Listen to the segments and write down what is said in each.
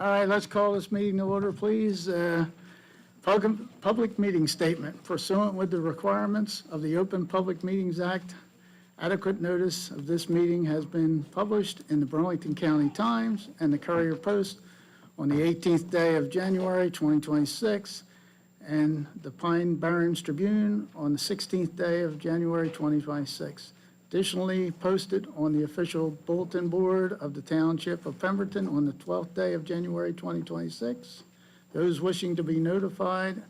All right, let's call this meeting to order, please. Public meeting statement pursuant with the requirements of the Open Public Meetings Act. Adequate notice of this meeting has been published in the Burlington County Times and the Courier Post on the 18th day of January 2026, and the Pine Barrens Tribune on the 16th day of January 2026. Additionally, posted on the official bulletin board of the Township of Pemberton on the 12th day of January 2026. Those wishing to be notified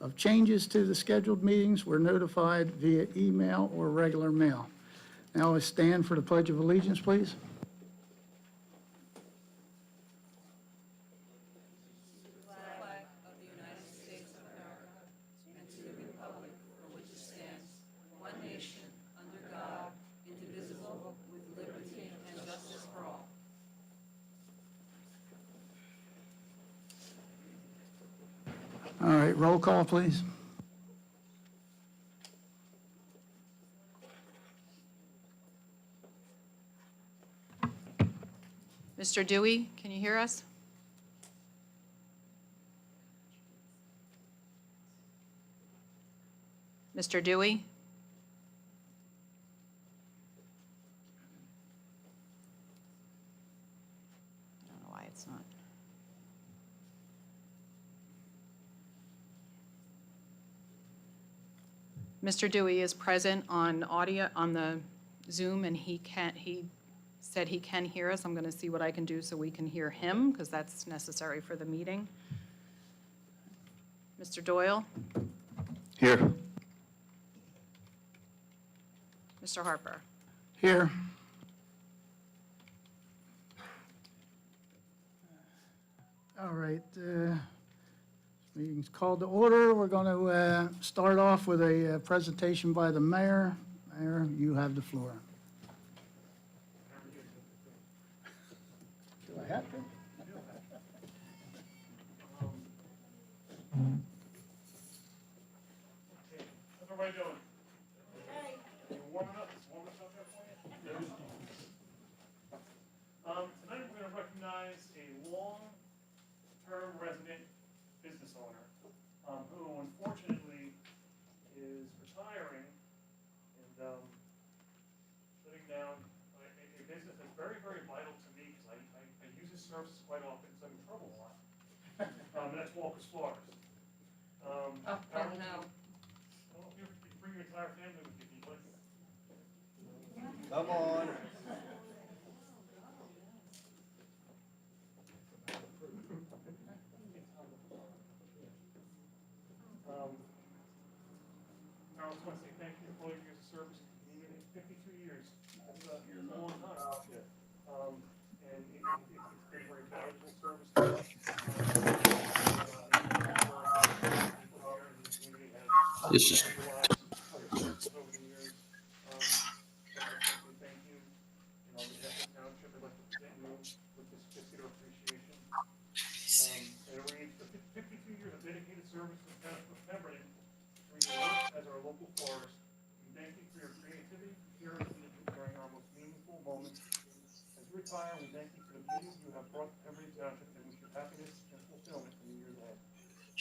of changes to the scheduled meetings were notified via email or regular mail. Now let's stand for the Pledge of Allegiance, please. All right, roll call, please. Mr. Dewey, can you hear us? Mr. Dewey? I don't know why it's not. Mr. Dewey is present on audio, on the Zoom, and he said he can hear us. I'm going to see what I can do so we can hear him, because that's necessary for the meeting. Mr. Doyle? Here. Mr. Harper? Here. All right, meeting's called to order. We're going to start off with a presentation by the mayor. Mayor, you have the floor. Do I have to? How's everybody doing? Hey. You warming up? Is warming up there for you? Tonight we're going to recognize a long-term resident business owner who unfortunately is retiring and shutting down a business that's very, very vital to me because I use his services quite often because I'm in trouble a lot. And that's Walker's Flowers. I don't know. Well, you bring your entire family with you if you'd like. Come on. I just want to say thank you for all your years of service to the community. 52 years. That's a long time. And it's been very valuable service to us. This is Over the years. Thank you. And on behalf of the township, I'd like to present you with this certificate of appreciation. And it reads, for 52 years of dedicated service to the township of Pemberton, through your work as our local florist, we thank you for your creativity, care, and commitment during our most meaningful moments. As you retire, we thank you for the beauty you have brought to Pemberton Township and wish you happiness and fulfillment in the years ahead.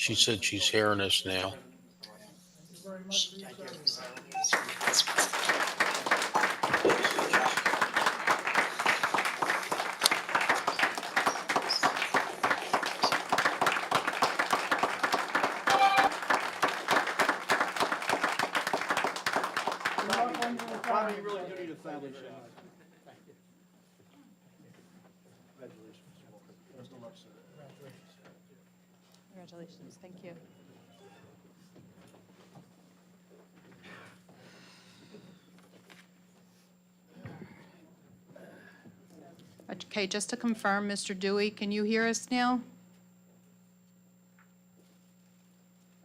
she said she's hearing us now. Thank you very much for your service. Probably you really do need a family shot. Congratulations, thank you. Okay, just to confirm, Mr. Dewey, can you hear us now?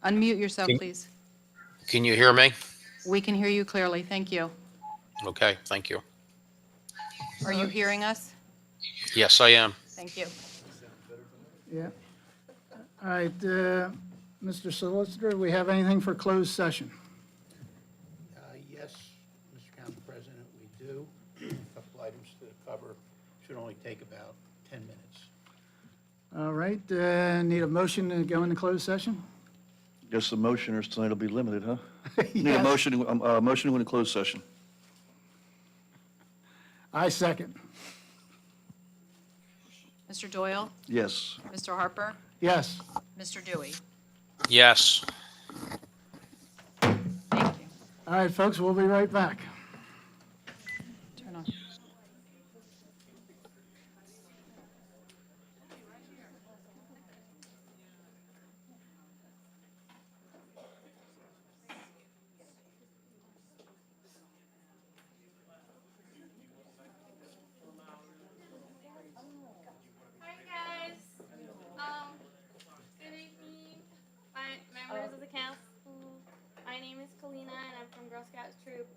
Unmute yourself, please. Can you hear me? We can hear you clearly, thank you. Okay, thank you. Are you hearing us? Yes, I am. Thank you. Yeah. All right, Mr. Solicitor, do we have anything for closed session? Yes, Mr. Council President, we do. A couple items to cover. Should only take about 10 minutes. All right, need a motion to go into closed session? Guess the motioners tonight will be limited, huh? Need Yes. a motion to go into closed session. I second. Mr. Doyle? Yes. Mr. Harper? Yes. Mr. Dewey? Yes. Thank you. All right, folks, we'll be right back. Turn on. Hi guys. Good evening, my members of the council. My name is Kalina and I'm from Girl Scouts Troop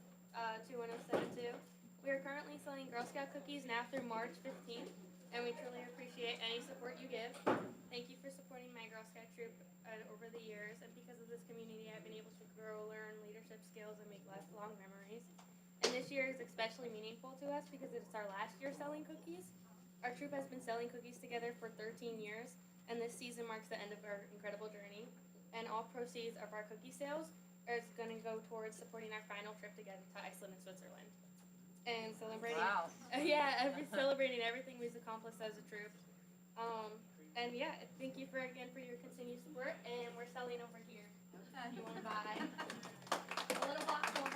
21072. We are currently selling Girl Scout cookies now through March 15th, and we truly appreciate any support you give. Thank you for supporting my Girl Scout troop over the years, and because of this community, I've been able to grow, learn leadership skills, and make lifelong memories. And this year is especially meaningful to us because it's our last year selling cookies. Our troop has been selling cookies together for 13 years, and this season marks the end of our incredible journey. And all proceeds of our cookie sales is going to go towards supporting our final trip together to Iceland and Switzerland. And celebrating, celebrating everything we've accomplished as a troop. And yeah, thank you again for your continued support. And we're selling over here. If you want to buy a little box over.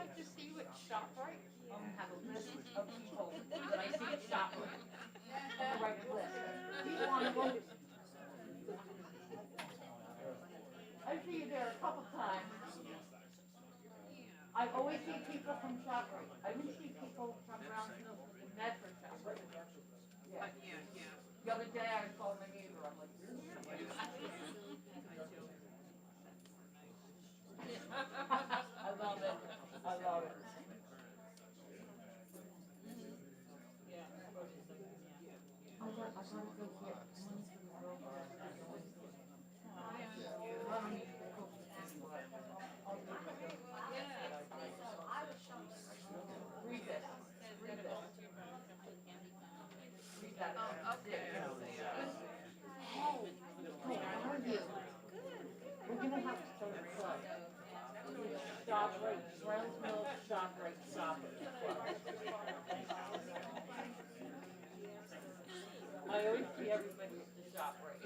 like to see you at ShopRite. Have a list of people that I see at ShopRite. The right list. You want to vote? I see you there a couple times. I always see people from ShopRite. I didn't see people from Brownsville and Medford ShopRite. Yeah. The other day I saw my neighbor. I'm like, I love it. I love it. Read this. Read this. Read that. Oh, okay. Hey, how are you? We're gonna have to start a club. ShopRite, Brownsville ShopRite Shoppers Club. I always see everybody at the ShopRite.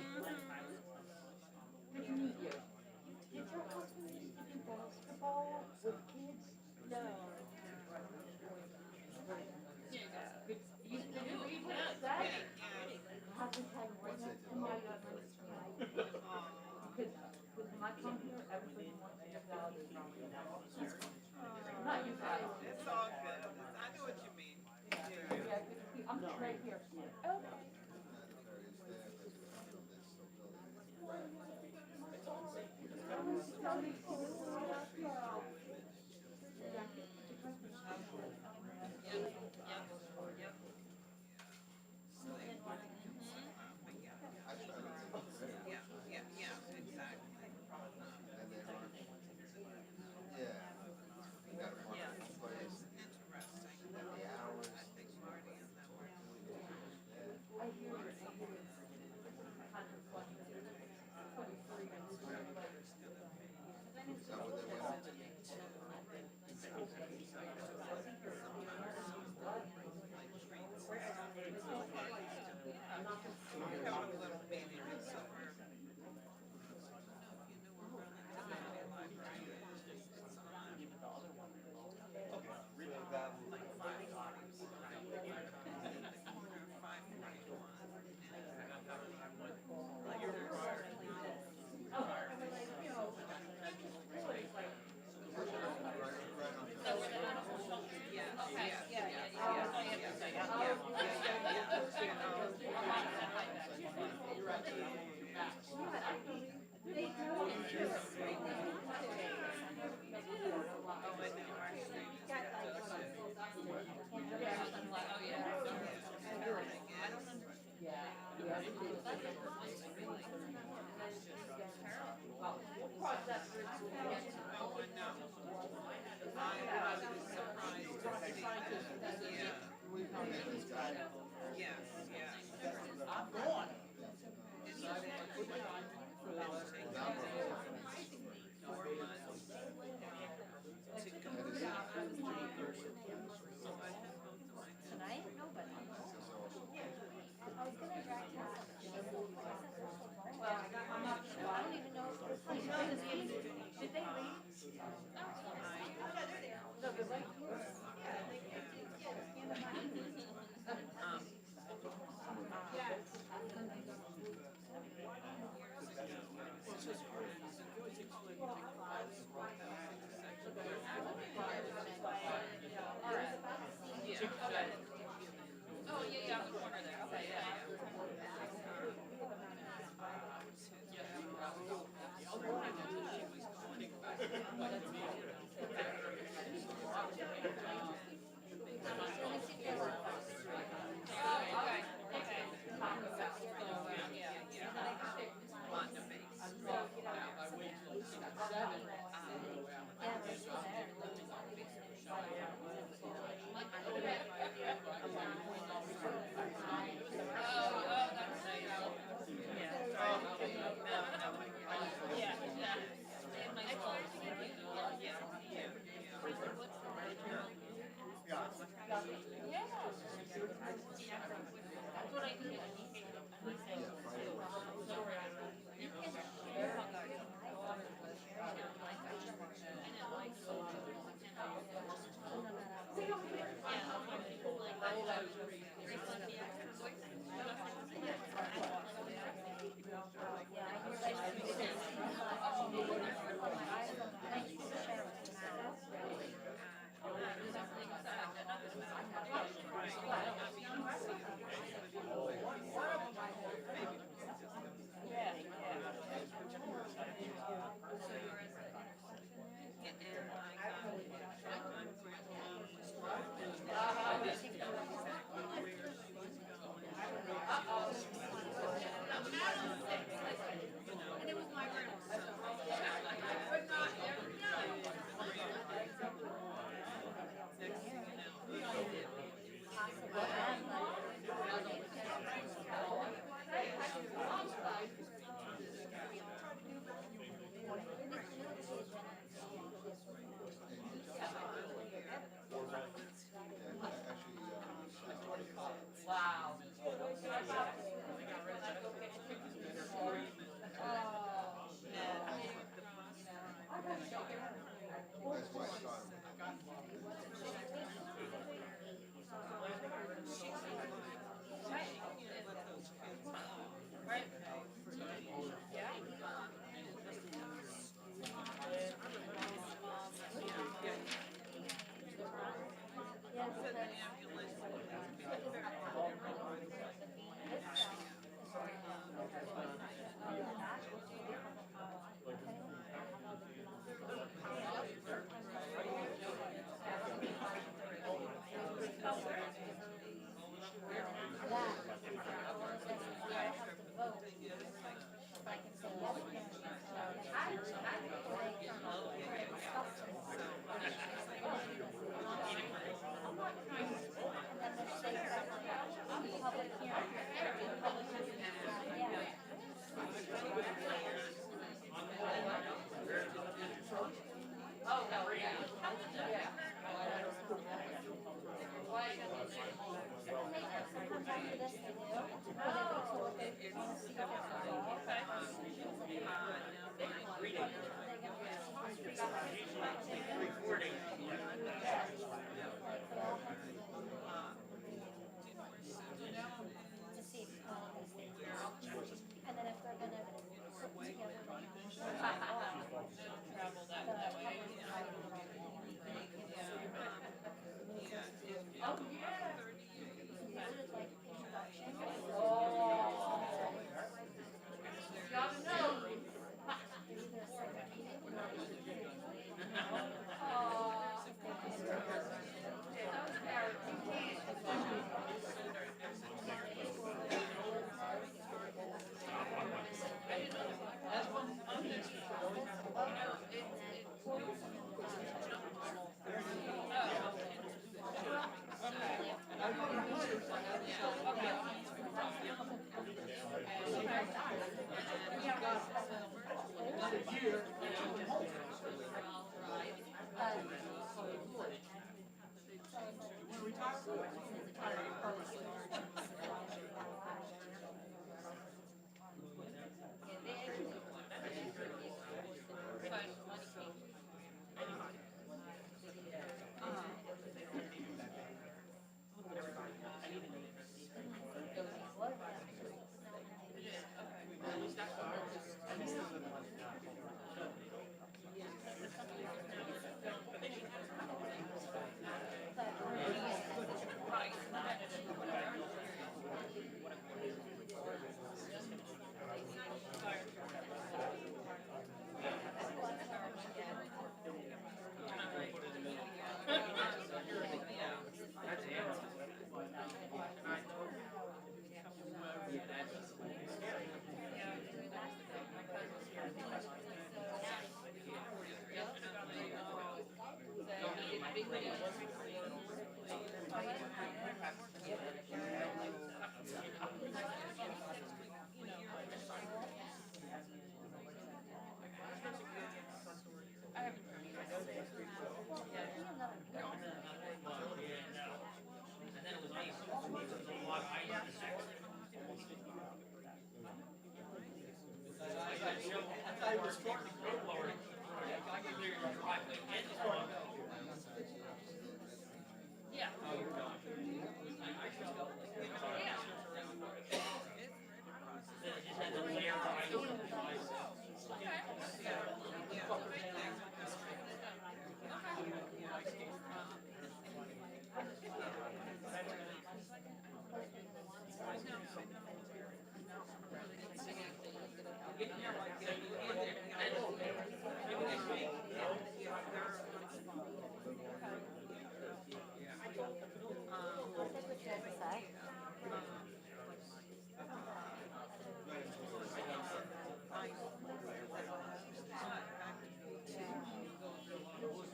Good to meet you. Did your husband used to do basketball with kids? No. Did you read what it said? Hasn't had one to my because when I come here, everybody wants to get out of their not you guys. It's all good. I know what you mean. Yeah, good to see you. I'm right here. Okay.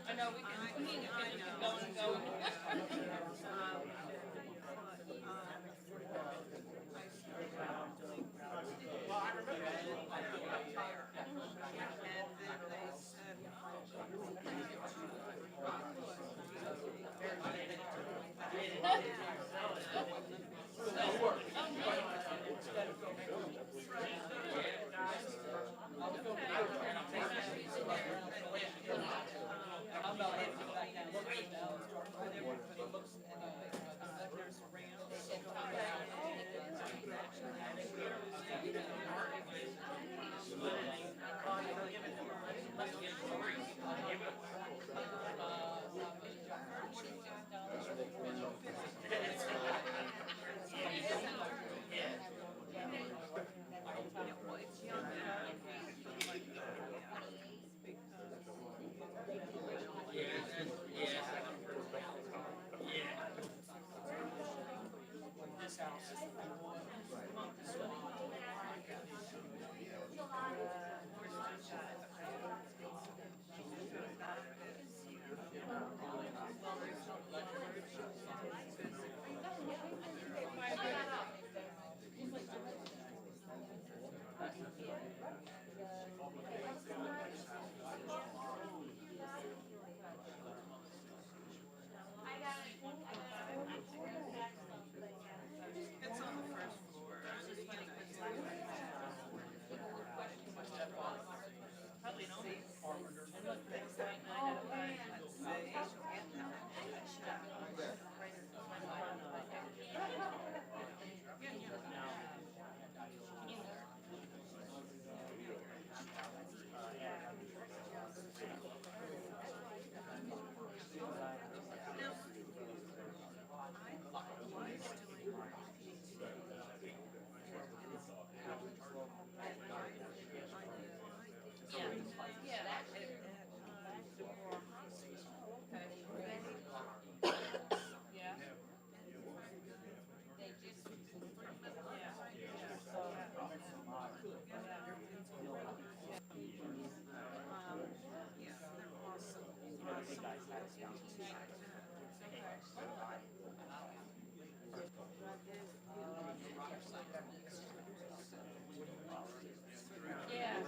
I know, we can go and go. It's on the first floor. Yeah.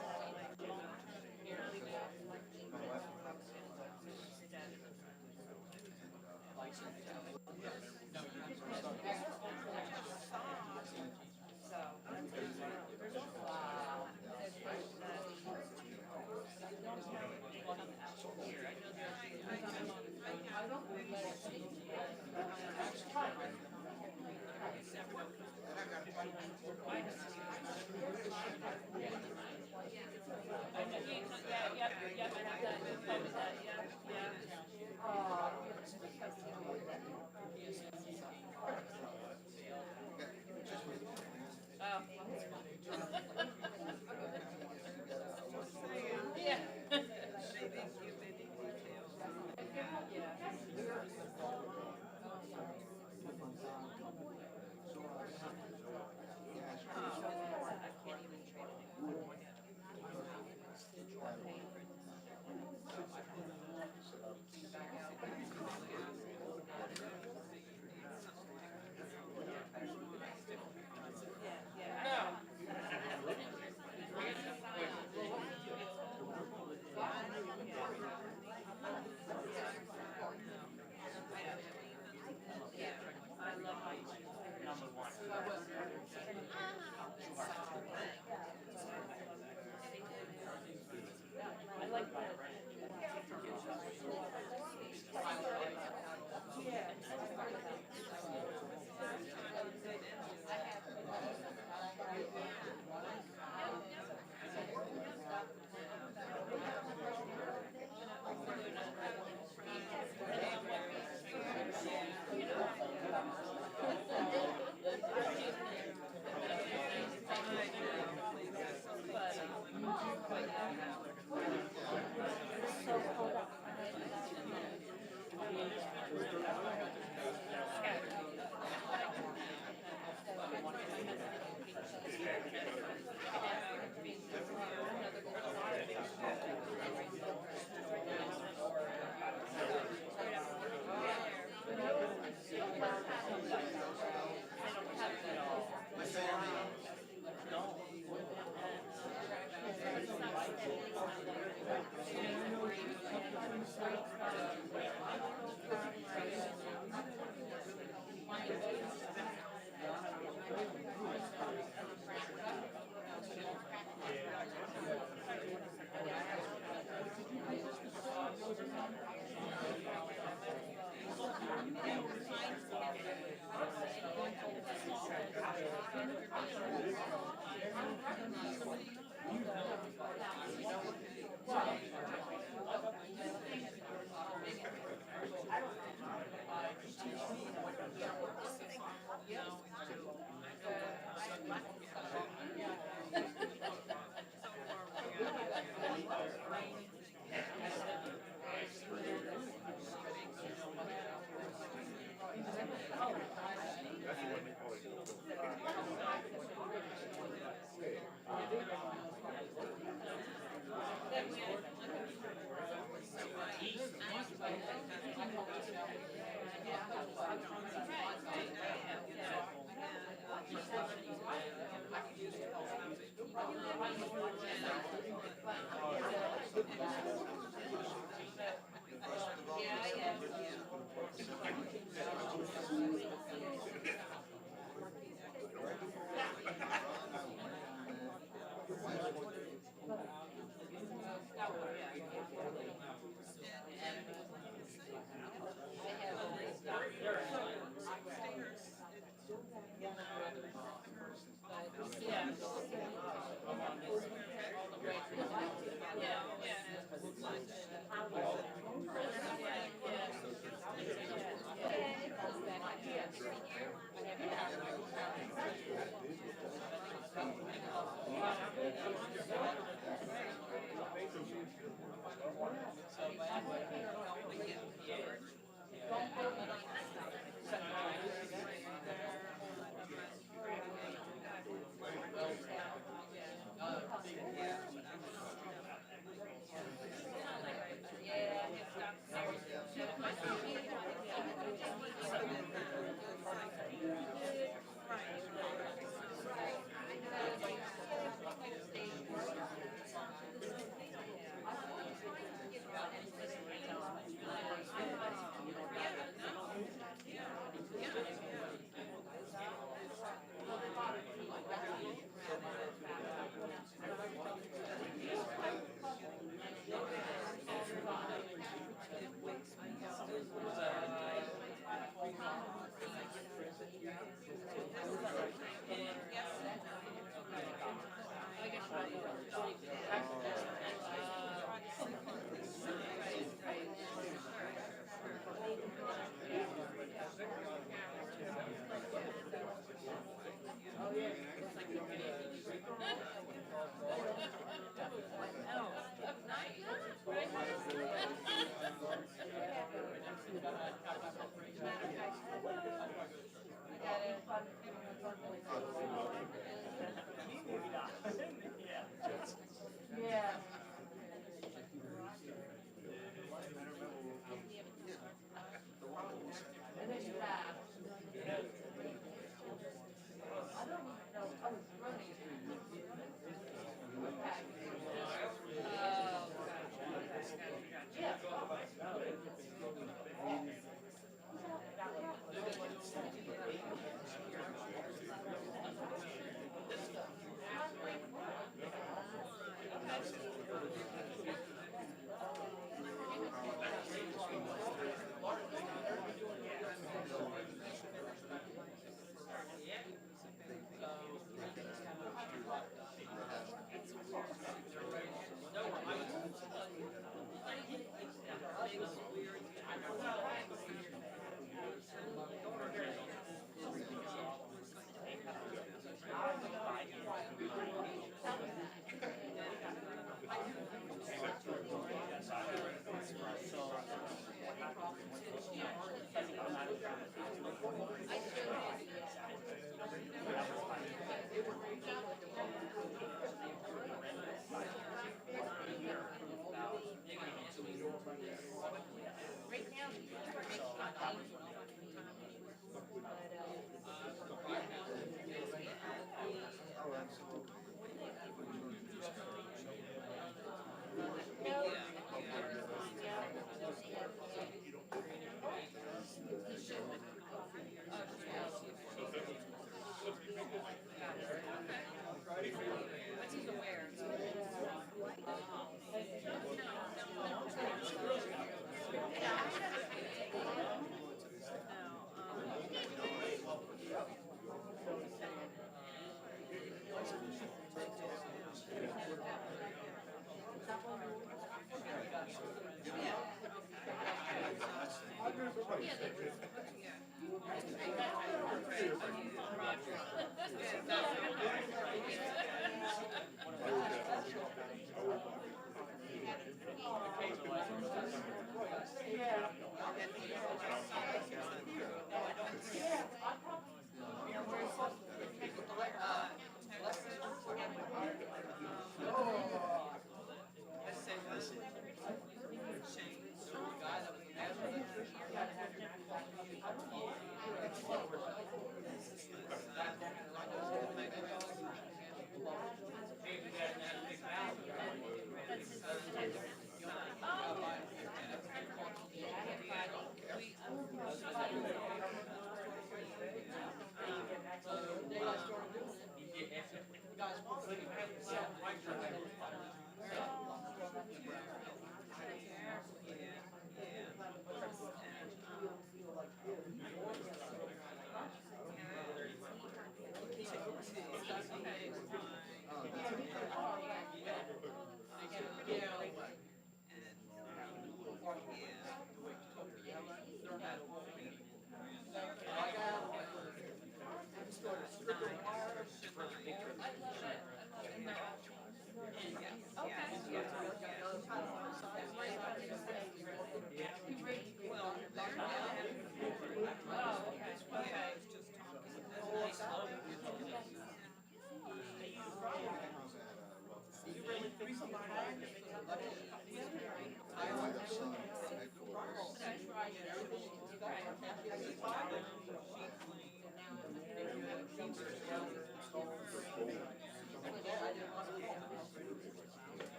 Shane, the guy that was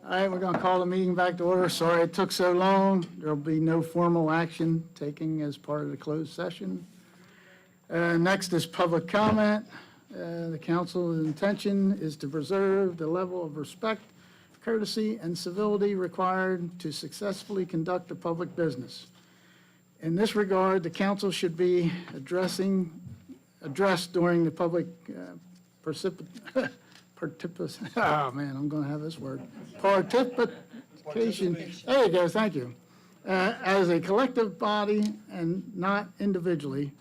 All right, we're going to call the meeting back to order. Sorry it took so long. There'll be no formal action taken as part of the closed session. Next is public comment. The council's intention is to preserve the level of respect, courtesy, and civility required to successfully conduct a public business. In this regard, the council should be addressed during the public oh, man, I'm going to have this word. Participation. There you go, thank you. As a collective body and not individually.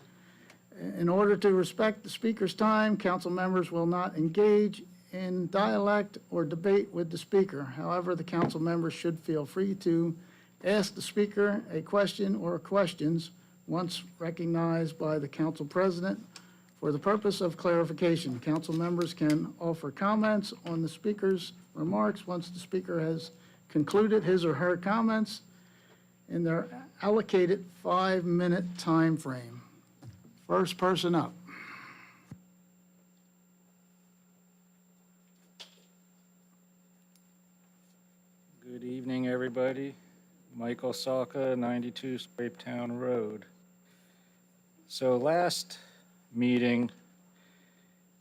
In order to respect the speaker's time, council members will not engage in dialect or debate with the speaker. However, the council members should feel free to ask the speaker a question or questions once recognized by the council president. For the purpose of clarification, council members can offer comments on the speaker's remarks once the speaker has concluded his or her comments in their allocated 5-minute time frame. First person up. Good evening, everybody. Michael Salka, 92 Scrapetown Road. So last meeting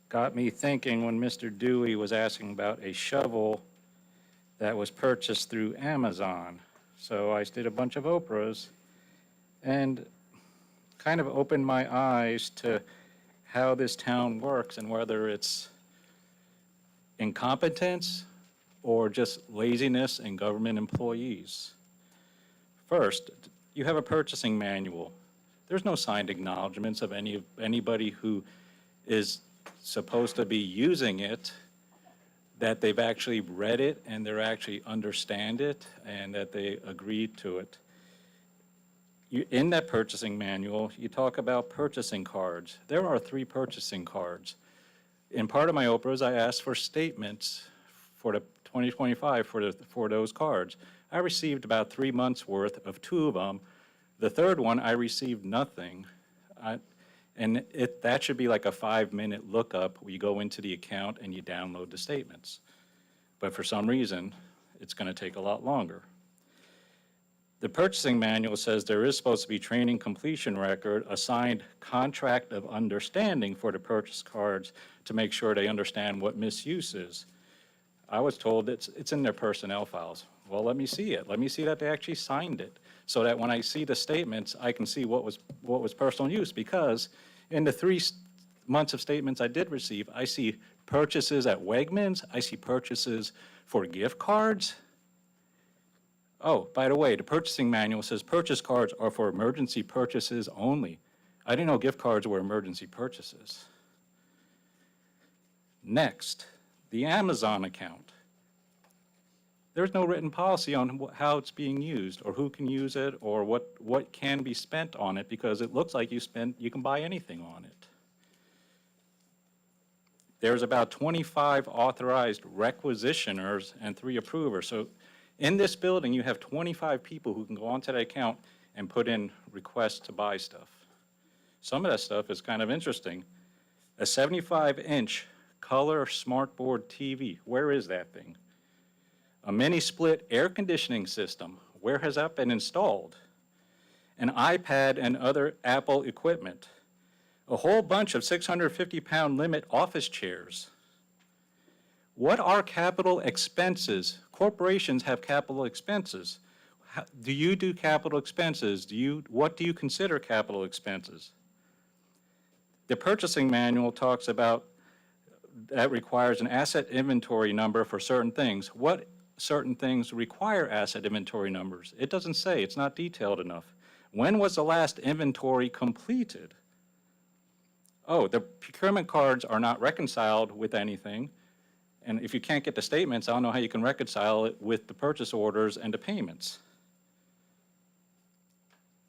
got me thinking when Mr. Dewey was asking about a shovel that was purchased through Amazon. So I did a bunch of Oprahs and kind of opened my eyes to how this town works and whether it's incompetence or just laziness in government employees. First, you have a purchasing manual. There's no signed acknowledgments of anybody who is supposed to be using it, that they've actually read it and they actually understand it and that they agreed to it. in that purchasing manual, you talk about purchasing cards. There are 3 purchasing cards. In part of my Oprahs, I asked for statements for the 2025 for those cards. I received about 3 months' worth of 2 of them. The third one, I received nothing. And that should be like a 5-minute lookup where you go into the account and you download the statements. But for some reason, it's going to take a lot longer. The purchasing manual says there is supposed to be training completion record, assigned contract of understanding for the purchase cards to make sure they understand what misuse is. I was told it's in their personnel files. Well, let me see it. Let me see that they actually signed it, so that when I see the statements, I can see what was personal use, because in the 3 months of statements I did receive, I see purchases at Wegmans, I see purchases for gift cards. Oh, by the way, the purchasing manual says purchase cards are for emergency purchases only. I didn't know gift cards were emergency purchases. Next, the Amazon account. There's no written policy on how it's being used, or who can use it, or what can be spent on it, because it looks like you can buy anything on it. There's about 25 authorized requisitioners and 3 approvers. So in this building, you have 25 people who can go onto that account and put in requests to buy stuff. Some of that stuff is kind of interesting. A 75-inch color smartboard TV, where is that thing? A mini split air conditioning system, where has that been installed? An iPad and other Apple equipment. A whole bunch of 650-pound limit office chairs. What are capital expenses? Corporations have capital expenses. Do you do capital expenses? What do you consider capital expenses? The purchasing manual talks about that requires an asset inventory number for certain things. What certain things require asset inventory numbers? It doesn't say. It's not detailed enough. When was the last inventory completed? Oh, the procurement cards are not reconciled with anything. And if you can't get the statements, I don't know how you can reconcile it with the purchase orders and the payments.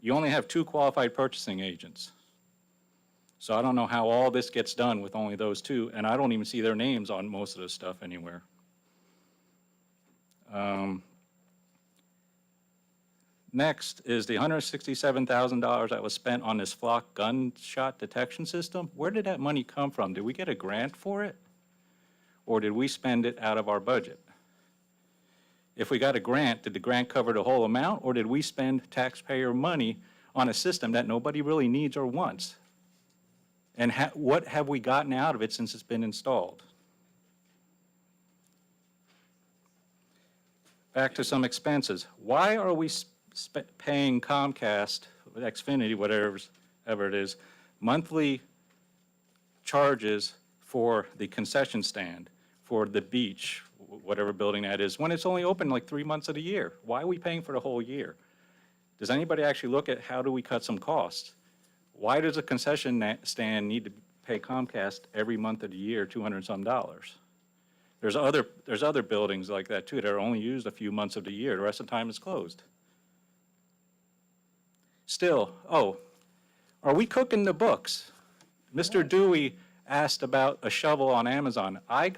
You only have 2 qualified purchasing agents. So I don't know how all this gets done with only those 2, and I don't even see their names on most of this stuff anywhere. Next is the $167,000 that was spent on this flock gunshot detection system. Where did that money come from? Did we get a grant for it? Or did we spend it out of our budget? If we got a grant, did the grant cover the whole amount, or did we spend taxpayer money on a system that nobody really needs or wants? And what have we gotten out of it since it's been installed? Back to some expenses. Why are we paying Comcast, Xfinity, whatever it is, monthly charges for the concession stand, for the beach, whatever building that is, when it's only open like 3 months of the year? Why are we paying for the whole year? Does anybody actually look at how do we cut some costs? Why does a concession stand need to pay Comcast every month of the year $200-some? There's other buildings like that too that are only used a few months of the year. The rest of the time it's closed. Still, are we cooking the books? Mr. Dewey asked about a shovel on Amazon. I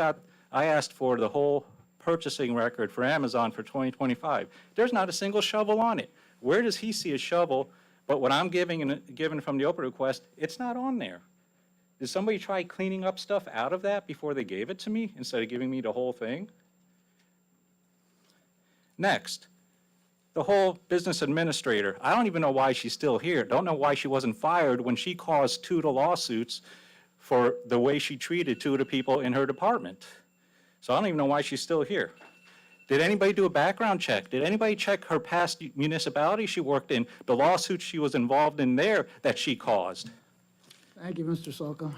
asked for the whole purchasing record for Amazon for 2025. There's not a single shovel on it. Where does he see a shovel? But what I'm given from the Oprah request, it's not on there. Did somebody try cleaning up stuff out of that before they gave it to me instead of giving me the whole thing? Next, the whole business administrator. I don't even know why she's still here. Don't know why she wasn't fired when she caused 2 of the lawsuits for the way she treated 2 of the people in her department. So I don't even know why she's still here. Did anybody do a background check? Did anybody check her past municipality she worked in, the lawsuits she was involved in there that she caused? Thank you, Mr. Salka.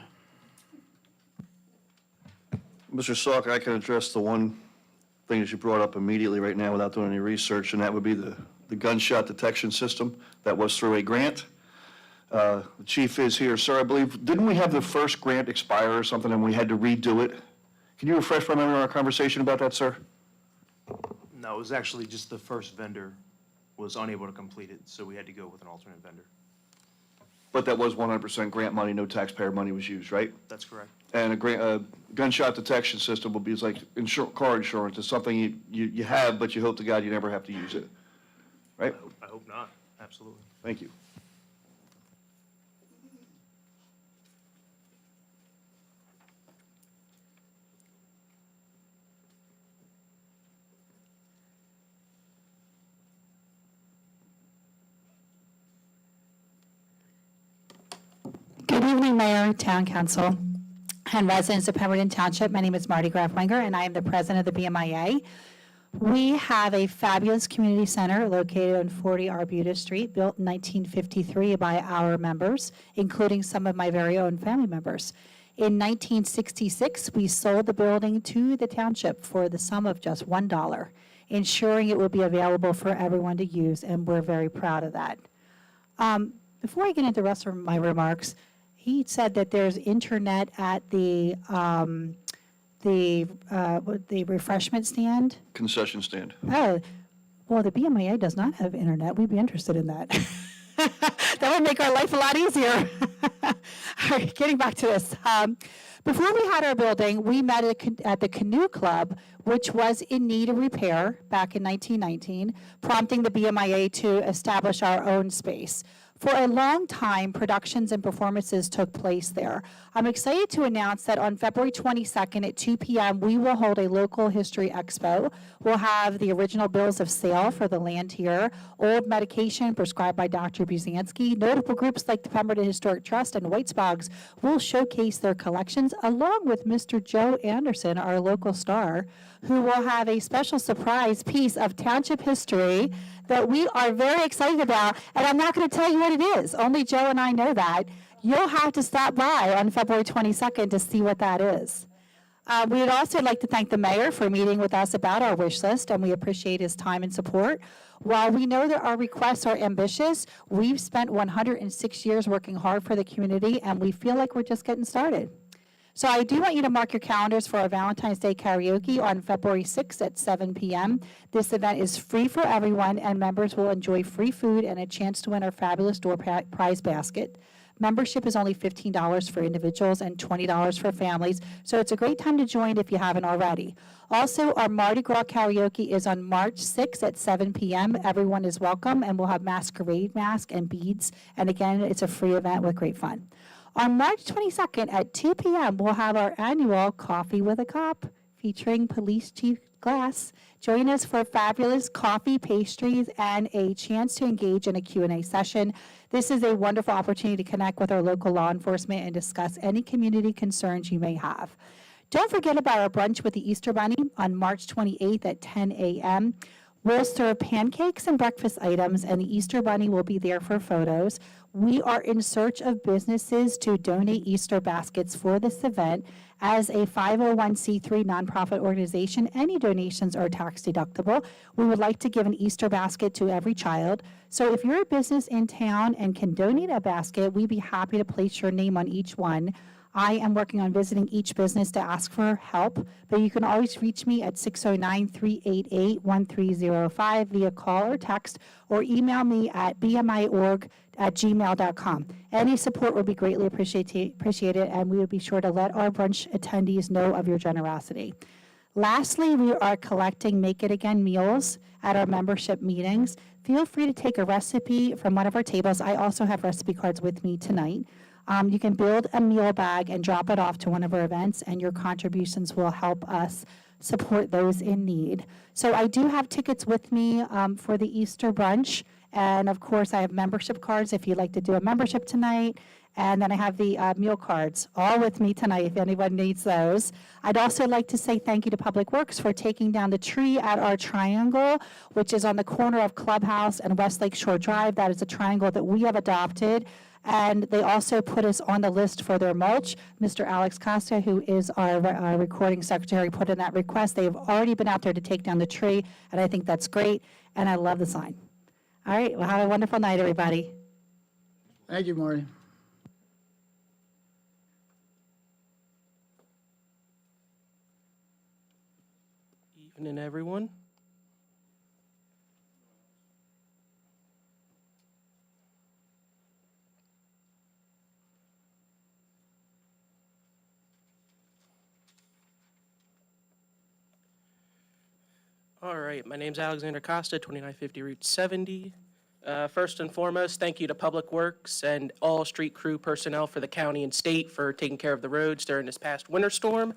Mr. Salk, I can address the one thing that you brought up immediately right now without doing any research, and that would be the gunshot detection system that was through a grant. The chief is here. Sir, I believe, didn't we have the first grant expire or something and we had to redo it? Can you refresh my memory on our conversation about that, sir? No, it was actually just the first vendor was unable to complete it, so we had to go with an alternate vendor. But that was 100% grant money, no taxpayer money was used, right? That's correct. And a gunshot detection system will be, it's like car insurance. It's something you have, but you hope to God you never have to use it, right? I hope not, absolutely. Thank you. Good evening, Mayor, Town Council, and residents of Pemberton Township. My name is Marty Grafwenger, and I am the president of the BMIA. We have a fabulous community center located on 40 Arbutus Street, built in 1953 by our members, including some of my very own family members. In 1966, we sold the building to the township for the sum of just $1, ensuring it would be available for everyone to use, and we're very proud of that. Before I get into the rest of my remarks, he said that there's internet at the refreshment stand. Concession stand. Oh, well, the BMIA does not have internet. We'd be interested in that. That would make our life a lot easier. All right, getting back to this. Before we had our building, we met at the Canoe Club, which was in need of repair back in 1919, prompting the BMIA to establish our own space. For a long time, productions and performances took place there. I'm excited to announce that on February 22nd at 2 p.m., we will hold a local history expo. We'll have the original bills of sale for the land here, old medication prescribed by Dr. Buzansky. Notable groups like the Pemberton Historic Trust and White Spogs will showcase their collections, along with Mr. Joe Anderson, our local star, who will have a special surprise piece of township history that we are very excited about, and I'm not going to tell you what it is. Only Joe and I know that. You'll have to stop by on February 22nd to see what that is. We would also like to thank the mayor for meeting with us about our wish list, and we appreciate his time and support. While we know that our requests are ambitious, we've spent 106 years working hard for the community, and we feel like we're just getting started. So I do want you to mark your calendars for our Valentine's Day karaoke on February 6th at 7 p.m. This event is free for everyone, and members will enjoy free food and a chance to win our fabulous door prize basket. Membership is only $15 for individuals and $20 for families, so it's a great time to join if you haven't already. Also, our Mardi Gras karaoke is on March 6th at 7 p.m. Everyone is welcome, and we'll have masquerade mask and beads, and again, it's a free event with great fun. On March 22nd at 2 p.m., we'll have our annual Coffee with a Cop featuring Police Chief Glass. Join us for fabulous coffee, pastries, and a chance to engage in a Q&A session. This is a wonderful opportunity to connect with our local law enforcement and discuss any community concerns you may have. Don't forget about our brunch with the Easter Bunny on March 28th at 10 a.m. We'll serve pancakes and breakfast items, and the Easter Bunny will be there for photos. We are in search of businesses to donate Easter baskets for this event. As a 501c3 nonprofit organization, any donations are tax deductible. We would like to give an Easter basket to every child. So if you're a business in town and can donate a basket, we'd be happy to place your name on each one. I am working on visiting each business to ask for help, but you can always reach me at 609-388-1305 via call or text, or email me at bmiorg@gmail.com. Any support would be greatly appreciated, and we would be sure to let our brunch attendees know of your generosity. Lastly, we are collecting Make It Again meals at our membership meetings. Feel free to take a recipe from one of our tables. I also have recipe cards with me tonight. You can build a meal bag and drop it off to one of our events, and your contributions will help us support those in need. So I do have tickets with me for the Easter brunch, and of course I have membership cards if you'd like to do a membership tonight, and then I have the meal cards all with me tonight if anyone needs those. I'd also like to say thank you to Public Works for taking down the tree at our triangle, which is on the corner of Clubhouse and West Lake Shore Drive. That is a triangle that we have adopted. And they also put us on the list for their mulch. Mr. Alex Costa, who is our recording secretary, put in that request. They've already been out there to take down the tree, and I think that's great, and I love the sign. All right, well, have a wonderful night, everybody. Thank you, Marty. Evening, everyone. All right, my name's Alexander Costa, 2950 Route 70. First and foremost, thank you to Public Works and all street crew personnel for the county and state for taking care of the roads during this past winter storm.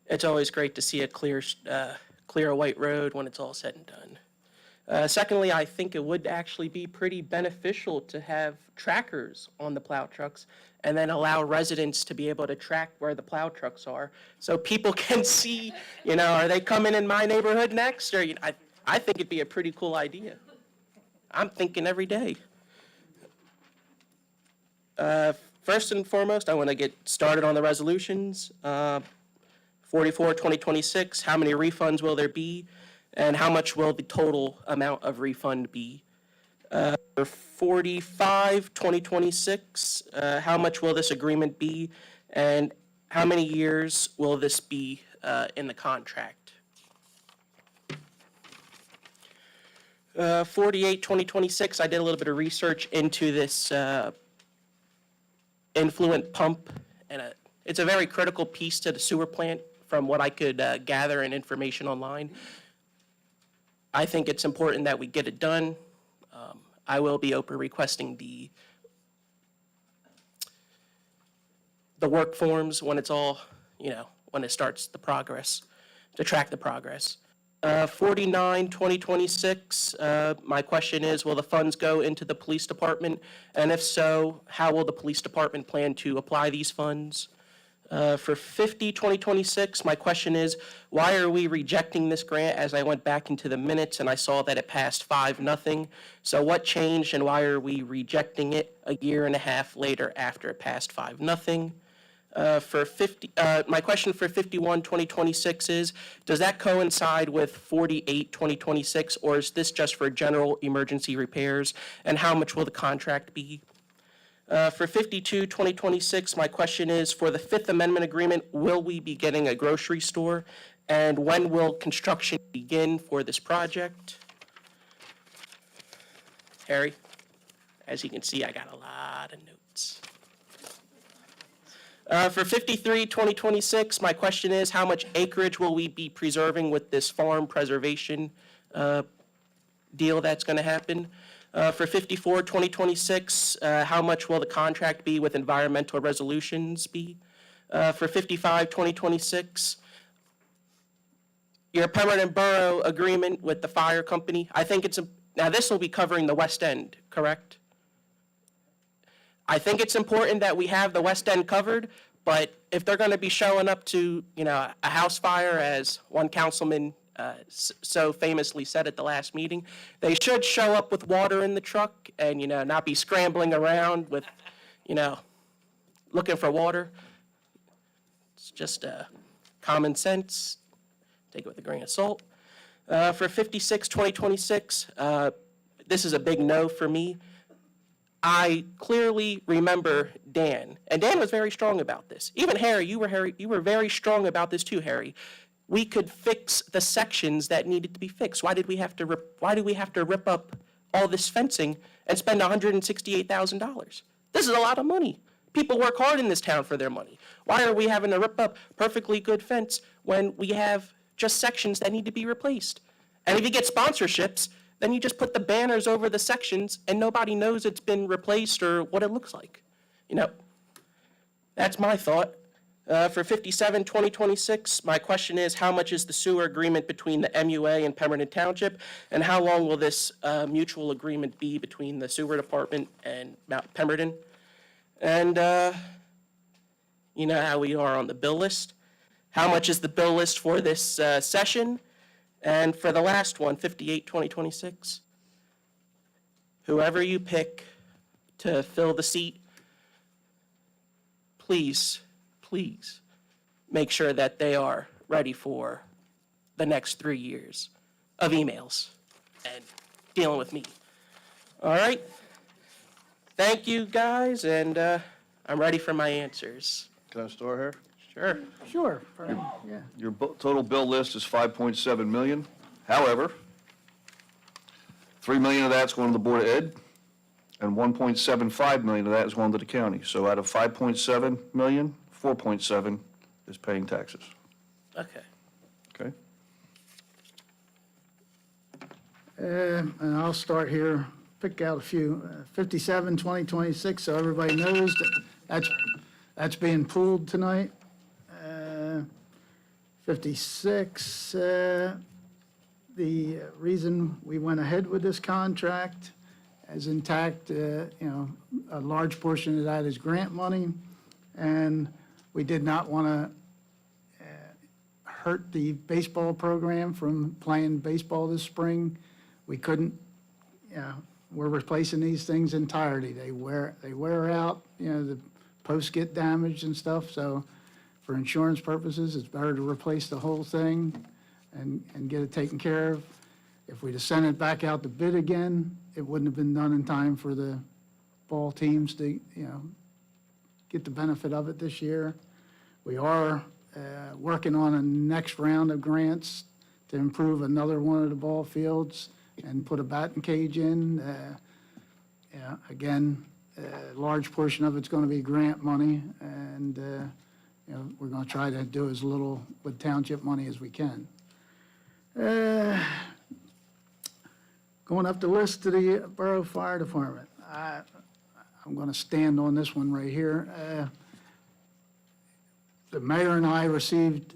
It's always great to see a clear white road when it's all said and done. Secondly, I think it would actually be pretty beneficial to have trackers on the plow trucks and then allow residents to be able to track where the plow trucks are so people can see, are they coming in my neighborhood next? Or I think it'd be a pretty cool idea. I'm thinking every day. First and foremost, I want to get started on the resolutions. 44, 2026, how many refunds will there be? And how much will the total amount of refund be? For 45, 2026, how much will this agreement be? And how many years will this be in the contract? 48, 2026, I did a little bit of research into this influent pump, and it's a very critical piece to the sewer plant from what I could gather in information online. I think it's important that we get it done. I will be open requesting the work forms when it's all, when it starts the progress, to track the progress. 49, 2026, my question is, will the funds go into the police department? And if so, how will the police department plan to apply these funds? For 50, 2026, my question is, why are we rejecting this grant? As I went back into the minutes and I saw that it passed 5-0. So what changed and why are we rejecting it a year and a half later after it passed 5-0? For 50, my question for 51, 2026 is, does that coincide with 48, 2026, or is this just for general emergency repairs? And how much will the contract be? For 52, 2026, my question is, for the Fifth Amendment Agreement, will we be getting a grocery store? And when will construction begin for this project? Harry, as you can see, I got a lot of notes. For 53, 2026, my question is, how much acreage will we be preserving with this farm preservation deal that's going to happen? For 54, 2026, how much will the contract be with environmental resolutions be? For 55, 2026, your Pemberton Borough agreement with the fire company, I think now this will be covering the West End, correct? I think it's important that we have the West End covered, but if they're going to be showing up to, a house fire, as one councilman so famously said at the last meeting, they should show up with water in the truck and, not be scrambling around with, looking for water. It's just common sense. Take it with a grain of salt. For 56, 2026, this is a big no for me. I clearly remember Dan, and Dan was very strong about this. Even Harry, you were very strong about this too, Harry. We could fix the sections that needed to be fixed. Why do we have to rip up all this fencing and spend $168,000? This is a lot of money. People work hard in this town for their money. Why are we having to rip up perfectly good fence when we have just sections that need to be replaced? And if you get sponsorships, then you just put the banners over the sections and nobody knows it's been replaced or what it looks like. That's my thought. For 57, 2026, my question is, how much is the sewer agreement between the MUA and Pemberton Township? And how long will this mutual agreement be between the sewer department and Mount Pemberton? And you know how we are on the bill list. How much is the bill list for this session? And for the last one, 58, 2026, whoever you pick to fill the seat, please make sure that they are ready for the next 3 years of emails and dealing with me. All right? Thank you, guys, and I'm ready for my answers. Can I start here? Sure. Sure, yeah. Your total bill list is 5.7 million. However, 3 million of that's going to the Board of Ed, and 1.75 million of that is going to the county. So out of 5.7 million, 4.7 is paying taxes. Okay. Okay? And I'll start here, pick out a few. 57, 2026, so everybody knows that's being pulled tonight. 56, the reason we went ahead with this contract is intact, a large portion of that is grant money, and we did not want to hurt the baseball program from playing baseball this spring. We couldn't, we're replacing these things entirely. They wear out, the posts get damaged and stuff, so for insurance purposes, it's better to replace the whole thing and get it taken care of. If we'd have sent it back out to bid again, it wouldn't have been done in time for the ball teams to, get the benefit of it this year. We are working on a next round of grants to improve another one of the ball fields and put a batting cage in. Again, a large portion of it's going to be grant money, and we're going to try to do as little with township money as we can. Going up the list to the Borough Fire Department. I'm going to stand on this one right here. The mayor and I received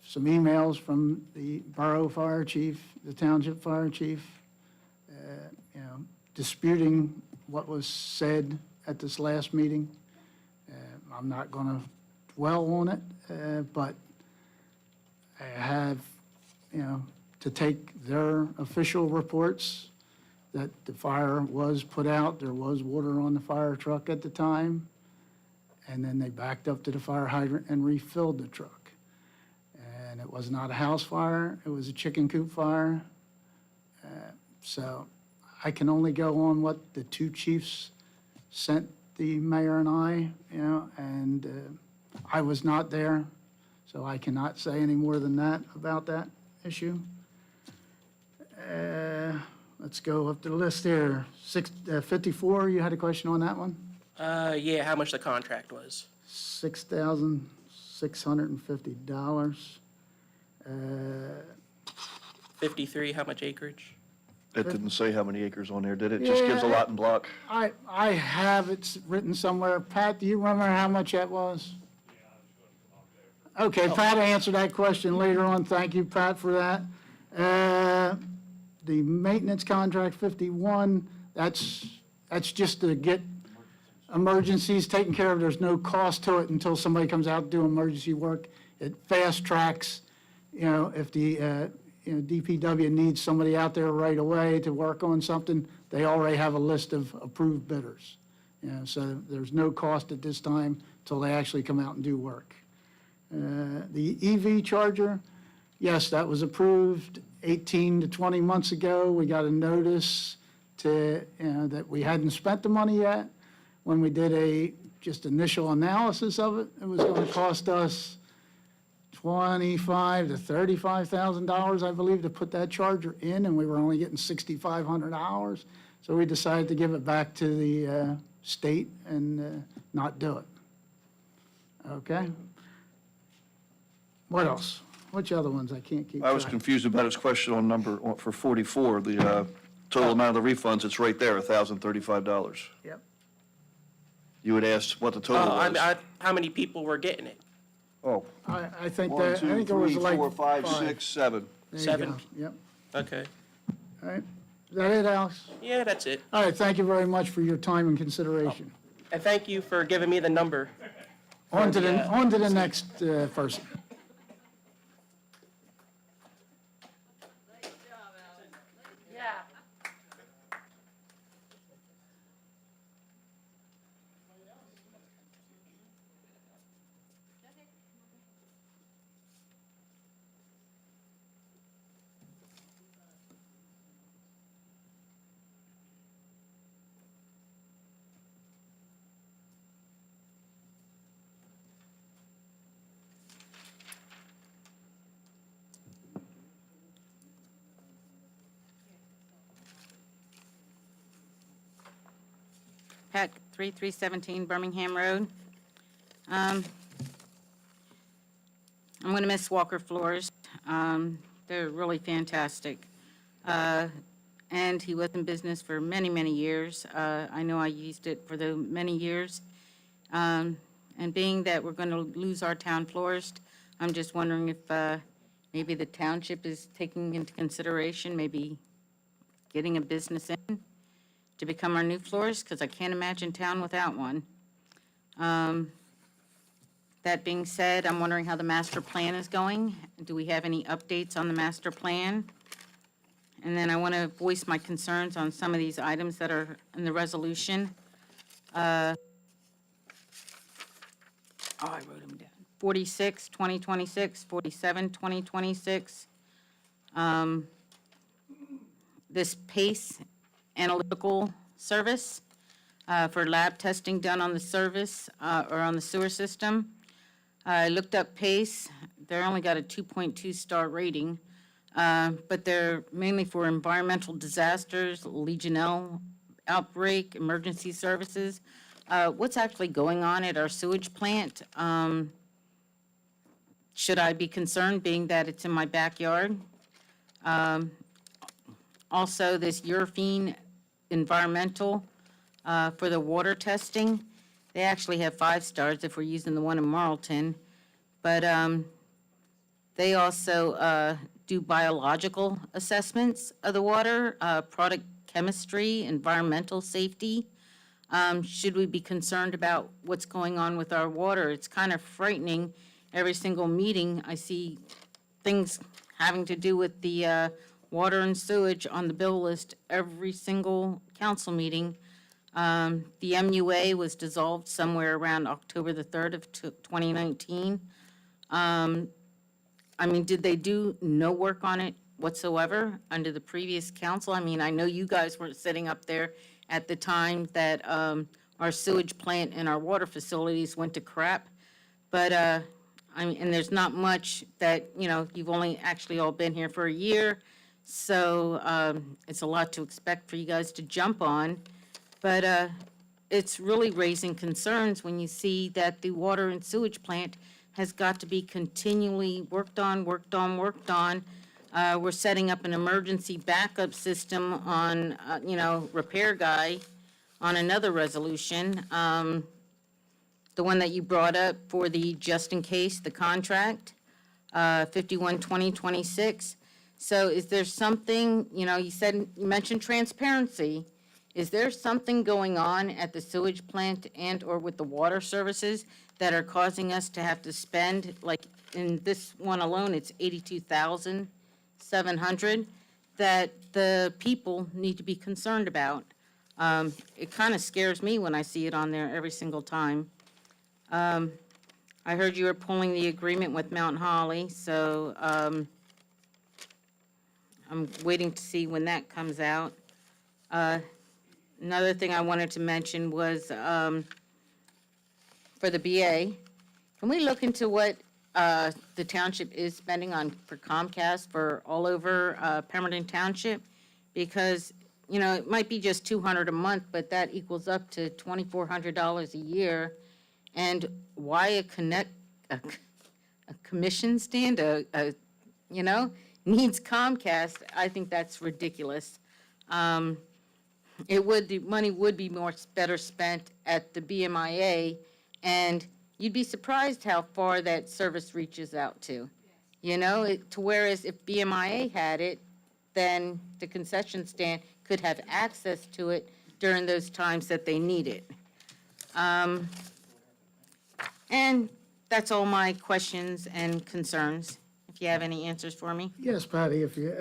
some emails from the borough fire chief, the township fire chief, disputing what was said at this last meeting. I'm not going to dwell on it, but I have, to take their official reports that the fire was put out, there was water on the fire truck at the time, and then they backed up to the fire hydrant and refilled the truck. And it was not a house fire, it was a chicken coop fire. So I can only go on what the two chiefs sent the mayor and I, and I was not there, so I cannot say any more than that about that issue. Let's go up the list here. 54, you had a question on that one? Yeah, how much the contract was. $6,650. 53, how much acreage? It didn't say how many acres on there, did it? Just gives a lot in block. I have it written somewhere. Pat, do you remember how much that was? Okay, Pat will answer that question later on. Thank you, Pat, for that. The maintenance contract 51, that's just to get emergencies taken care of. There's no cost to it until somebody comes out to do emergency work. It fast tracks, if the DPW needs somebody out there right away to work on something, they already have a list of approved bidders. So there's no cost at this time until they actually come out and do work. The EV charger, yes, that was approved 18 to 20 months ago. We got a notice that we hadn't spent the money yet. When we did a just initial analysis of it, it was going to cost us $25,000 to $35,000, I believe, to put that charger in, and we were only getting $6,500. So we decided to give it back to the state and not do it. Okay? What else? Which other ones? I can't keep I was track. confused about his question on number, for 44, the total amount of the refunds, it's right there, $1,035. Yep. You had asked what the total was. How many people were getting it? Oh, I think 1, that, I 2, think it was 3, like 4, 5, 6, 7. There you 7. go. Yep. Okay. All right. Is that it, Alex? Yeah, that's it. All right, thank you very much for your time and consideration. And thank you for giving me the number. On to the next person. Yeah. Pat, 3317 Birmingham Road. I'm going to miss Walker floors. They're really fantastic. and he was in business for many, many years. I know I used it for the many years. And being that we're going to lose our town florist, I'm just wondering if maybe the township is taking into consideration, maybe getting a business in to become our new florist, because I can't imagine town without one. That being said, I'm wondering how the master plan is going. Do we have any updates on the master plan? And then I want to voice my concerns on some of these items that are in the resolution. I wrote them down. 46, 2026, 47, 2026. This PACE analytical service for lab testing done on the service or on the sewer system. I looked up PACE. They're only got a 2.2 star rating, but they're mainly for environmental disasters, Legionella outbreak, emergency services. What's actually going on at our sewage plant? Should I be concerned, being that it's in my backyard? Also, this Eurofin environmental for the water testing, they actually have 5 stars if we're using the one in Marlton. But they also do biological assessments of the water, product chemistry, environmental safety. Should we be concerned about what's going on with our water? It's kind of frightening. Every single meeting, I see things having to do with the water and sewage on the bill list every single council meeting. The MUA was dissolved somewhere around October the 3rd of 2019. I mean, did they do no work on it whatsoever under the previous council? I mean, I know you guys weren't sitting up there at the time that our sewage plant and our water facilities went to crap. But, I mean, and there's not much that, you know, you've only actually all been here for a year. So it's a lot to expect for you guys to jump on. But it's really raising concerns when you see that the water and sewage plant has got to be continually worked on. We're setting up an emergency backup system on, you know, repair guy on another resolution. The one that you brought up for the just in case, the contract, 51-2026. So is there something, you know, you mentioned transparency. Is there something going on at the sewage plant and or with the water services that are causing us to have to spend, like in this one alone, it's $82,700 that the people need to be concerned about? It kind of scares me when I see it on there every single time. I heard you were pulling the agreement with Mount Holly, so I'm waiting to see when that comes out. Another thing I wanted to mention was for the BA, can we look into what the township is spending on for Comcast for all over Pemberton Township? Because, you know, it might be just $200 a month, but that equals up to $2,400 a year. And why a commission stand, you know, needs Comcast? I think that's ridiculous. The money would be better spent at the BMIA, and you'd be surprised how far that service reaches out to. You know, whereas if BMIA had it, then the concession stand could have access to it during those times that they need it. And that's all my questions and concerns, if you have any answers for me. Yes, Patty, if you,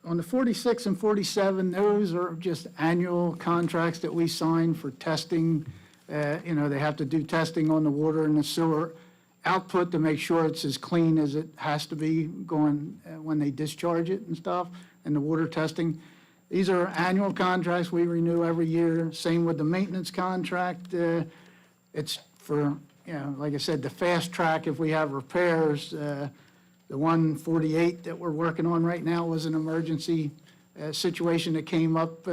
on the 46 and 47, those are just annual contracts that we sign for testing. You know, they have to do testing on the water and the sewer output to make sure it's as clean as it has to be going when they discharge it and stuff, and the water testing. These are annual contracts we renew every year. Same with the maintenance contract. It's for, you know, like I said, the fast track if we have repairs. The 148 that we're working on right now was an emergency situation that came up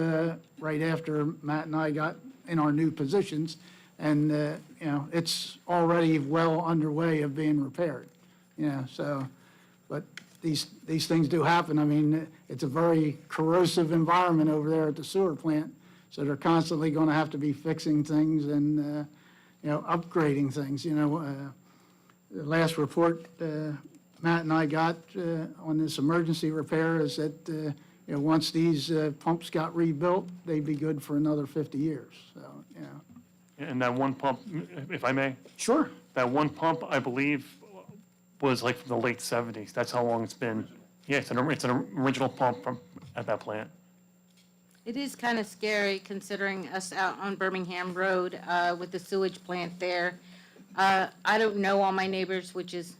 right after Matt and I got in our new positions. And, you know, it's already well underway of being repaired. You know, so, but these things do happen. I mean, it's a very corrosive environment over there at the sewer plant, so they're constantly going to have to be fixing things and, upgrading things, The last report Matt and I got on this emergency repair is that, once these pumps got rebuilt, they'd be good for another 50 years, so, And that one pump, if I may, Sure. that one pump, I believe, was like from the late 70s. That's how long it's been. Yeah, it's an original pump from, at that plant. It is kind of scary considering us out on Birmingham Road with the sewage plant there. I don't know all my neighbors, which is,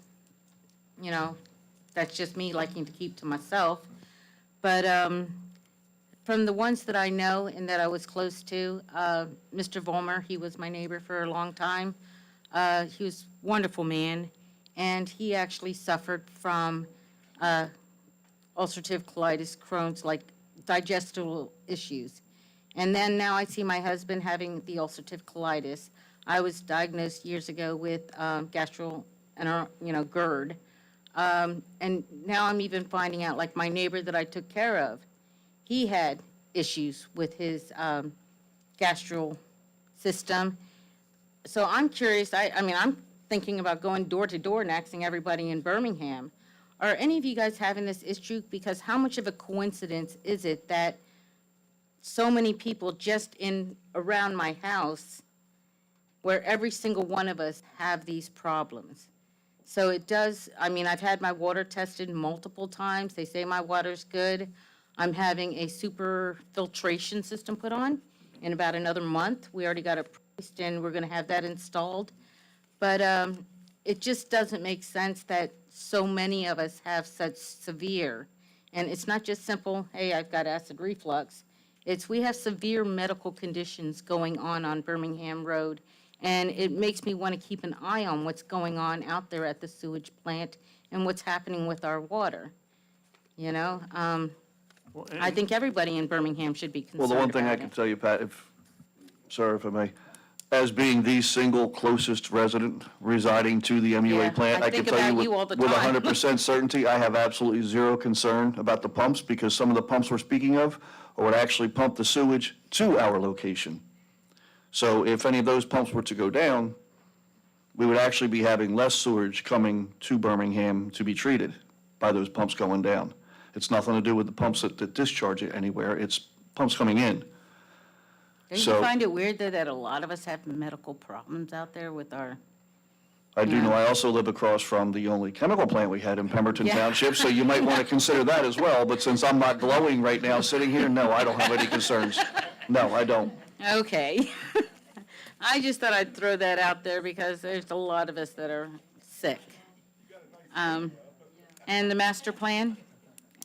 that's just me liking to keep to myself. But from the ones that I know and that I was close to, Mr. Vollmer, he was my neighbor for a long time. He was a wonderful man, and he actually suffered from ulcerative colitis, Crohn's, like digestive issues. And then now I see my husband having the ulcerative colitis. I was diagnosed years ago with GERD. And now I'm even finding out, like my neighbor that I took care of, he had issues with his gastral system. So I'm curious, I'm thinking about going door to door and asking everybody in Birmingham, are any of you guys having this issue? Because how much of a coincidence is it that so many people just in around my house, where every single one of us have these problems? So it does, I've had my water tested multiple times. They say my water's good. I'm having a super filtration system put on in about another month. We already got it priced and we're going to have that installed. But it just doesn't make sense that so many of us have such severe, and it's not just simple, hey, I've got acid reflux. It's we have severe medical conditions going on Birmingham Road, and it makes me want to keep an eye on what's going on out there at the sewage plant and what's happening with our water. I think everybody in Birmingham should be concerned Well, the one thing I about can it. tell you, Pat, sorry if I may, as being the single closest resident residing to the MUA Yeah, plant, I I can think tell you about with you all the with time. 100% certainty, I have absolutely zero concern about the pumps, because some of the pumps we're speaking of would actually pump the sewage to our location. So if any of those pumps were to go down, we would actually be having less sewage coming to Birmingham to be treated by those pumps going down. It's nothing to do with the pumps that discharge it anywhere, it's pumps coming in. Don't you So- find it weird that a lot of us have medical problems out there with our, I do Yeah. know, I also live across from the only chemical plant we had in Pemberton Yeah. Township, so you might want to consider that as well, but since I'm not glowing right now sitting here, no, I don't have any concerns. No, I don't. okay. I just thought I'd throw that out there because there's a lot of us that are sick. And the master plan,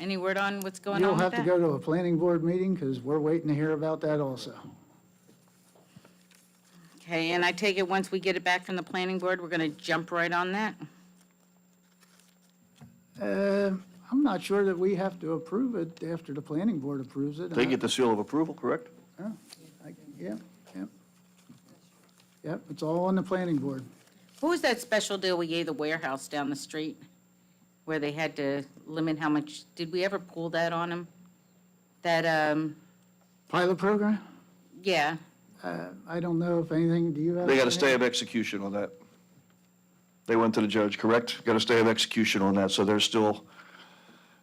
any word on what's going You'll on with have to that? go to a planning board meeting, because we're waiting to hear about that also. Okay, and I take it once we get it back from the planning board, we're going to jump right on that? I'm not sure that we have to approve it after the planning board approves it. They get the seal of approval, correct? Yeah, yeah. Yep, it's all on the planning board. What was that special deal we gave the warehouse down the street where they had to limit how much, did we ever pull that on them? That, Pilot program? yeah, I don't know if anything, do you have? They got a anything? stay of execution on that. They went to the judge, correct? Got a stay of execution on that, so they're still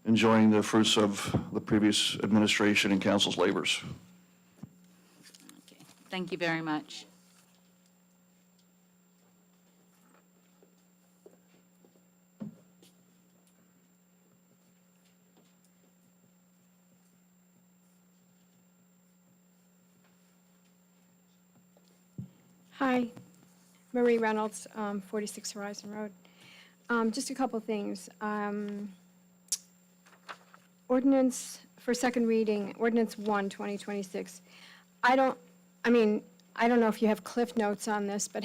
enjoying the fruits of the previous administration and council's labors. okay, thank you very much. Hi, Marie Reynolds, 46 Horizon Road. Just a couple things. Ordinance for second reading, Ordinance 1, 2026. I don't know if you have cliff notes on this, but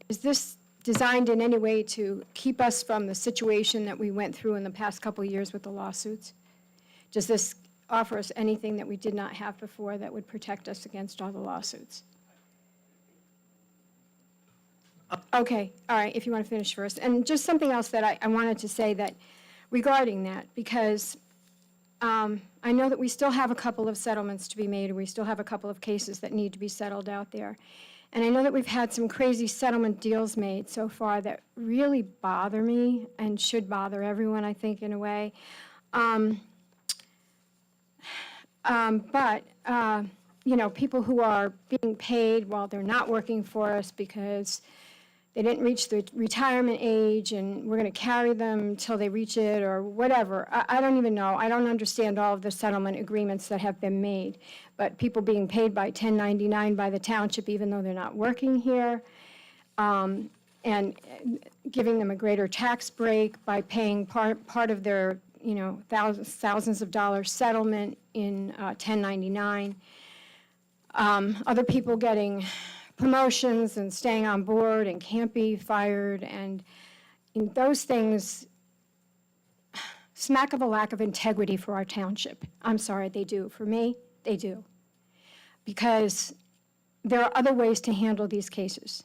is this designed in any way to keep us from the situation that we went through in the past couple of years with the lawsuits? Does this offer us anything that we did not have before that would protect us against all the lawsuits? Okay, all right, if you want to finish first. And just something else that I wanted to say, that regarding that, because I know that we still have a couple of settlements to be made, and we still have a couple of cases that need to be settled out there. And I know that we've had some crazy settlement deals made so far that really bother me and should bother everyone, I think, in a way. But people who are being paid while they're not working for us because they didn't reach the retirement age and we're going to carry them until they reach it or whatever. I don't even know. I don't understand all of the settlement agreements that have been made. But people being paid by 1099 by the township even though they're not working here, and giving them a greater tax break by paying part of their thousands of dollars settlement in 1099. Other people getting promotions and staying on board and can't be fired, and those things smack of a lack of integrity for our township. I'm sorry, they do. For me, they do. Because there are other ways to handle these cases.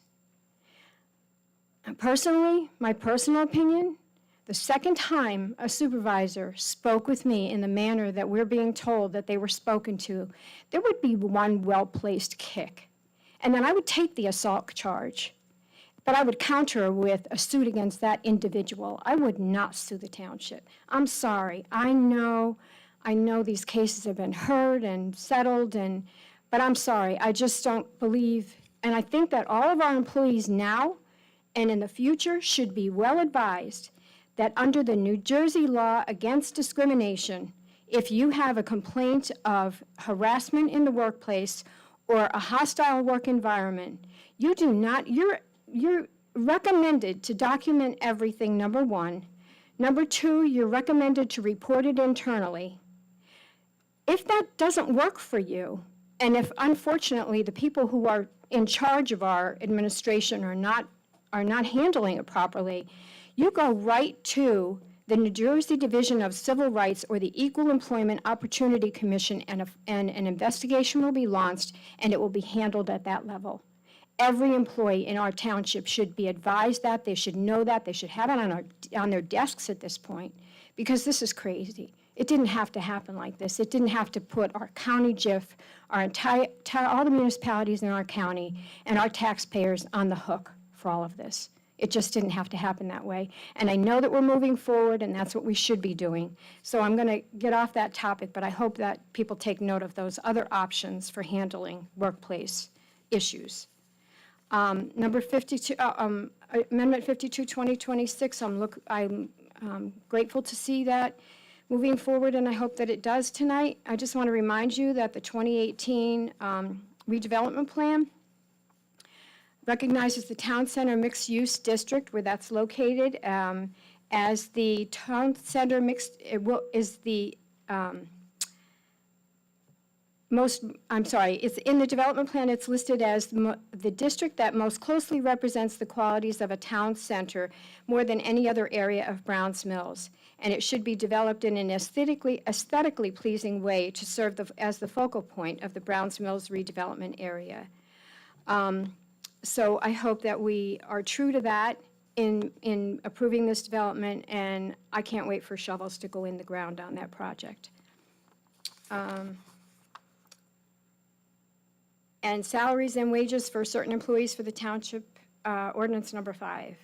And personally, my personal opinion, the second time a supervisor spoke with me in the manner that we're being told that they were spoken to, there would be one well-placed kick. And then I would take the assault charge, but I would counter with a suit against that individual. I would not sue the township. I'm sorry. I know these cases have been heard and settled, but I'm sorry. I just don't believe, and I think that all of our employees now and in the future should be well advised that under the New Jersey law against discrimination, if you have a complaint of harassment in the workplace or a hostile work environment, you're recommended to document everything, number one. Number two, you're recommended to report it internally. If that doesn't work for you, and if unfortunately the people who are in charge of our administration are not handling it properly, you go right to the New Jersey Division of Civil Rights or the Equal Employment Opportunity Commission, and an investigation will be launched, and it will be handled at that level. Every employee in our township should be advised that, they should know that, they should have it on their desks at this point, because this is crazy. It didn't have to happen like this. It didn't have to put our county JIF, our all the municipalities in our county, and our taxpayers on the hook for all of this. It just didn't have to happen that way. And I know that we're moving forward, and that's what we should be doing. So I'm going to get off that topic, but I hope that people take note of those other options for handling workplace issues. Number 52, Amendment 52, 2026, I'm grateful to see that moving forward, and I hope that it does tonight. I just want to remind you that the 2018 redevelopment plan recognizes the Town Center Mixed Use District, where that's located, as the Town Center Mixed, it's in the development plan, it's listed as the district that most closely represents the qualities of a town center more than any other area of Browns Mills. And it should be developed in an aesthetically pleasing way to serve as the focal point of the Browns Mills redevelopment area. So I hope that we are true to that in approving this development, and I can't wait for shovels to go in the ground on that project. And salaries and wages for certain employees for the township, ordinance number 5.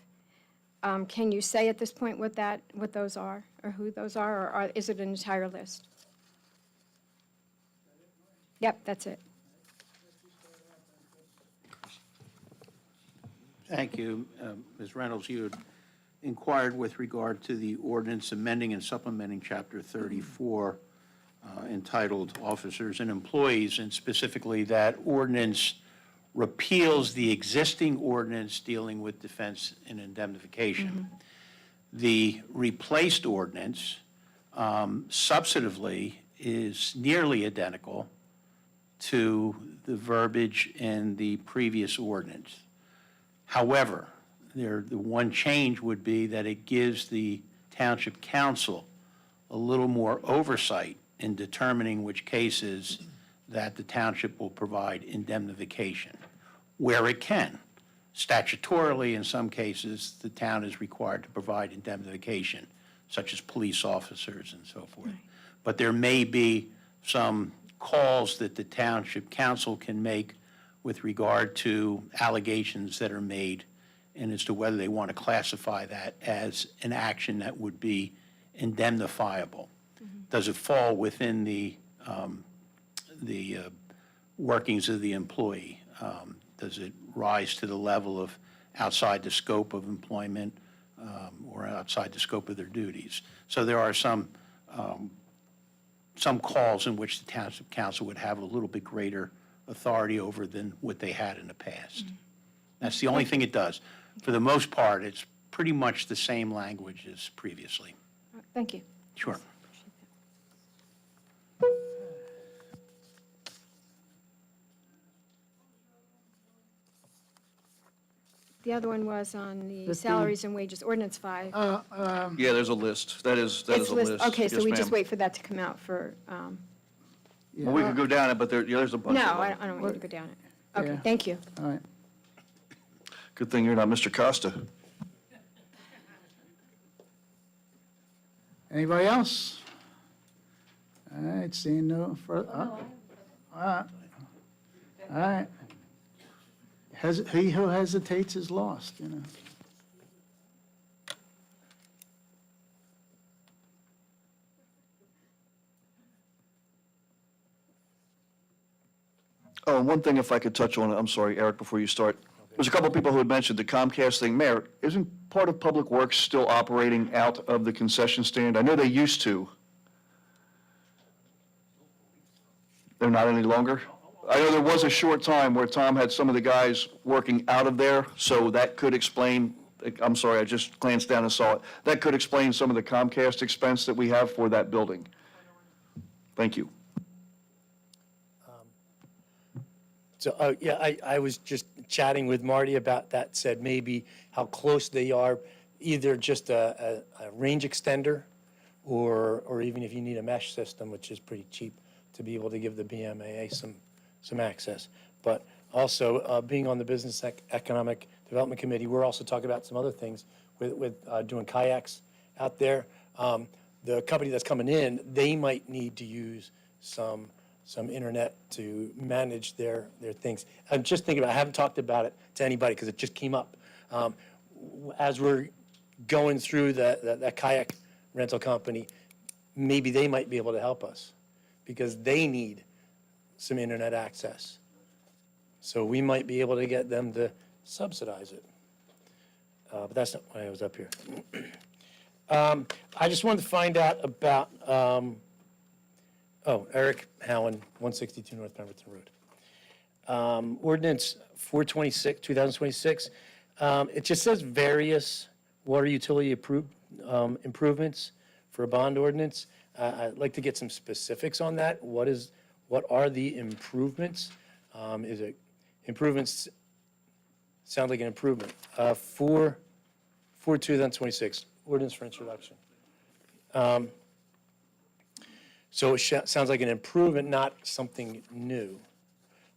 Can you say at this point what those are, or who those are, or is it an entire list? Yep, that's it. Thank you. Ms. Reynolds, you had inquired with regard to the ordinance amending and supplementing Chapter 34 entitled Officers and Employees, and specifically that ordinance repeals the existing ordinance dealing with defense and indemnification. The replaced ordinance substantively is nearly identical to the verbiage in the previous ordinance. However, the one change would be that it gives the Township Council a little more oversight in determining which cases that the township will provide indemnification, where it can. Statutorily, in some cases, the town is required to provide indemnification such as police officers and so forth. But there may be some calls that the township council can make with regard to allegations that are made, and as to whether they want to classify that as an action that would be indemnifiable. Does it fall within the workings of the employee? Does it rise to the level of outside the scope of employment or outside the scope of their duties? So there are some calls in which the township council would have a little bit greater authority over than what they had in the past. That's the only thing it does. For the most part, it's pretty much the same language as previously. Thank you. Sure. The other one was on the 15. salaries and wages, ordinance 5. Yeah, there's a list. That is It's a list. Okay, so Yes, we just ma'am. wait for that to come out for, Well, we could go down it, but there's a bunch no, of I them. don't want you to go down it. Okay, Yeah. thank you. All right. Good thing you're not Mr. Costa. Anybody else? All right, seeing no further. All right. All right. He who hesitates is lost, you know. Oh, and one thing if I could touch on it, I'm sorry, Eric, before you start. There's a couple of people who had mentioned the Comcast thing. Mayor, isn't part of Public Works still operating out of the concession stand? I know they used to. They're not any longer? I know there was a short time where Tom had some of the guys working out of there, so that could explain, I'm sorry, I just glanced down and saw it. That could explain some of the Comcast expense that we have for that building. Thank you. So, yeah, I was just chatting with Marty about that, said maybe how close they are, either just a range extender, or even if you need a mesh system, which is pretty cheap, to be able to give the BMAA some access. But also, being on the Business Economic Development Committee, we're also talking about some other things with doing kayaks out there. The company that's coming in, they might need to use some internet to manage their things. I'm just thinking about, I haven't talked about it to anybody because it just came up. As we're going through that kayak rental company, maybe they might be able to help us because they need some internet access. So we might be able to get them to subsidize it. But that's not why I was up here. I just wanted to find out about, Eric Howen, 162 North Pemberton Road. Ordinance 426, 2026. It just says various water utility improvements for a bond ordinance. I'd like to get some specifics on that. What are the improvements? Is it improvements? Sound like an improvement. 4/2026, ordinance for introduction. So it sounds like an improvement, not something new.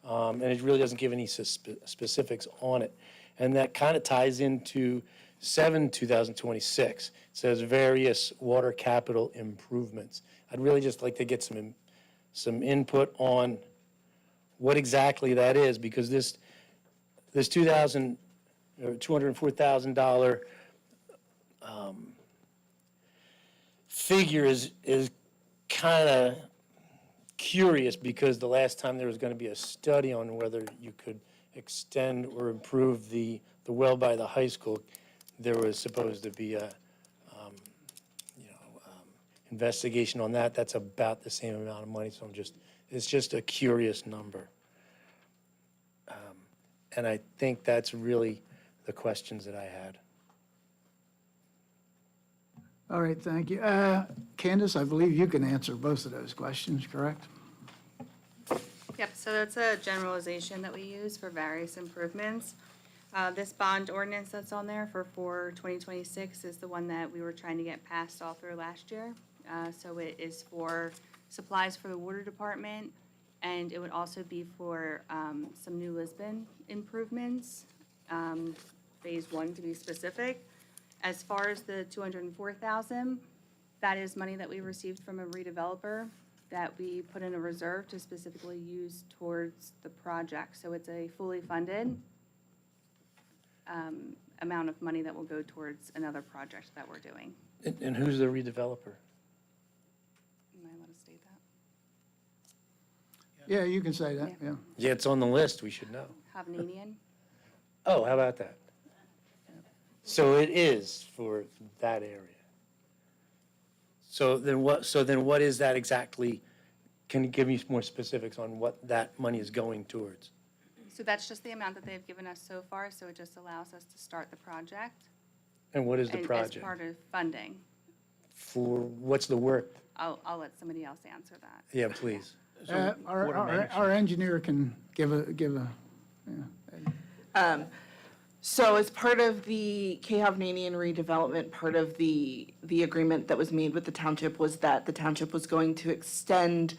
And it really doesn't give any specifics on it. And that kind of ties into 7/2026. It says various water capital improvements. I'd really just like to get some input on what exactly that is, because this $204,000 figure is kind of curious, because the last time there was going to be a study on whether you could extend or improve the well by the high school, there was supposed to be a investigation on that. That's about the same amount of money, so it's just a curious number. And I think that's really the questions that I had. All right, thank you. Candace, I believe you can answer both of those questions, correct? Yep, so that's a generalization that we use for various improvements. This bond ordinance that's on there for 2026 is the one that we were trying to get passed all through last year. So it is for supplies for the water department, and it would also be for some new Lisbon improvements, phase 1 to be specific. As far as the 204,000, That is money that we received from a redeveloper that we put in a reserve to specifically use towards the project. So it's a fully funded amount of money that will go towards another project that we're doing. And who's the redeveloper? Am I allowed to state that? Yeah, you can say that, yeah. Yeah, it's on the list, we should know. Hovnanian? Oh, how about that? So it is for that area. So then what is that exactly? Can you give me more specifics on what that money is going towards? So that's just the amount that they've given us so far, so it just allows us to start the project. And what is the And project? as part of funding. For, what's the work? I'll let somebody else answer that. Yeah, please. Our engineer can give a, So as part of the K. Hovnanian redevelopment, part of the agreement that was made with the township was that the township was going to extend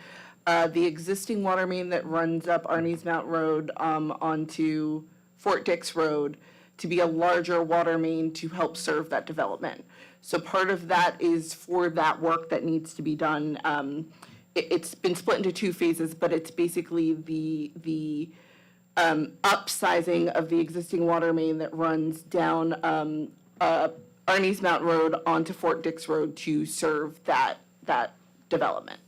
the existing water main that runs up Arnie's Mount Road onto Fort Dix Road to be a larger water main to help serve that development. So part of that is for that work that needs to be done. It's been split into two phases, but it's basically the upsizing of the existing water main that runs down Arnie's Mount Road onto Fort Dix Road to serve that development.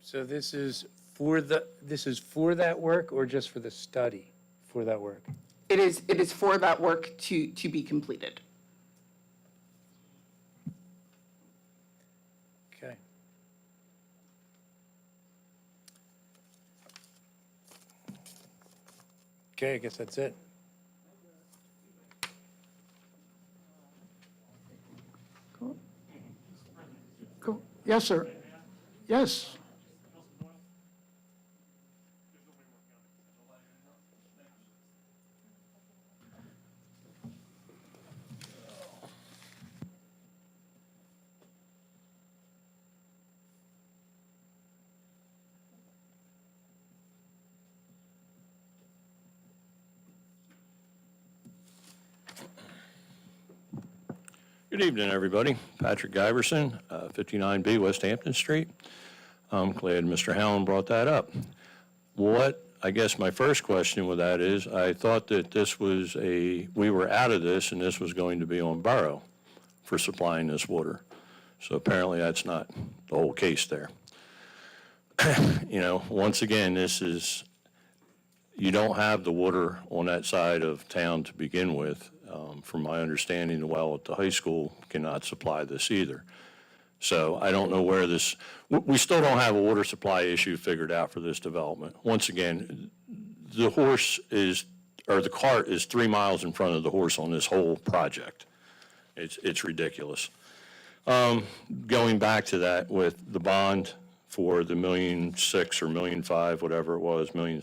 So this is for that work or just for the study for that work? It is for that work to be completed. Okay. Okay, I guess that's it. cool. Yes, sir. Yes. Good evening, everybody. Patrick Giverson, 59B West Hampton Street. I'm glad Mr. Howland brought that up. I guess my first question with that is, I thought that we were out of this and this was going to be on borough for supplying this water. So apparently that's not the whole case there. Once again, you don't have the water on that side of town to begin with. From my understanding, the well at the high school cannot supply this either. So I don't know where we still don't have a water supply issue figured out for this development. Once again, the cart is 3 miles in front of the horse on this whole project. It's ridiculous. Going back to that with the bond for the $1.6 million or $1.5 million, whatever it was, $1.6 million,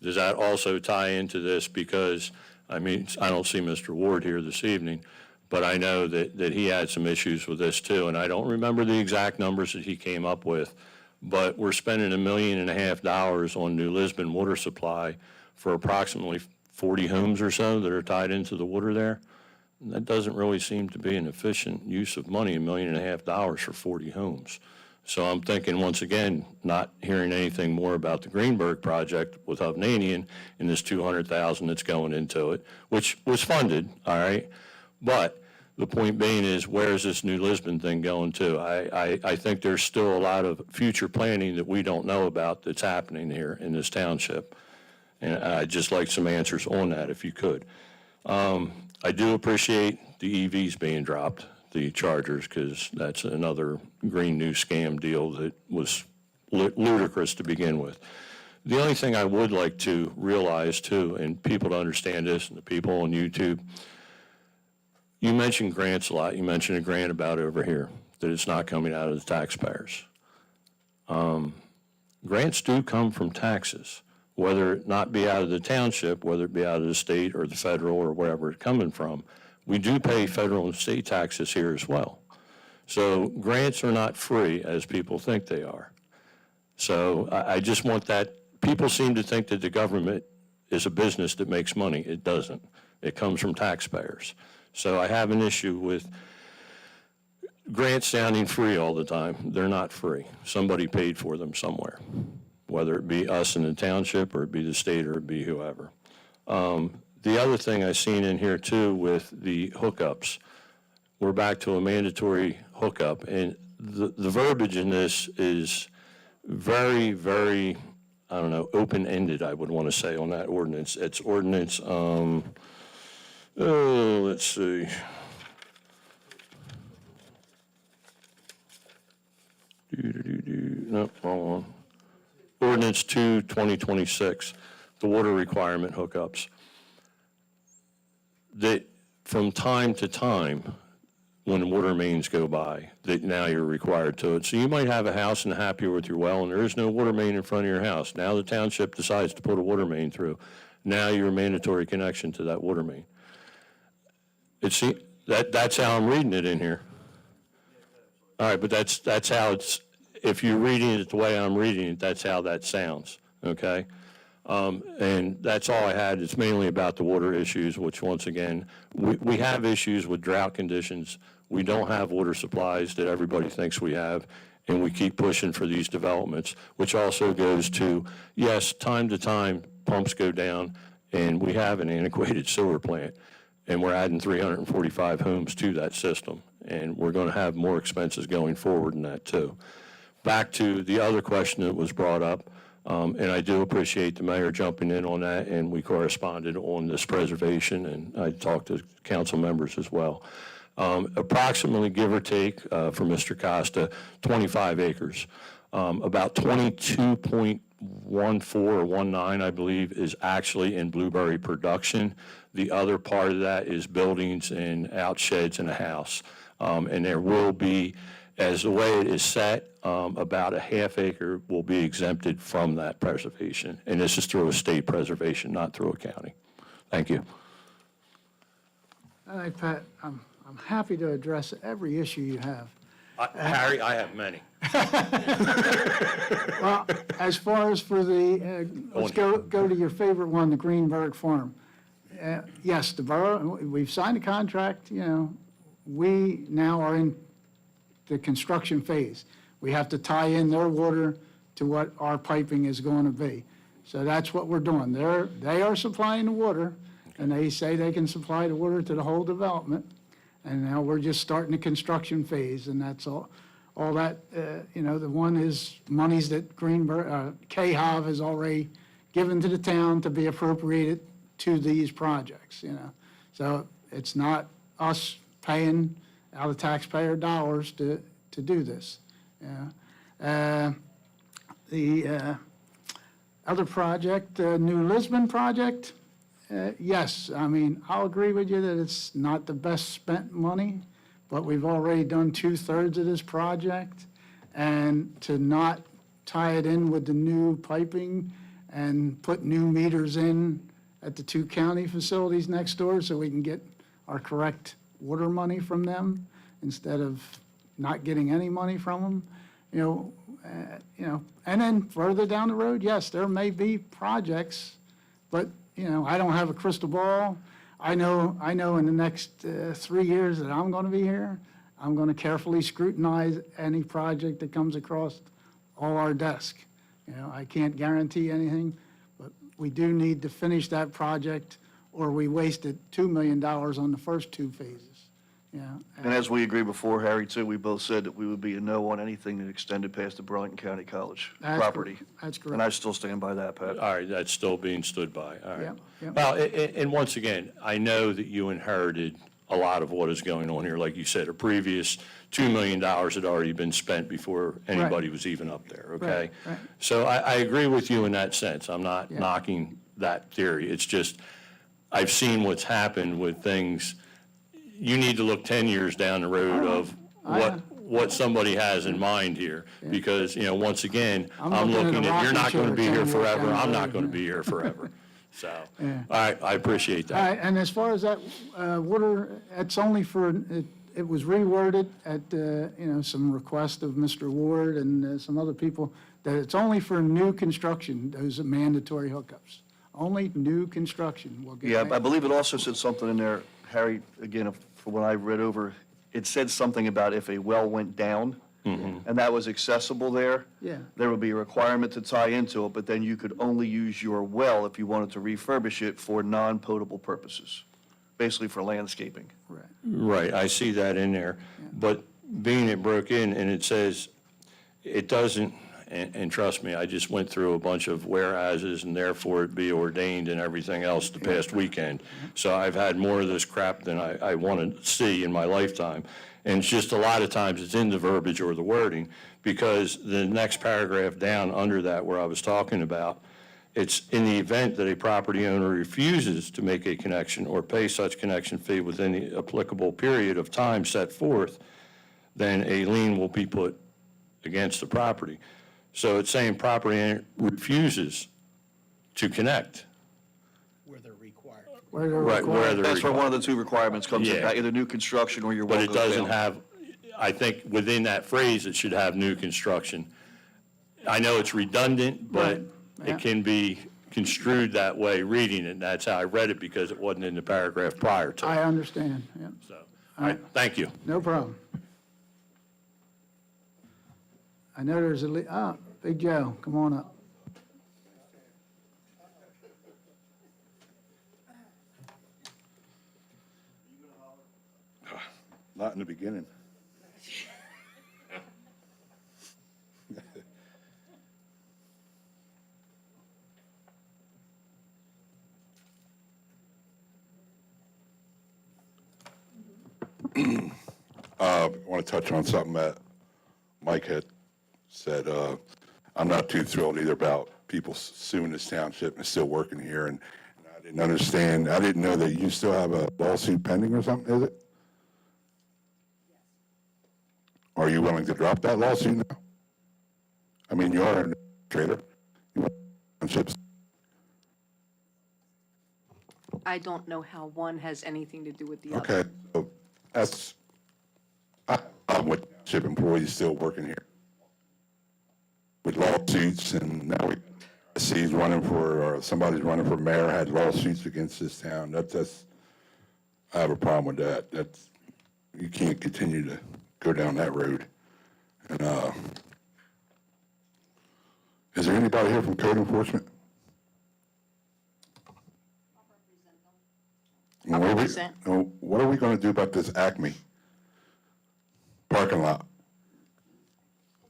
does that also tie into this? Because I don't see Mr. Ward here this evening, but I know that he had some issues with this too, and I don't remember the exact numbers that he came up with, but we're spending $1.5 million on New Lisbon water supply for approximately 40 homes or so that are tied into the water there. And that doesn't really seem to be an efficient use of money, $1.5 million for 40 homes. So I'm thinking, once again, not hearing anything more about the Greenberg project with Hovnanian and this $200,000 that's going into it, which was funded, all right? But the point being is, where is this New Lisbon thing going to? I think there's still a lot of future planning that we don't know about that's happening here in this township. And I'd just like some answers on that, if you could. I do appreciate the EVs being dropped, the chargers, because that's another green new scam deal that was ludicrous to begin with. The only thing I would like to realize too, and people to understand this, and the people on YouTube, you mentioned grants a lot. You mentioned a grant about over here, that it's not coming out of the taxpayers. Grants do come from taxes, whether it not be out of the township, whether it be out of the state or the federal or wherever it's coming from. We do pay federal and state taxes here as well. So grants are not free as people think they are. So I just want that. People seem to think that the government is a business that makes money. It doesn't. It comes from taxpayers. So I have an issue with grants sounding free all the time. They're not free. Somebody paid for them somewhere, whether it be us in the township, or it be the state, or it be whoever. The other thing I seen in here too with the hookups, we're back to a mandatory hookup, and the verbiage in this is very, very, I don't know, open-ended, I would want to say, on that ordinance. It's ordinance, let's see. No, wrong one. Ordinance 2, 2026, the water requirement hookups. That from time to time, when water mains go by, that now you're required to it. So you might have a house and happy with your well, and there is no water main in front of your house. Now the township decides to put a water main through. Now you're a mandatory connection to that water main. That's how I'm reading it in here. All right, but that's how it's, if you're reading it the way I'm reading it, that's how that sounds, okay? And that's all I had. It's mainly about the water issues, which once again, we have issues with drought conditions. We don't have water supplies that everybody thinks we have, and we keep pushing for these developments, which also goes to, yes, time to time, pumps go down, and we have an antiquated sewer plant, and we're adding 345 homes to that system, and we're going to have more expenses going forward in that too. Back to the other question that was brought up, and I do appreciate the mayor jumping in on that, and we corresponded on this preservation, and I talked to council members as well. Approximately, give or take, for Mr. Costa, 25 acres. About 22.14 or 19, I believe, is actually in blueberry production. The other part of that is buildings and outsheds and a house. And there will be, as the way it is set, about a half acre will be exempted from that preservation. And this is through a state preservation, not through a county. Thank you. All right, Pat, I'm happy to address every issue you have. Harry, I have many. Well, as far as for the, let's go to your favorite one, the Greenberg Farm. Yes, the borough, we've signed a contract, we now are in the construction phase. We have to tie in their water to what our piping is going to be. So that's what we're doing. They are supplying the water, and they say they can supply the water to the whole development. And now we're just starting the construction phase, and that's all that, the one is monies that Greenberg, KHOV has already given to the town to be appropriated to these projects, So it's not us paying out of taxpayer dollars to do this. The other project, New Lisbon project, yes, I mean, I'll agree with you that it's not the best spent money, but we've already done 2/3 of this project, and to not tie it in with the new piping and put new meters in at the two county facilities next door so we can get our correct water money from them instead of not getting any money from them, and then further down the road, yes, there may be projects, but, I don't have a crystal ball. I know in the next 3 years that I'm going to be here, I'm going to carefully scrutinize any project that comes across all our desk. I can't guarantee anything, but we do need to finish that project, or we wasted $2 million on the first two phases. And as we agreed before, Harry, too, we both said that we would be a no on anything that extended past the Burlington County College property. That's correct. And I still stand by that, Pat. All right, that's still being stood by, all right. Yeah. Well, and once again, I know that you inherited a lot of what is going on here. Like you said, a previous $2 million had already been spent before anybody was even up there, okay? Right. So I agree with you in that sense. I'm not knocking that theory. It's just, I've seen what's happened with things. You need to look 10 years down the road of what somebody has in mind here. Because, once again, I'm looking at, you're not going to be here forever, I'm not going to be here forever. So, all right, I appreciate that. All right, and as far as that water, it's only for, it was reworded at, some request of Mr. Ward and some other people, that it's only for new construction, those are mandatory hookups. Only new construction will get. Yeah, I believe it also said something in there, Harry, again, for when I read over it said something about if a well went down, and that was accessible there, Yeah. there would be a requirement to tie into it, but then you could only use your well if you wanted to refurbish it for non-potable purposes, basically for landscaping. Right. Right, I see that in there, but being it broke in and it says, it doesn't, and trust me, I just went through a bunch of whereases and therefore it be ordained and everything else the past weekend. So I've had more of this crap than I want to see in my lifetime. And it's just a lot of times it's in the verbiage or the wording, because the next paragraph down under that where I was talking about, it's in the event that a property owner refuses to make a connection or pay such connection fee within the applicable period of time set forth, then a lien will be put against the property. So it's saying property owner refuses to connect. Where they're Right, where required. they're That's where one of the required. two requirements comes in, Yeah. either new construction or your well But it goes doesn't down. have, I think within that phrase, it should have new construction. I know it's redundant, but Yeah. it can be construed that way, reading it, and that's how I read it, because it wasn't in the paragraph prior to I it. understand, yeah. So, all right, thank you. No problem. I know there's Big Joe, come on up. Not in the beginning. I want to touch on something that Mike had said. I'm not too thrilled either about people suing this township and still working here. And I didn't understand, I didn't know that you still have a lawsuit pending or something, is it? Are you willing to drop that lawsuit now? I mean, you are an administrator. You want townships. I don't know how one has anything to do with the other. Okay, so that's, I'm with township employees still working here with lawsuits, and now we see he's running for, or somebody's running for mayor, had lawsuits against this town. That's, I have a problem with that. That's, you can't continue to go down that road. And, is there anybody here from code enforcement? And what are we going to do about this Acme parking lot?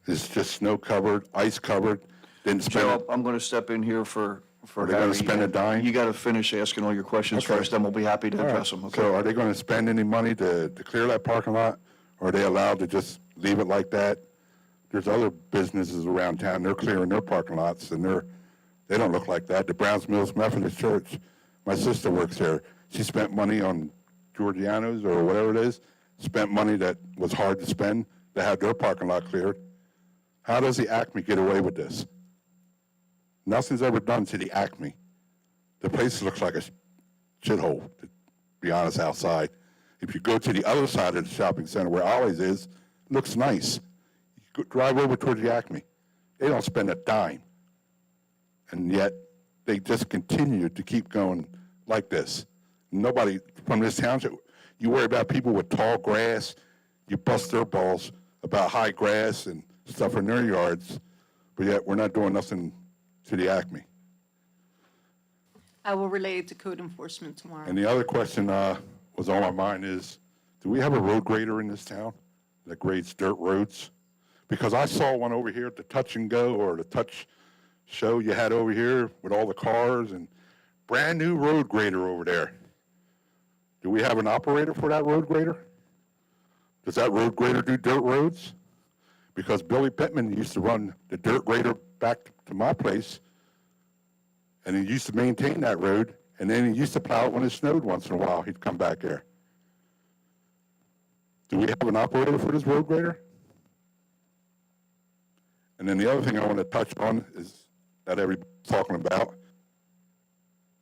It's just snow covered, ice covered, didn't spend Joe, it. I'm going to step in here for Are they going Harry. to spend a dime? You got to finish asking all your questions Okay. first, then we'll be happy to All right. address them, okay? So are they going to spend any money to clear that parking lot? Or are they allowed to just leave it like that? There's other businesses around town, they're clearing their parking lots, and they don't look like that. The Browns Mills Methodist Church, my sister works there. She spent money on Georgianos or whatever it is, spent money that was hard to spend to have their parking lot cleared. How does the Acme get away with this? Nothing's ever done to the Acme. The place looks like a shithole, to be honest, outside. If you go to the other side of the shopping center where Ollie's is, it looks nice. You drive over towards the Acme. They don't spend a dime. And yet, they just continue to keep going like this. Nobody from this township, you worry about people with tall grass, you bust their balls about high grass and stuff in their yards, but yet we're not doing nothing to the Acme. I will relay it to code enforcement tomorrow. And the other question was on my mind is, do we have a road grader in this town that grades dirt roads? Because I saw one over here at the Touch and Go or the Touch show you had over here with all the cars and brand new road grader over there. Do we have an operator for that road grader? Does that road grader do dirt roads? Because Billy Pittman used to run the dirt grader back to my place, and he used to maintain that road, and then he used to plow it when it snowed once in a while. He'd come back there. Do we have an operator for this road grader? And then the other thing I want to touch on is that everybody's talking about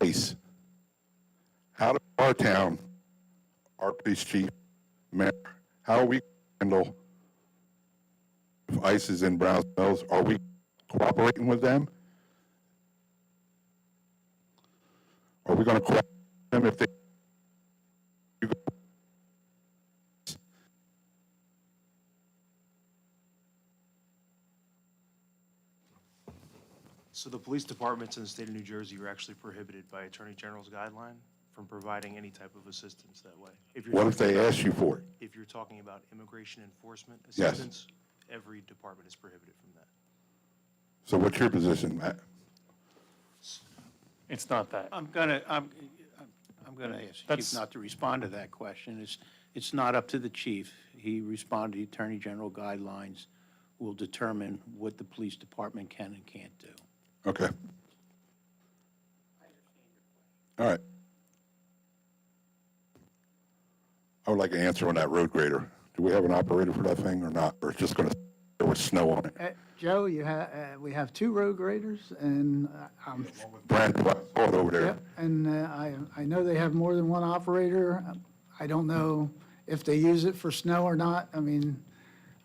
ICE. How does our town, our police chief, mayor, how are we handle if ICE is in Browns Mills? Are we cooperating with them? Are we going to cooperate with them if they So the police departments in the state of New Jersey are actually prohibited by Attorney General's guideline from providing any type of assistance that way. You're What if talking they about- ask you for it? If you're talking about immigration enforcement Yes. assistance, every department is prohibited from that. So what's your position, Matt? It's not that. I'm gonna ask the That's- chief not to respond to that question. It's not up to the chief. He responded, the Attorney General guidelines will determine what the police department can and can't do. Okay. All right. I would like an answer on that road grader. Do we have an operator for that thing or not? Or it's just going to, there was snow on it? Joe, we have 2 road graders, and Brand, I saw it over there. yep, and I know they have more than one operator. I don't know if they use it for snow or not. I mean,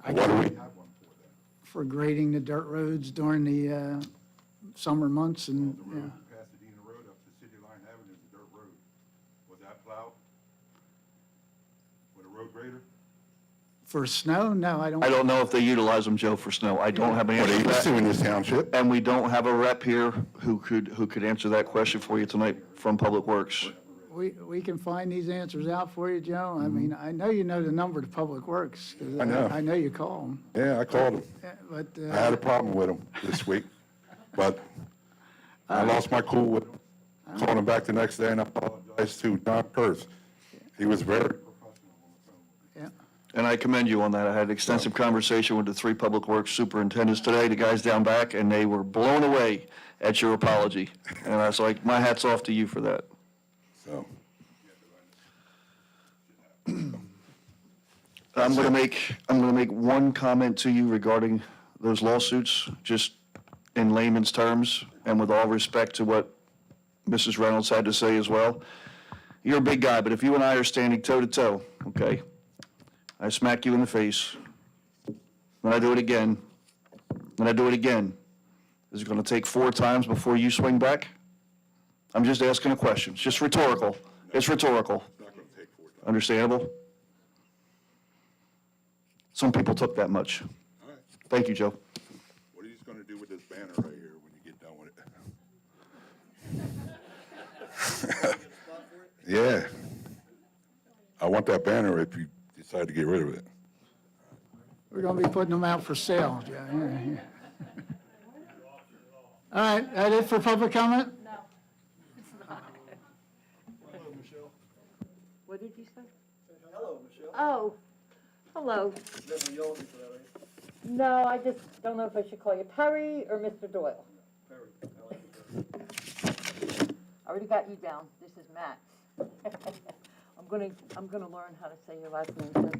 What do we? for grading the dirt roads during the summer months and, yeah. Pasadena Road up to City Line Avenue is a dirt road. Was that plowed with a road grader? For snow, no, I don't. I don't know if they utilize them, Joe, for snow. I don't have an Well, answer they for used to that. in this township. And we don't have a rep here who could answer that question for you tonight from Public Works. We can find these answers out for you, Joe. I mean, I know you know the number to Public Works. 'Cause I know. I know you call them. Yeah, I called him. But, I had a problem with him this week, but I lost my cool with him. Called him back the next day and I apologized to Don Kurz. He was very yeah. And I commend you on that. I had an extensive conversation with the 3 Public Works superintendents today, the guys down back, and they were blown away at your apology. And I was like, my hat's off to you for that. so. I'm going to make one comment to you regarding those lawsuits, just in layman's terms, and with all respect to what Mrs. Reynolds had to say as well. You're a big guy, but if you and I are standing toe to toe, okay, I smack you in the face, then I do it again, then I do it again. Is it going to take 4 times before you swing back? I'm just asking a question. It's just rhetorical. It's rhetorical. Understandable? Some people took that much. All right. Thank you, Joe. What are you going to do with this banner right here when you get done with it? Yeah. I want that banner if you decide to get rid of it. We're going to be putting them out for sale, Joe. Yeah, yeah. All right, that it for public comment? What did you say? Hello, Michelle. Oh, hello. Never yelled at me for that, are you? No, I just don't know if I should call you Perry or Mr. Doyle. Perry, I like it, Perry. I already got you down. This is Matt. I'm gonna learn how to say your last name. So,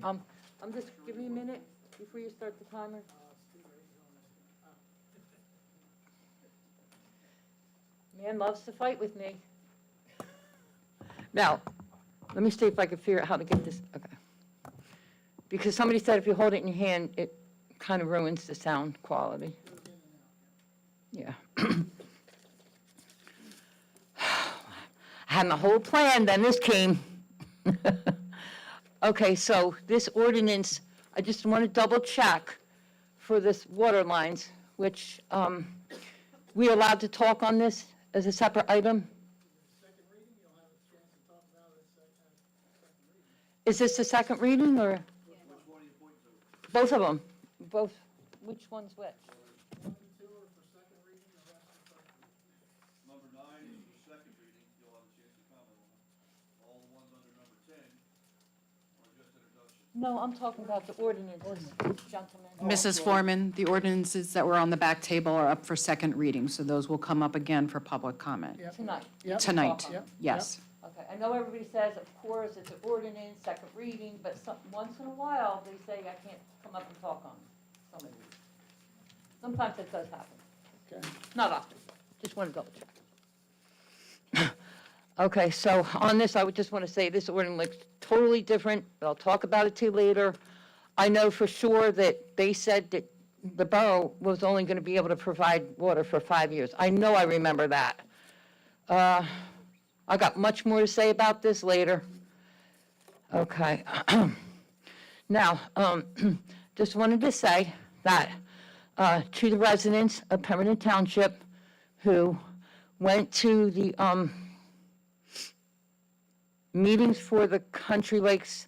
I'm just, give me a minute before you start the timer. Man loves to fight with me. Now, let me see if I can figure out how to get this, okay. Because somebody said if you hold it in your hand, it kind of ruins the sound quality. Yeah. I had my whole plan, then this came. Okay, so this ordinance, I just want to double check for this water lines, which, we allowed to talk on this as a separate item? Is this the second reading, or? Both of them, both, which one's which? Number 9 is the second reading, you'll have a chance to comment on it. All the ones under number 10 are just introduction. No, I'm talking about the ordinances, gentlemen. Mrs. Foreman, the ordinances that were on the back table are up for second reading, so those will come up again for public comment. Tonight. Yep. Tonight, Yep. yes. Okay, I know everybody says, of course, it's an ordinance, second reading, but once in a while, they say I can't come up and talk on some of these. Sometimes it does happen. Okay. Not often, just want to double check. Okay, so on this, I would just want to say this ordinance looks totally different, but I'll talk about it to you later. I know for sure that they said that the borough was only going to be able to provide water for 5 years. I know I remember that. I got much more to say about this later. Okay. Now, just wanted to say that to the residents of Pemberton Township, who went to the meetings for the Country Lakes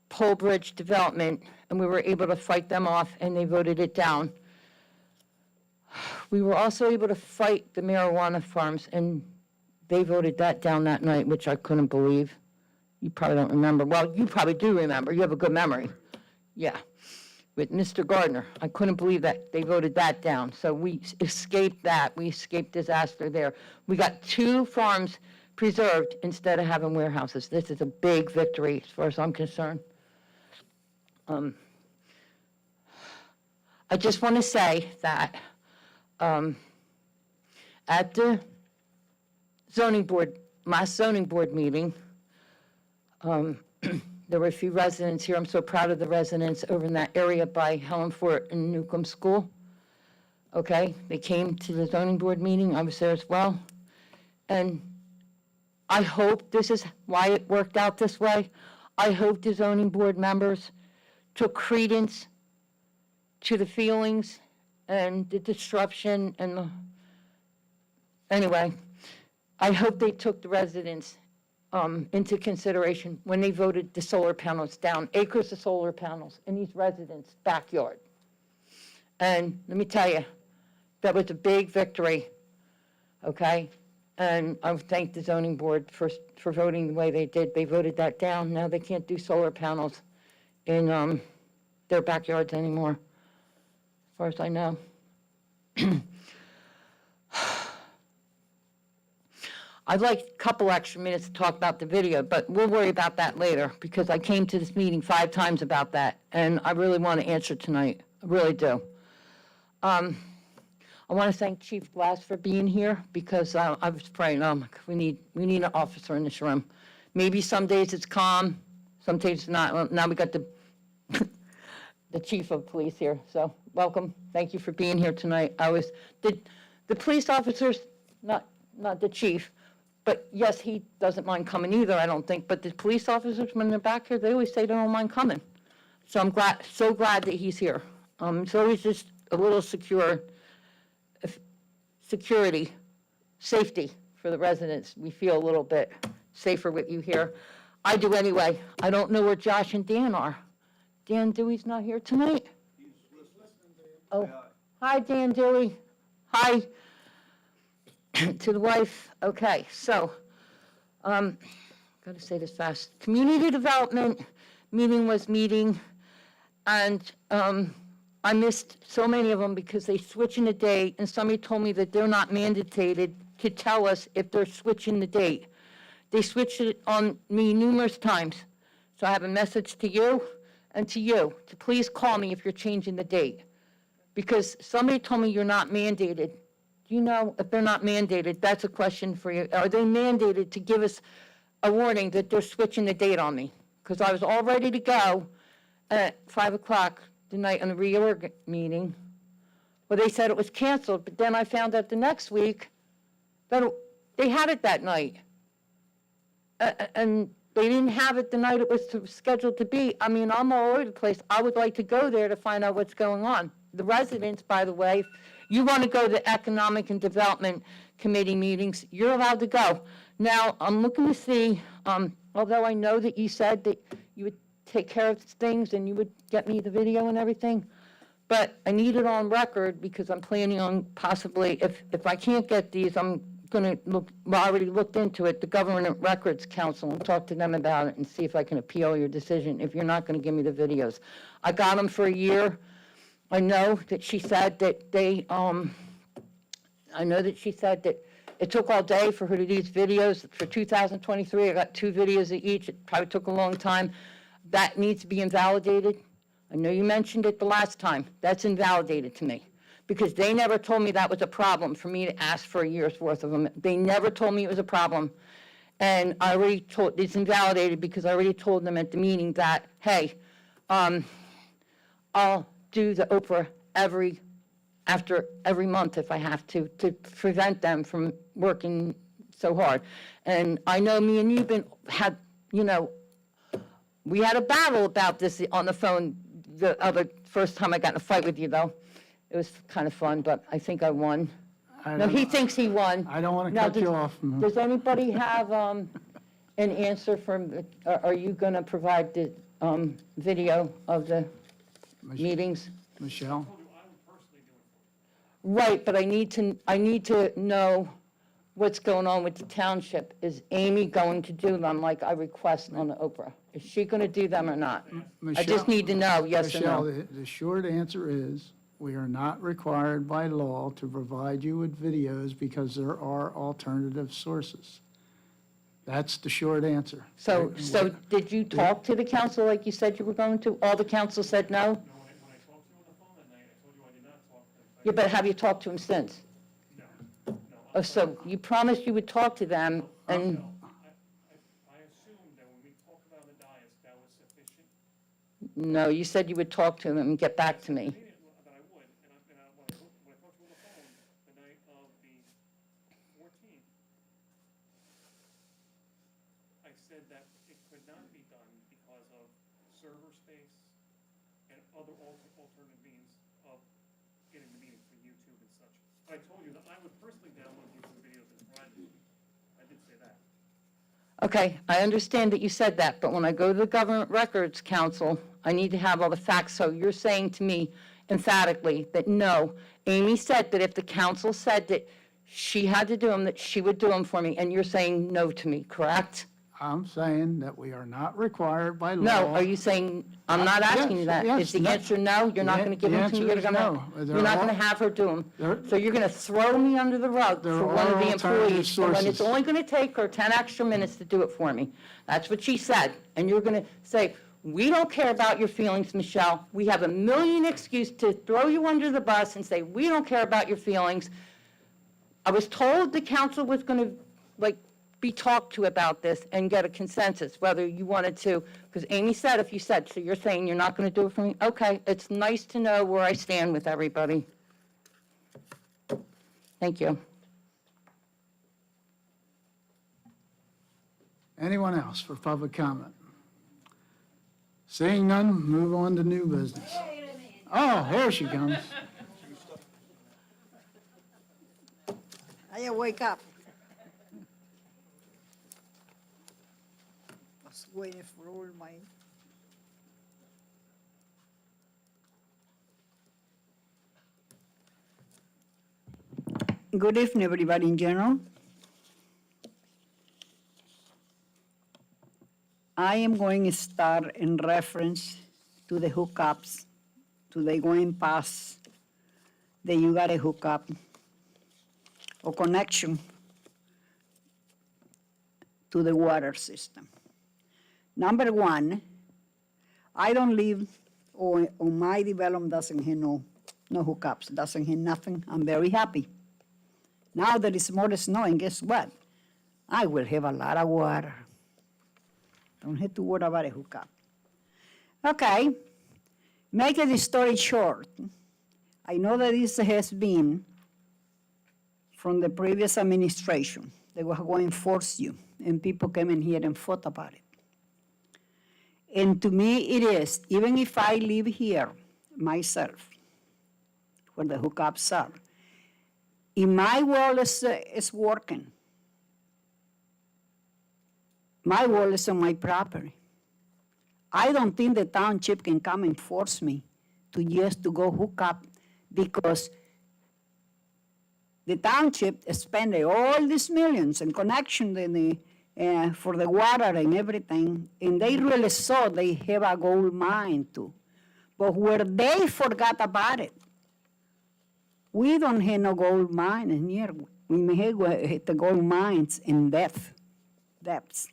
Pole Bridge development, and we were able to fight them off, and they voted it down. We were also able to fight the marijuana farms, and they voted that down that night, which I couldn't believe. You probably don't remember. Well, you probably do remember. You have a good memory. Yeah. With Mr. Gardner. I couldn't believe that they voted that down. So we escaped that. We escaped disaster there. We got 2 farms preserved instead of having warehouses. This is a big victory as far as I'm concerned. I just want to say that at the zoning board, my zoning board meeting, there were a few residents here. I'm so proud of the residents over in that area by Helen Fort and Newcomb School. Okay, they came to the zoning board meeting. I was there as well. And I hope this is why it worked out this way. I hope the zoning board members took credence to the feelings and the disruption and the, anyway, I hope they took the residents into consideration when they voted the solar panels down, acres of solar panels in these residents' backyard. And let me tell you, that was a big victory, okay? And I thank the zoning board for voting the way they did. They voted that down. Now they can't do solar panels in their backyards anymore, as far as I know. I'd like a couple extra minutes to talk about the video, but we'll worry about that later because I came to this meeting 5 times about that, and I really want to answer tonight. I really do. I want to thank Chief Glass for being here because I was praying, oh my God, we need an officer in this room. Maybe some days it's calm, some days it's not. Well, now we got the the chief of police here, so welcome. Thank you for being here tonight. The police officers, not the chief, but yes, he doesn't mind coming either, I don't think, but the police officers, when they're back here, they always say they don't mind coming. So I'm so glad that he's here. It's always just a little security, safety for the residents. We feel a little bit safer with you here. I do anyway. I don't know where Josh and Dan are. Dan Dewey's not here tonight? Oh, hi, Dan Dewey. Hi. To the wife. Okay, so, got to say this fast. Community development meeting was meeting, and I missed so many of them because they switch in the date, and somebody told me that they're not mandated to tell us if they're switching the date. They switched it on me numerous times. So I have a message to you and to you to please call me if you're changing the date. Because somebody told me you're not mandated. Do you know if they're not mandated? That's a question for you. Are they mandated to give us a warning that they're switching the date on me? Because I was all ready to go at 5 o'clock the night on the reorg meeting. Well, they said it was canceled, but then I found out the next week that they had it that night. And they didn't have it the night it was scheduled to be. I mean, I'm all over the place. I would like to go there to find out what's going on. The residents, by the way, you want to go to the Economic and Development Committee meetings, you're allowed to go. Now, I'm looking to see, although I know that you said that you would take care of things and you would get me the video and everything, but I need it on record because I'm planning on possibly, if I can't get these, I'm going to look, well, I already looked into it, the Government Records Council, and talk to them about it and see if I can appeal your decision if you're not going to give me the videos. I got them for a year. I know that she said that it took all day for her to do these videos. For 2023, I got 2 videos of each. It probably took a long time. That needs to be invalidated. I know you mentioned it the last time. That's invalidated to me because they never told me that was a problem for me to ask for a year's worth of them. They never told me it was a problem. And I already told, it's invalidated because I already told them at the meeting that, hey, I'll do the Oprah after every month if I have to prevent them from working so hard. And I know me and you we had a battle about this on the phone the first time I got in a fight with you, though. It was kind of fun, but I think I won. No, he thinks he won. I don't want to Now, cut you does- off. Does anybody have an answer from, are you going to provide the video of the meetings? Michelle? Right, but I need to know what's going on with the township. Is Amy going to do them like I request on the Oprah? Is she going to do them or not? I just need to know, yes or Michelle, no. the short answer is, we are not required by law to provide you with videos because there are alternative sources. That's the short answer. So did you talk to the council like you said you were going to? All the council said no? No, when I talked to you on the phone that night, I told you I did not talk to them. Yeah, but have you talked to them since? No. Oh, so you promised you would talk to them and, I assumed that when we talked about the dais, that was sufficient. no, you said you would talk to them and get back to me. That I would, and when I talked to you on the phone the night of the 14th, I said that it could not be done because of server space and other alternative means of getting the meeting for YouTube and such. I told you that I would personally download YouTube videos and provide them. I did say that. Okay, I understand that you said that, but when I go to the Government Records Council, I need to have all the facts. So you're saying to me emphatically that no, Amy said that if the council said that she had to do them, that she would do them for me, and you're saying no to me, correct? I'm saying that we are not required by law. No, are you saying, I'm not asking you that. Yes, Is the no. answer no? You're not going to give The them to me? answer You're is gonna- no. There You're not are- going to have her do them? there- So you're going to throw me under the rug There for one are of the alternative employees? And when it's sources. only going to take her 10 extra minutes to do it for me. That's what she said. And you're going to say, we don't care about your feelings, Michelle. We have a million excuses to throw you under the bus and say, we don't care about your feelings. I was told the council was going to, be talked to about this and get a consensus, whether you wanted to, because Amy said if you said, so you're saying you're not going to do it for me? Okay, it's nice to know where I stand with everybody. Thank you. Anyone else for public comment? Seeing none, move on to new business. Oh, here she comes. I wake up. Was waiting for all my. Good evening, everybody in general. I am going to start in reference to the hookups, to the going past that you got a hookup or connection to the water system. Number one, I don't live, or my development doesn't have no hookups, doesn't have nothing. I'm very happy. Now that it's more snow, and guess what? I will have a lot of water. Don't have to worry about a hookup. Okay, making the story short, I know that this has been from the previous administration. They were going to force you, and people came in here and fought about it. And to me, it is, even if I live here myself, where the hookups are, if my well is working, my well is on my property. I don't think the township can come and force me to go hook up, because the township spent all these millions in connection for the water and everything, and they really saw they have a gold mine too. But where they forgot about it, we don't have no gold mine in here. We may have the gold mines in depths.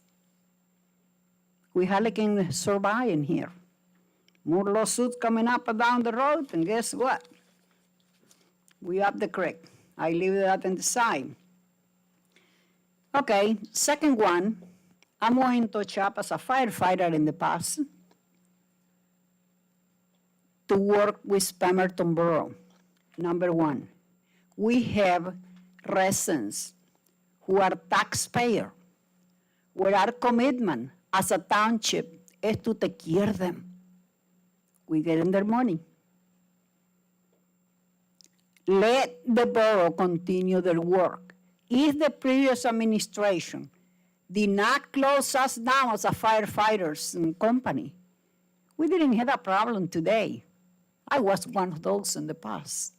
We hardly can survive in here. More lawsuits coming up and down the road, and guess what? We up the creek. I leave that on the side. Okay, second one, I'm going to job as a firefighter in the past to work with Pemberton Borough. Number one, we have residents who are taxpayers, where our commitment as a township is to take care of them. We get in their money. let the borough continue their work. If the previous administration did not close us down as a firefighters and company, we didn't have a problem today. I was one of those in the past.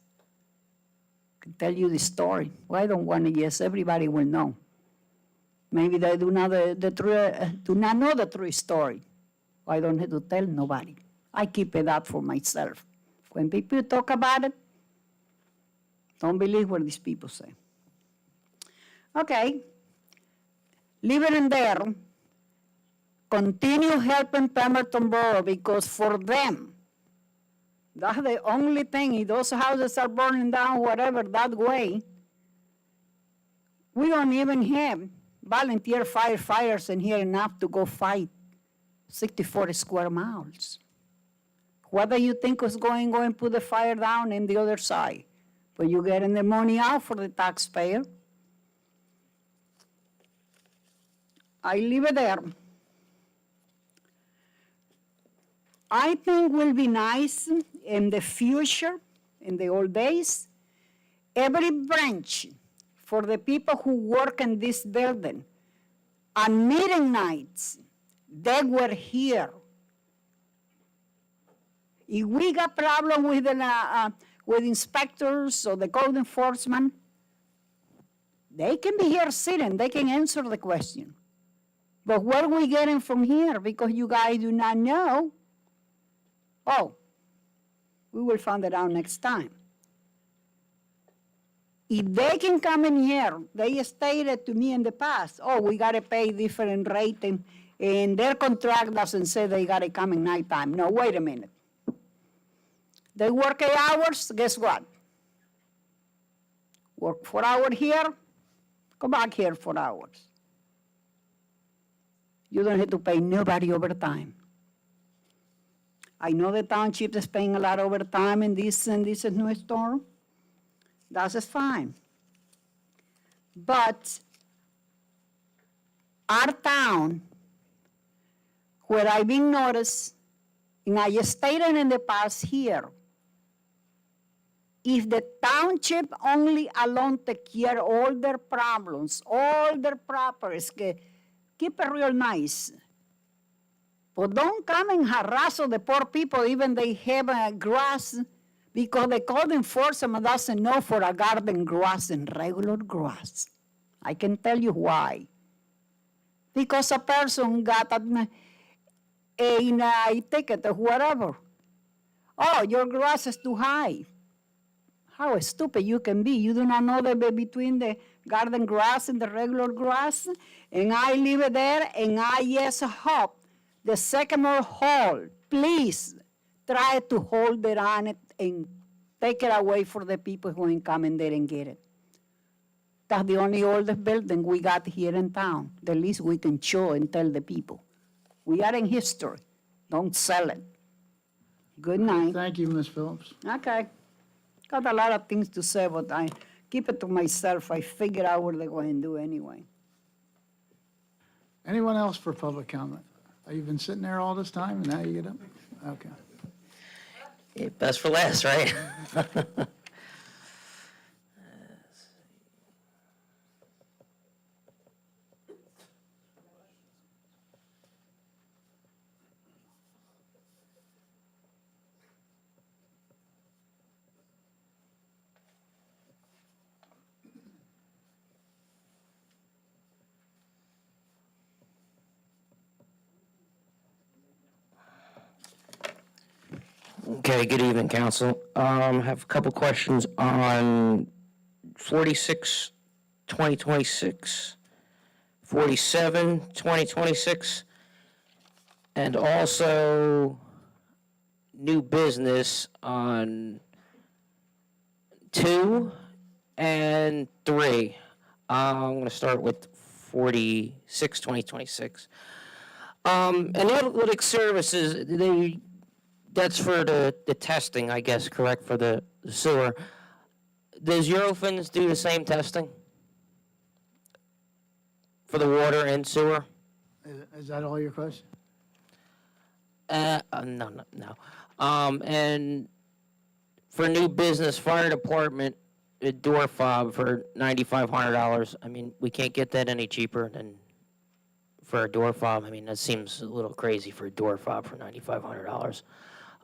I can tell you the story. Well, I don't want to, yes, everybody will know. Maybe they do not know the true story. I don't have to tell nobody. I keep it up for myself. When people talk about it, don't believe what these people say. Okay, leave it in there. Continue helping Pemberton Borough because for them, that's the only thing. If those houses are burning down, whatever, that way, we don't even have volunteer firefighters in here enough to go fight 64 square miles. What do you think is going to put the fire down in the other side? But you're getting the money out for the taxpayer. I leave it there. I think will be nice in the future, in the old days, every branch for the people who work in this building, on meeting nights, they were here. If we got problem with inspectors or the code enforcement, they can be here sitting, they can answer the question. But what are we getting from here? Because you guys do not know. Oh, we will find it out next time. If they can come in here, they stated to me in the past, oh, we got to pay different rate, and their contract doesn't say they got to come in nighttime. No, wait a minute. They work 8 hours, guess what? Work 4 hours here, go back here 4 hours. You don't have to pay nobody overtime. I know the township is paying a lot of overtime in this new storm. That's fine. But our town, where I've been noticed, and I stated in the past here, if the township only alone take care of all their problems, all their properties, keep it real nice. But don't come and harass the poor people, even they have grass, because the code enforcement doesn't know for a garden grass and regular grass. I can tell you why. Because a person got a ticket or whatever. Oh, your grass is too high. How stupid you can be. You do not know the between the garden grass and the regular grass. And I leave it there, and I just hope the second hole, please try to hold it on it and take it away for the people who ain't coming there and get it. That's the only oldest building we got here in town. The least we can show and tell the people. We are in history. Don't sell it. Good night. Thank you, Ms. Phillips. Okay. Got a lot of things to say, but I keep it to myself. I figure out what they're going to do anyway. Anyone else for public comment? Have you been sitting there all this time and now you get up? Okay. Best for last, right? Okay, good evening, council. Have a couple questions on 46, 2026, 47, 2026, and also new business on 2 and 3. I'm going to start with 46, 2026. Analytic services, that's for the testing, I guess, correct, for the sewer. Does Eurofins do the same testing for the water and sewer? Is that all your question? No. And for new business, fire department, a door fob for $9,500. I mean, we can't get that any cheaper than for a door fob. I mean, that seems a little crazy for a door fob for $9,500.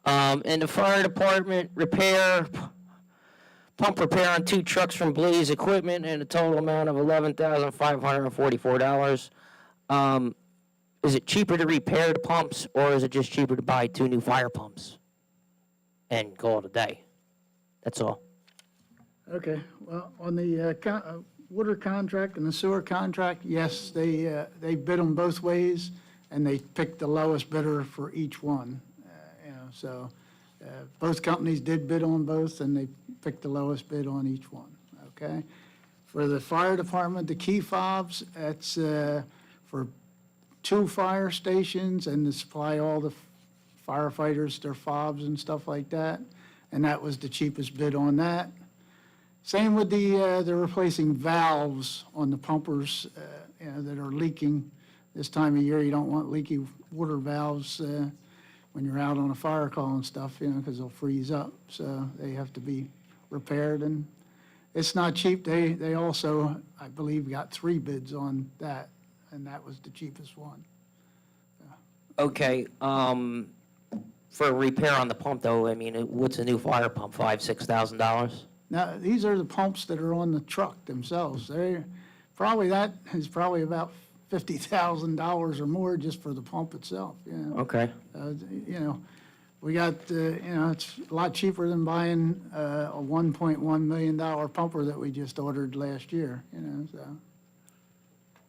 And the fire department pump repair on 2 trucks from Blaze Equipment and a total amount of $11,544. Is it cheaper to repair the pumps, or is it just cheaper to buy 2 new fire pumps and call it a day? That's all. Okay, well, on the water contract and the sewer contract, yes, they bid them both ways, and they picked the lowest bidder for each one. So both companies did bid on both, and they picked the lowest bid on each one, okay? For the fire department, the key fobs, it's for 2 fire stations and to supply all the firefighters their fobs and stuff like that, and that was the cheapest bid on that. Same with they're replacing valves on the pumpers, that are leaking. This time of year, you don't want leaky water valves when you're out on a fire call and stuff, because they'll freeze up. So they have to be repaired, and it's not cheap. They also, I believe, got 3 bids on that, and that was the cheapest one. Okay, for a repair on the pump, though, I mean, what's a new fire pump, $5,000-$6,000? Now, these are the pumps that are on the truck themselves. That is probably about $50,000 or more just for the pump itself, Okay. We got, it's a lot cheaper than buying a $1.1 million pumper that we just ordered last year, so.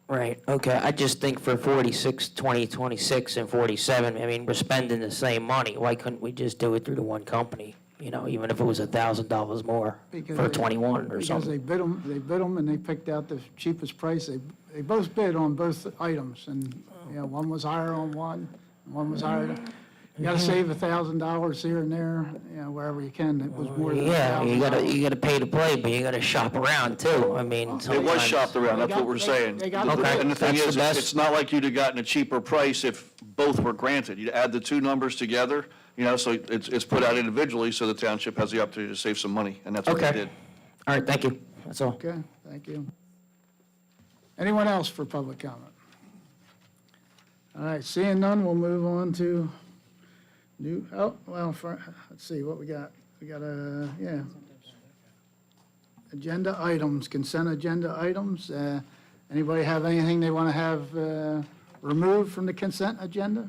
Right, okay, I just think for 46, 2026, and 47, I mean, we're spending the same money. Why couldn't we just do it through the one company? Even if it was $1,000 more for 21 or something. Because they bid them, and they picked out the cheapest price. They both bid on both items, and, one was higher on one was higher. You gotta save $1,000 here and there, wherever you can. It was more than Yeah, $1,000. you gotta pay to play, but you gotta shop around too. I mean, It was sometimes- shopped around, that's what we're saying. they got- Okay, And the thing that's the is, best. it's not like you'd have gotten a cheaper price if both were granted. You'd add the 2 numbers together, so it's put out individually, so the township has the opportunity to save some money, and that's what they Okay. did. All right, thank you, that's all. Okay, thank you. Anyone else for public comment? All right, seeing none, we'll move on to let's see what we got. We got agenda items, consent agenda items. Anybody have anything they want to have removed from the consent agenda?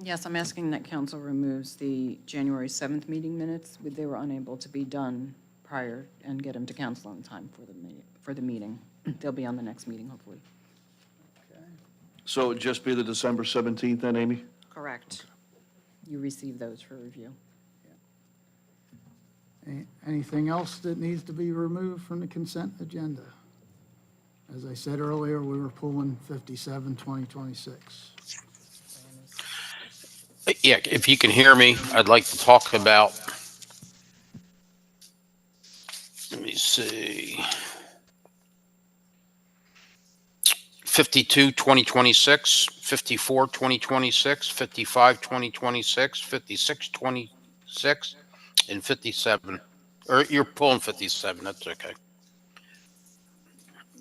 Yes, I'm asking that council removes the January 7th meeting minutes. They were unable to be done prior and get them to council in time for the meeting. They'll be on the next meeting, hopefully. So it'd just be the December 17th then, Amy? Correct. You receive those for review. Anything else that needs to be removed from the consent agenda? As I said earlier, we were pulling 57, 2026. Yeah, if you can hear me, I'd like to talk about, let me see, 52, 2026, 54, 2026, 55, 2026, 56, 26, and 57. Or you're pulling 57, that's okay.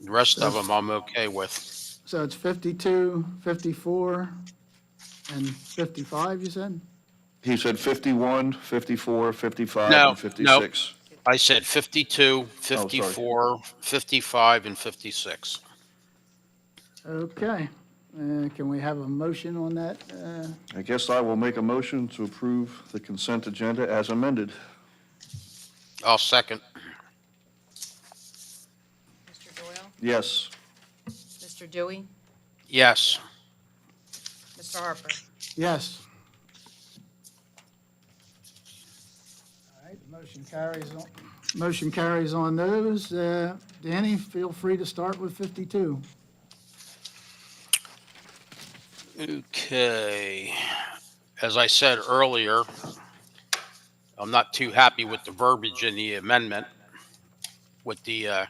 The rest of them I'm okay with. So it's 52, 54, and 55, you said? He said 51, 54, 55, No, and 56. I said 52, 54, 55, and 56. Okay. Can we have a motion on that? I guess I will make a motion to approve the consent agenda as amended. I'll second. Mr. Doyle? Yes. Mr. Dewey? Yes. Mr. Harper? Yes. All right, motion carries on those. Danny, feel free to start with 52. Okay. As I said earlier, I'm not too happy with the verbiage in the amendment with the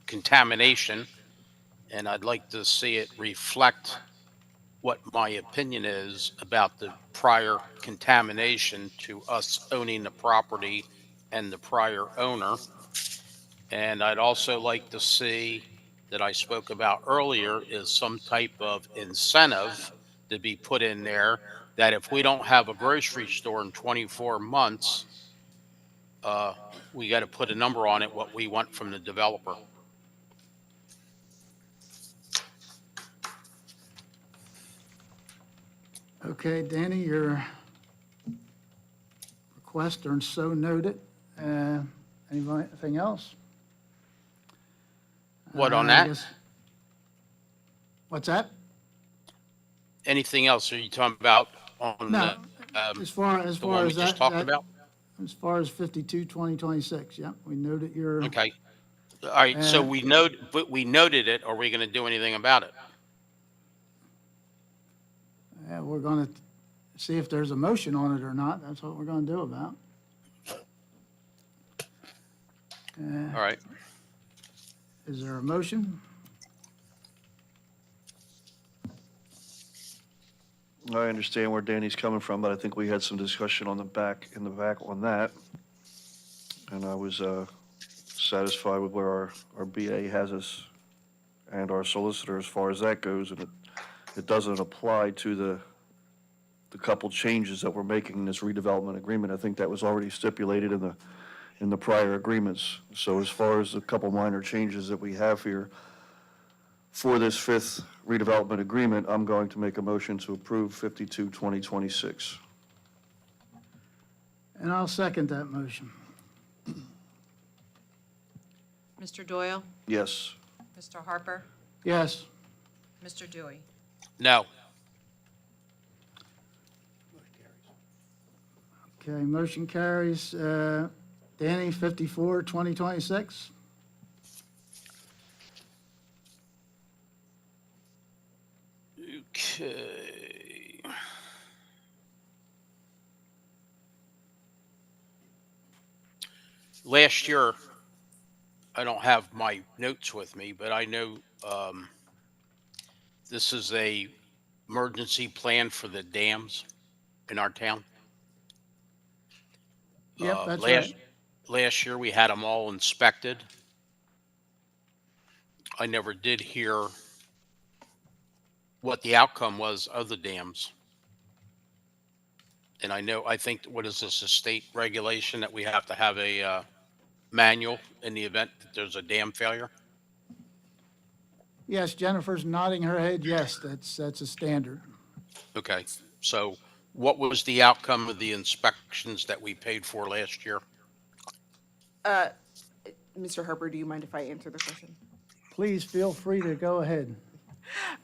contamination, and I'd like to see it reflect what my opinion is about the prior contamination to us owning the property and the prior owner. And I'd also like to see, that I spoke about earlier, is some type of incentive to be put in there, that if we don't have a grocery store in 24 months, we got to put a number on it, what we want from the developer. Okay, Danny, your request are so noted. Anything else? What on I that? guess- What's that? Anything else are you talking about on No, the, as far the one we as just that, talked about? as far as 52/2026, yeah, we noted your. Okay. All right, so Uh, we noted it. Are we going to do anything about it? Yeah, we're going to see if there's a motion on it or not. That's what we're going to do about. All right. Is there a motion? I understand where Danny's coming from, but I think we had some discussion in the back on that. And I was satisfied with where our BA has us and our solicitor as far as that goes. And it doesn't apply to the couple changes that we're making in this redevelopment agreement. I think that was already stipulated in the prior agreements. So as far as the couple minor changes that we have here for this fifth redevelopment agreement, I'm going to make a motion to approve 52/2026. And I'll second that motion. Mr. Doyle? Yes. Mr. Harper? Yes. Mr. Dewey? No. Okay, motion carries. Danny, 54/2026. Okay. Last year, I don't have my notes with me, but I know this is a emergency plan for the dams in our town. Yep, that's last, right. Last year, we had them all inspected. I never did hear what the outcome was of the dams. And I think, what is this, a state regulation that we have to have a manual in the event that there's a dam failure? Yes, Jennifer's nodding her head. Yes, that's a standard. Okay, so what was the outcome of the inspections that we paid for last year? Mr. Harper, do you mind if I answer the question? Please feel free to go ahead.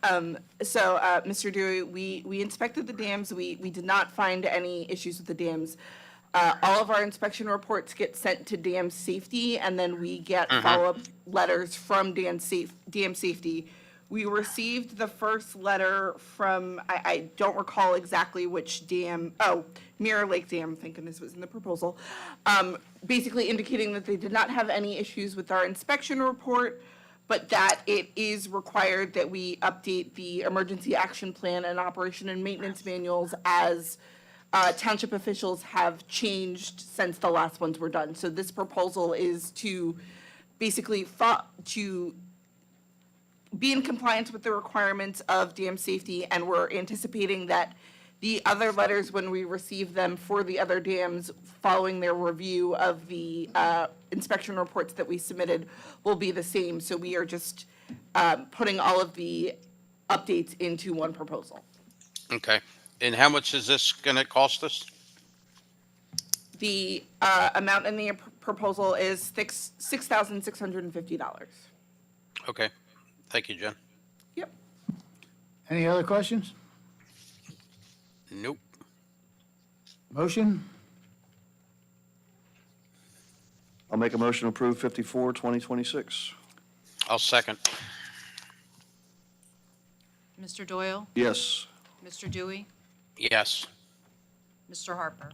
Mr. Dewey, we inspected the dams. We did not find any issues with the dams. All of our inspection reports get sent to dam safety, and then we get follow-up letters from dam safety. We received the first letter from, I don't recall exactly which dam, Mirror Lake Dam, thank goodness it was in the proposal, basically indicating that they did not have any issues with our inspection report, but that it is required that we update the emergency action plan and operation and maintenance manuals as township officials have changed since the last ones were done. So this proposal is to basically to be in compliance with the requirements of dam safety, and we're anticipating that the other letters, when we receive them for the other dams, following their review of the inspection reports that we submitted, will be the same. So we are just putting all of the updates into one proposal. Okay, and how much is this going to cost us? The amount in the proposal is $6,650. Okay, thank you, Jen. Yep. Any other questions? Nope. Motion? I'll make a motion to approve 54/2026. I'll second. Mr. Doyle? Yes. Mr. Dewey? Yes. Mr. Harper?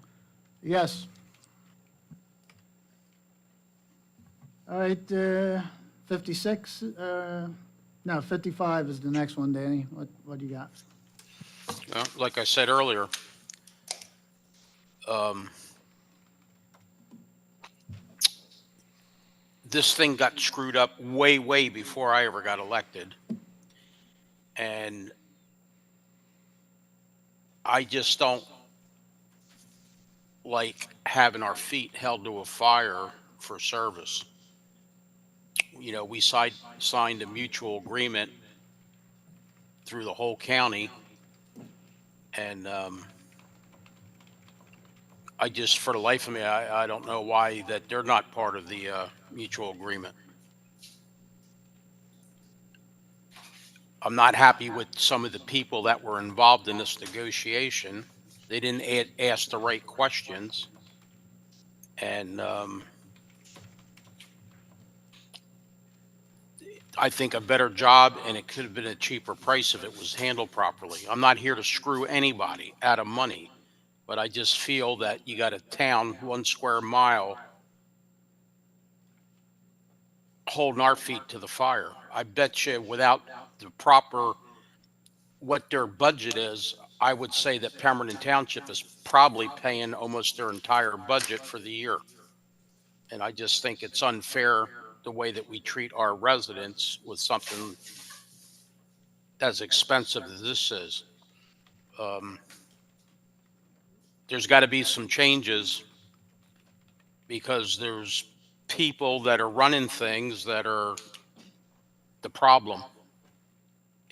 Yes. All right, 56, no, 55 is the next one, Danny. What do you got? Well, like I said earlier, this thing got screwed up way, way before I ever got elected. And I just don't like having our feet held to a fire for service. You know, we signed a mutual agreement through the whole county. And I just, for the life of me, I don't know why that they're not part of the mutual agreement. I'm not happy with some of the people that were involved in this negotiation. They didn't ask the right questions. And I think a better job, and it could have been a cheaper price if it was handled properly. I'm not here to screw anybody out of money, but I just feel that you got a town 1 square mile holding our feet to the fire. I bet you without the proper, what their budget is, I would say that Pemberton Township is probably paying almost their entire budget for the year. And I just think it's unfair the way that we treat our residents with something as expensive as this is. There's got to be some changes because there's people that are running things that are the problem.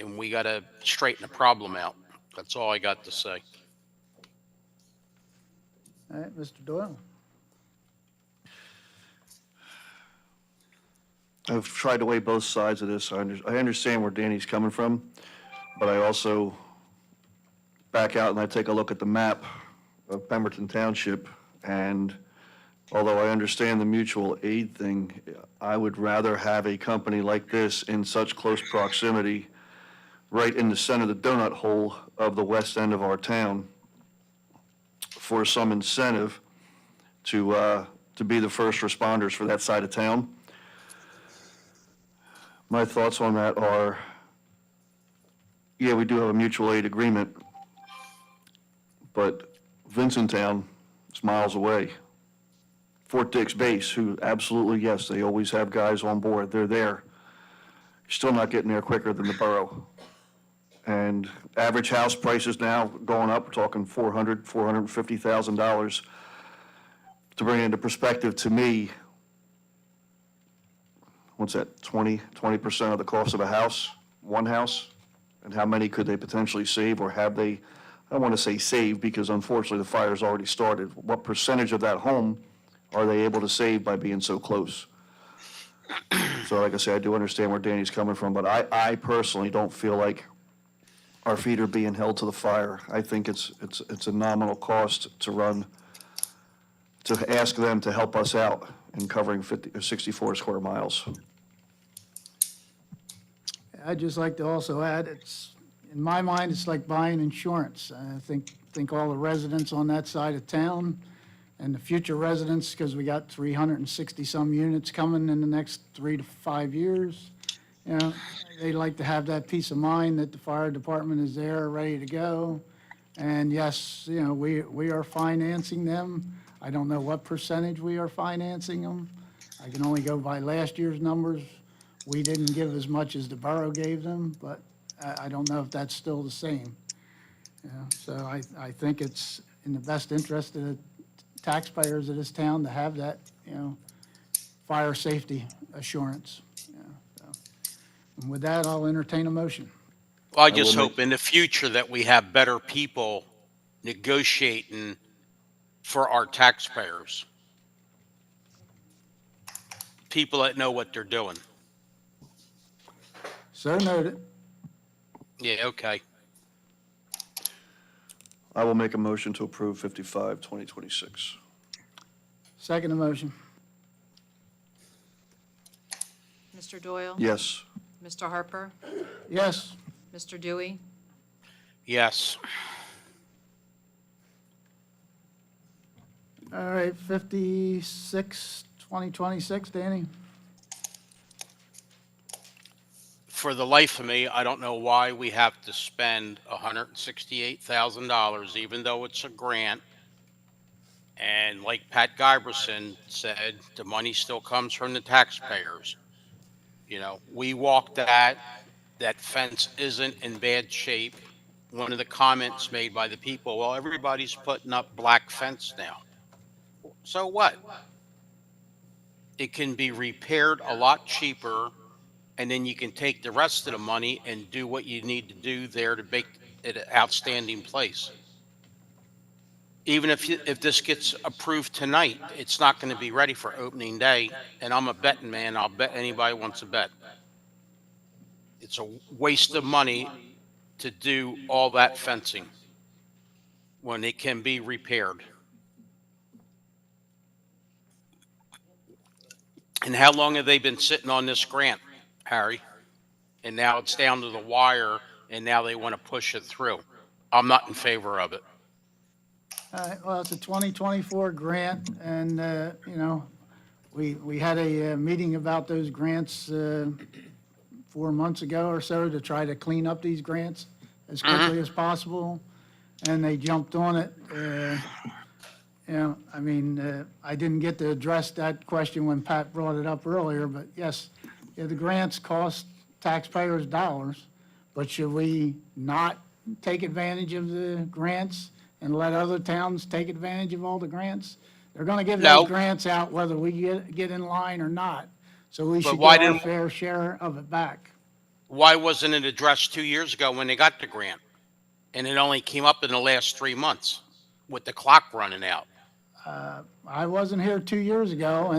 And we got to straighten the problem out. That's all I got to say. All right, Mr. Doyle. I've tried to weigh both sides of this. I understand where Danny's coming from, but I also back out and I take a look at the map of Pemberton Township, and although I understand the mutual aid thing, I would rather have a company like this in such close proximity, right in the center of the donut hole of the west end of our town, for some incentive to be the first responders for that side of town. My thoughts on that are, yeah, we do have a mutual aid agreement, but Vincenttown is miles away. Fort Dix Base, who absolutely, yes, they always have guys on board. They're there. You're still not getting there quicker than the borough. And average house prices now going up, we're talking $400,000, $450,000. To bring it into perspective, to me, what's that, 20% of the cost of a house, one house? And how many could they potentially save, or have they, I don't want to say save because unfortunately the fire's already started. What percentage of that home are they able to save by being so close? So like I say, I do understand where Danny's coming from, but I personally don't feel like our feet are being held to the fire. I think it's a nominal cost to run, to ask them to help us out in covering 50 or 64 square miles. I'd just like to also add, it's, in my mind, it's like buying insurance. I think all the residents on that side of town and the future residents, because we got 360-some units coming in the next 3 to 5 years, you know, they like to have that peace of mind that the fire department is there, ready to go. And yes, you know, we are financing them. I don't know what percentage we are financing them. I can only go by last year's numbers. We didn't give as much as the borough gave them, but I don't know if that's still the same. You know, so I think it's in the best interest of the taxpayers of this town to have that, you know, fire safety assurance. You know, so. And with that, I'll entertain a motion. Well, I just hope in the future that we have better people negotiating for our taxpayers. People that know what they're doing. So noted. Yeah, okay. I will make a motion to approve 55, 2026. Second motion. Mr. Doyle? Yes. Mr. Harper? Yes. Mr. Dewey? Yes. All right, 56, 2026, Danny? For the life of me, I don't know why we have to spend $168,000, even though it's a grant, And like Pat Giberson said, the money still comes from the taxpayers. You know, we walked that fence isn't in bad shape. One of the comments made by the people, well, everybody's putting up black fence now. So what? It can be repaired a lot cheaper, and then you can take the rest of the money and do what you need to do there to make it an outstanding place. Even if this gets approved tonight, it's not going to be ready for opening day. And I'm a betting man. I'll bet anybody wants to bet. It's a waste of money to do all that fencing when it can be repaired. And how long have they been sitting on this grant, Harry? And now it's down to the wire, and now they want to push it through. I'm not in favor of it. All right, well, it's a 2024 grant, and, you know, we had a meeting about those grants 4 months ago or so to try to clean up these grants as quickly as possible, and they jumped on it. You know, I mean, I didn't get to address that question when Pat brought it up earlier, but yes, yeah, the grants cost taxpayers dollars, but should we not take advantage of the grants and let other towns take advantage of all the grants? They're gonna give No. those grants out whether we get in line or not, so we But should why get our didn't- fair share of it back. Why wasn't it addressed 2 years ago when they got the grant? And it only came up in the last 3 months with the clock running out. I wasn't here 2 years ago,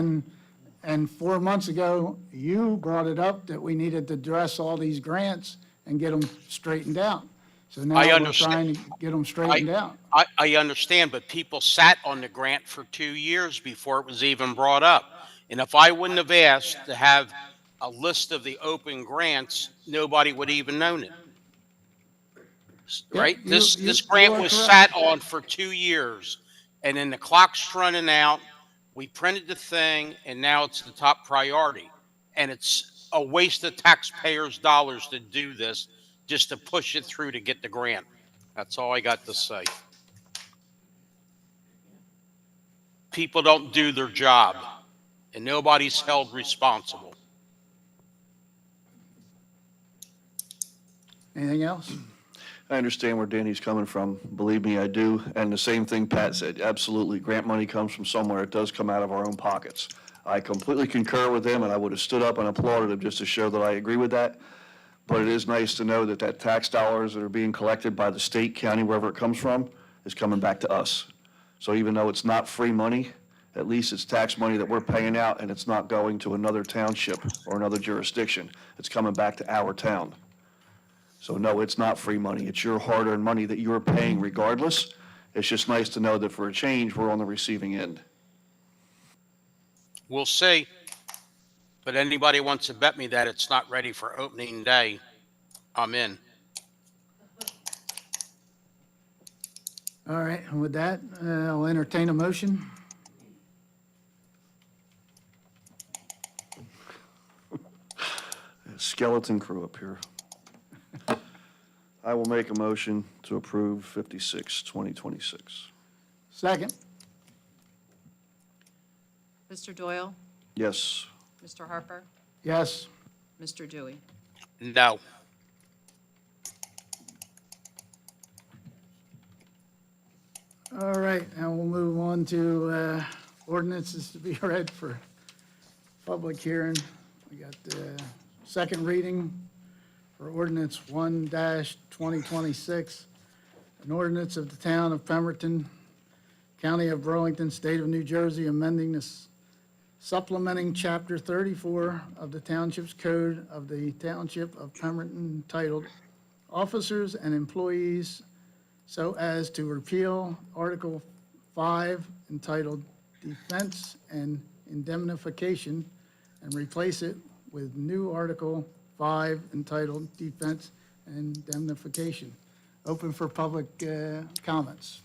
and 4 months ago, you brought it up that we needed to address all these grants and get them straightened out. So now I we're understand. trying to get them straightened out. I understand, but people sat on the grant for 2 years before it was even brought up. And if I wouldn't have asked to have a list of the open grants, nobody would even known it. Yeah, Right? you- This you grant are was correct. sat on for 2 years, and then the clock's running out. We printed the thing, and now it's the top priority. And it's a waste of taxpayers' dollars to do this, just to push it through to get the grant. That's all I got to say. People don't do their job, and nobody's held responsible. Anything else? I understand where Danny's coming from. Believe me, I do. And the same thing Pat said, absolutely. Grant money comes from somewhere. It does come out of our own pockets. I completely concur with him, and I would have stood up and applauded him just to show that I agree with that. But it is nice to know that tax dollars that are being collected by the state, county, wherever it comes from, is coming back to us. So even though it's not free money, at least it's tax money that we're paying out, and it's not going to another township or another jurisdiction. It's coming back to our town. So no, it's not free money. It's your hard-earned money that you're paying regardless. It's just nice to know that for a change, we're on the receiving end. We'll see. But anybody wants to bet me that it's not ready for opening day, I'm in. All right, and with that, I'll entertain a motion. Skeleton crew up here. I will make a motion to approve 56, 2026. Second. Mr. Doyle? Yes. Mr. Harper? Yes. Mr. Dewey? No. All right, now we'll move on to ordinances to be read for public hearing. We got the second reading for ordinance 1-2026, an ordinance of the town of Pemberton, county of Burlington, state of New Jersey, amending this supplementing chapter 34 of the township's code of the township of Pemberton titled Officers and Employees, so as to repeal Article 5 entitled Defense and Indemnification and replace it with new Article 5 entitled Defense and Indemnification. Open for public comments.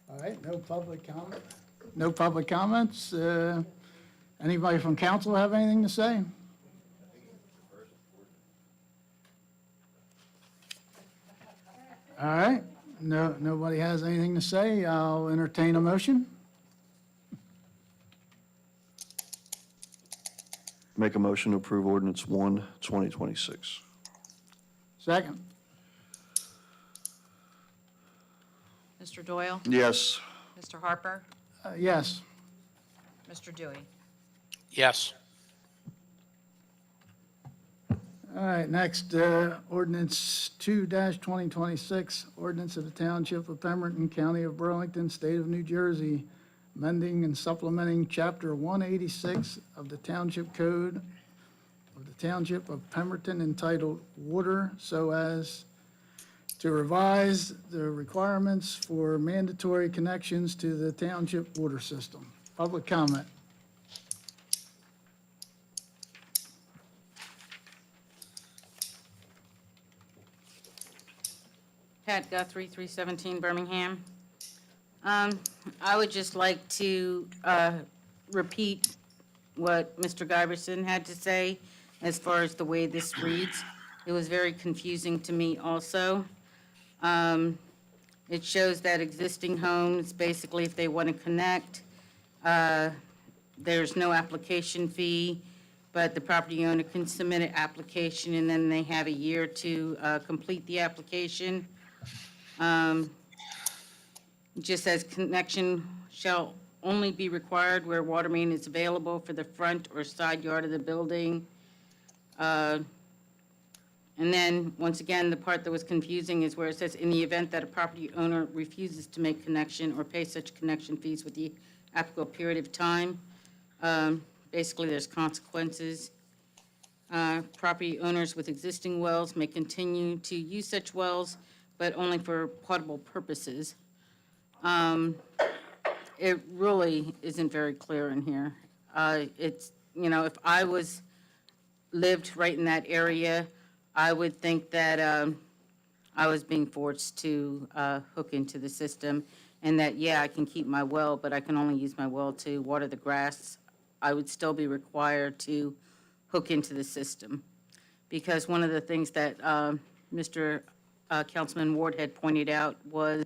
All right, no public comment. No public comments. Anybody from council have anything to say? All right, no, nobody has anything to say. I'll entertain a motion. Make a motion to approve ordinance 1, 2026. Second. Mr. Doyle? Yes. Mr. Harper? Yes. Mr. Dewey? Yes. All right, next, ordinance 2-2026, ordinance of the Township of Pemberton, County of Burlington, State of New Jersey, amending and supplementing Chapter 186 of the Township Code of the Township of Pemberton entitled Water so as to revise the requirements for mandatory connections to the township water system. Public comment. Pat Guthrie, 317 Birmingham. I would just like to repeat what Mr. Giberson had to say as far as the way this reads. It was very confusing to me also. It shows that existing homes, basically, if they want to connect, there's no application fee, but the property owner can submit an application, and then they have a year to complete the application. It just says connection shall only be required where water main is available for the front or side yard of the building. And then, once again, the part that was confusing is where it says, in the event that a property owner refuses to make connection or pay such connection fees with the applicable period of time, basically, there's consequences. Property owners with existing wells may continue to use such wells, but only for potable purposes. It really isn't very clear in here. It's, you know, if I lived right in that area, I would think that I was being forced to hook into the system, and that, yeah, I can keep my well, but I can only use my well to water the grass. I would still be required to hook into the system. Because one of the things that Mr. Councilman Ward had pointed out was,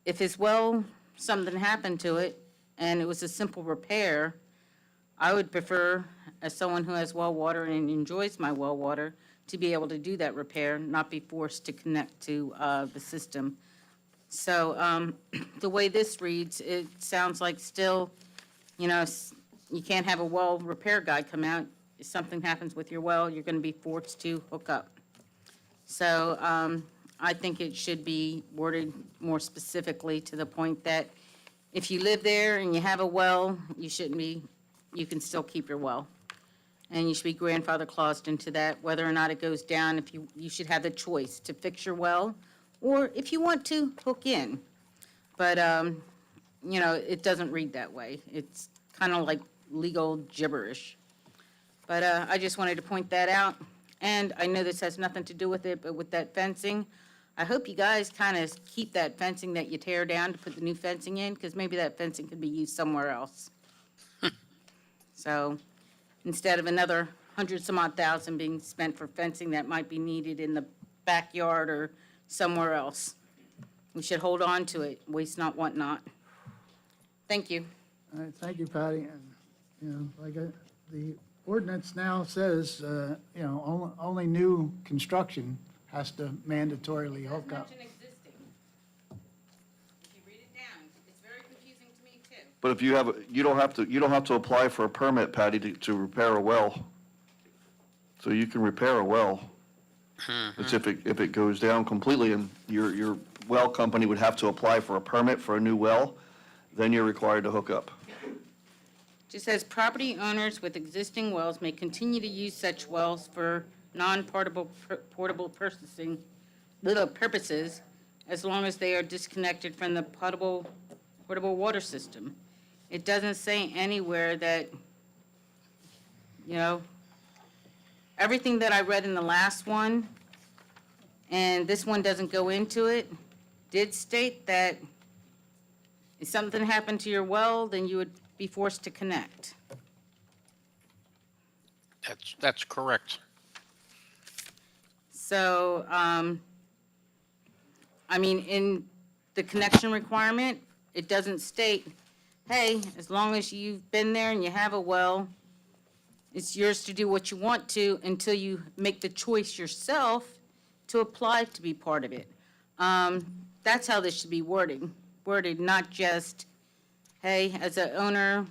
if his well, something happened to it, and it was a simple repair, I would prefer, as someone who has well water and enjoys my well water, to be able to do that repair, not be forced to connect to the system. So the way this reads, it sounds like still, you know, you can't have a well repair guy come out. If something happens with your well, you're going to be forced to hook up. So I think it should be worded more specifically to the point that if you live there and you have a well, you shouldn't be, you can still keep your well. And you should be grandfather claused into that, whether or not it goes down, if you should have the choice to fix your well, or if you want to, hook in. But, you know, it doesn't read that way. It's kind of like legal gibberish. But I just wanted to point that out. And I know this has nothing to do with it, but with that fencing, I hope you guys kind of keep that fencing that you tear down to put the new fencing in, because maybe that fencing could be used somewhere else. So instead of another $100-some-odd thousand being spent for fencing that might be needed in the backyard or somewhere else, we should hold on to it, waste not, want not. Thank you. All right, thank you, Patty. And, you know, like the ordinance now says, you know, only new construction has to mandatorily hook up. But if you have, you don't have to apply for a permit, Patty, to repair a well. So you can repair a well. It's if it goes down completely and your well company would have to apply for a permit for a new well, then you're required to hook up. Just says property owners with existing wells may continue to use such wells for non-portable purposes as long as they are disconnected from the potable water system. It doesn't say anywhere that, you know, everything that I read in the last one, and this one doesn't go into it, did state that if something happened to your well, then you would be forced to connect. That's correct. So, I mean, in the connection requirement, it doesn't state, hey, as long as you've been there and you have a well, it's yours to do what you want to until you make the choice yourself to apply to be part of it. That's how this should be worded, not just, hey, as an owner,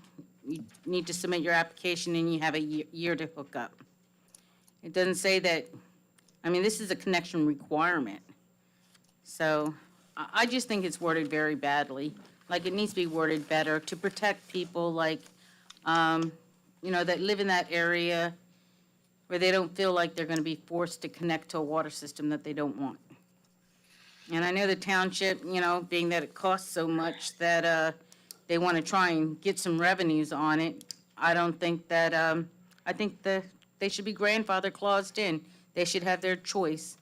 you need to submit your application and you have a year to hook up. It doesn't say that, I mean, this is a connection requirement. So I just think it's worded very badly. Like, it needs to be worded better to protect people like, you know, that live in that area where they don't feel like they're going to be forced to connect to a water system that they don't want. And I know the township, you know, being that it costs so much that they want to try and get some revenues on it. I don't think that, I think that they should be grandfather claused in. They should have their choice.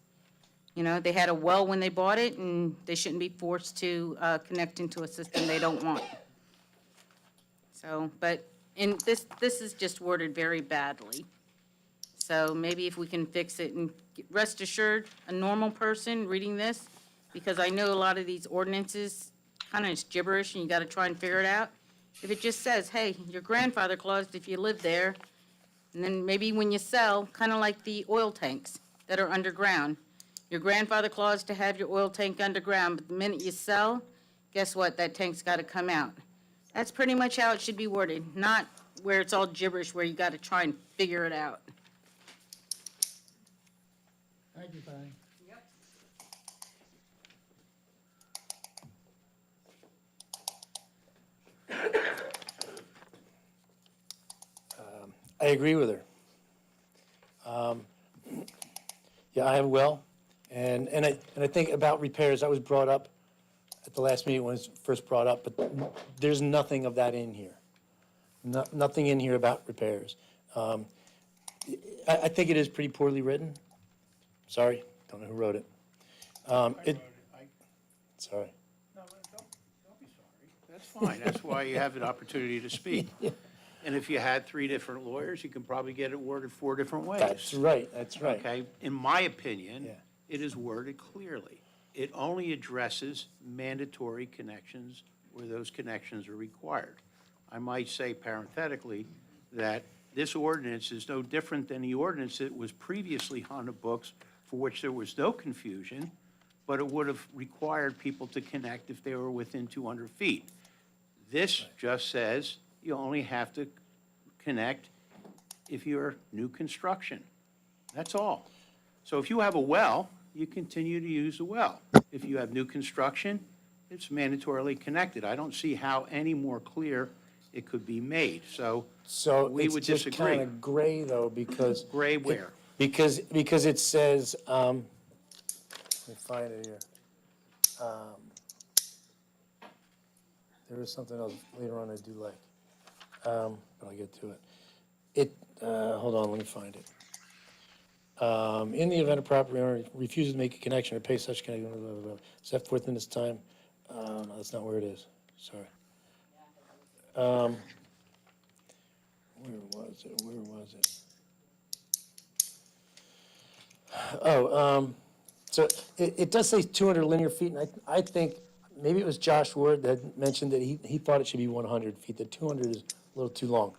You know, they had a well when they bought it, and they shouldn't be forced to connect into a system they don't want. So, but in this is just worded very badly. So maybe if we can fix it, and rest assured, a normal person reading this, because I know a lot of these ordinances kind of is gibberish and you got to try and figure it out. If it just says, hey, your grandfather claused if you live there, and then maybe when you sell, kind of like the oil tanks that are underground, your grandfather claused to have your oil tank underground, but the minute you sell, guess what? That tank's got to come out. That's pretty much how it should be worded, not where it's all gibberish, where you got to try and figure it out. Thank you, Patty. I agree with her. Yeah, I have a well, and I think about repairs, that was brought up at the last meeting when it was first brought up, but there's nothing of that in here. Nothing in here about repairs. I think it is pretty poorly written. Sorry, don't know who wrote it. Sorry. No, don't be sorry. That's fine. That's why you have an opportunity to speak. And if you had 3 different lawyers, you can probably get it worded 4 different ways. That's right, that's right. Okay? In my opinion, it is worded clearly. It only addresses mandatory connections where those connections are required. I might say parenthetically that this ordinance is no different than the ordinance that was previously on the books for which there was no confusion, but it would have required people to connect if they were within 200 feet. This just says you only have to connect if you're new construction. That's all. So if you have a well, you continue to use the well. If you have new construction, it's mandatorily connected. I don't see how any more clear it could be made. So we would it's just disagree. kind of gray, though, because. Gray where? Because it says, let me find it here. There is something else later on I do like, but I'll get to it. Hold on, let me find it. In the event a property owner refuses to make a connection or pay such connection, blah, blah, blah, set forth in this time, no, that's not where it is, sorry. Where was it? So it does say 200 linear feet, and I think, maybe it was Josh Ward that mentioned that he thought it should be 100 feet, that 200 is a little too long.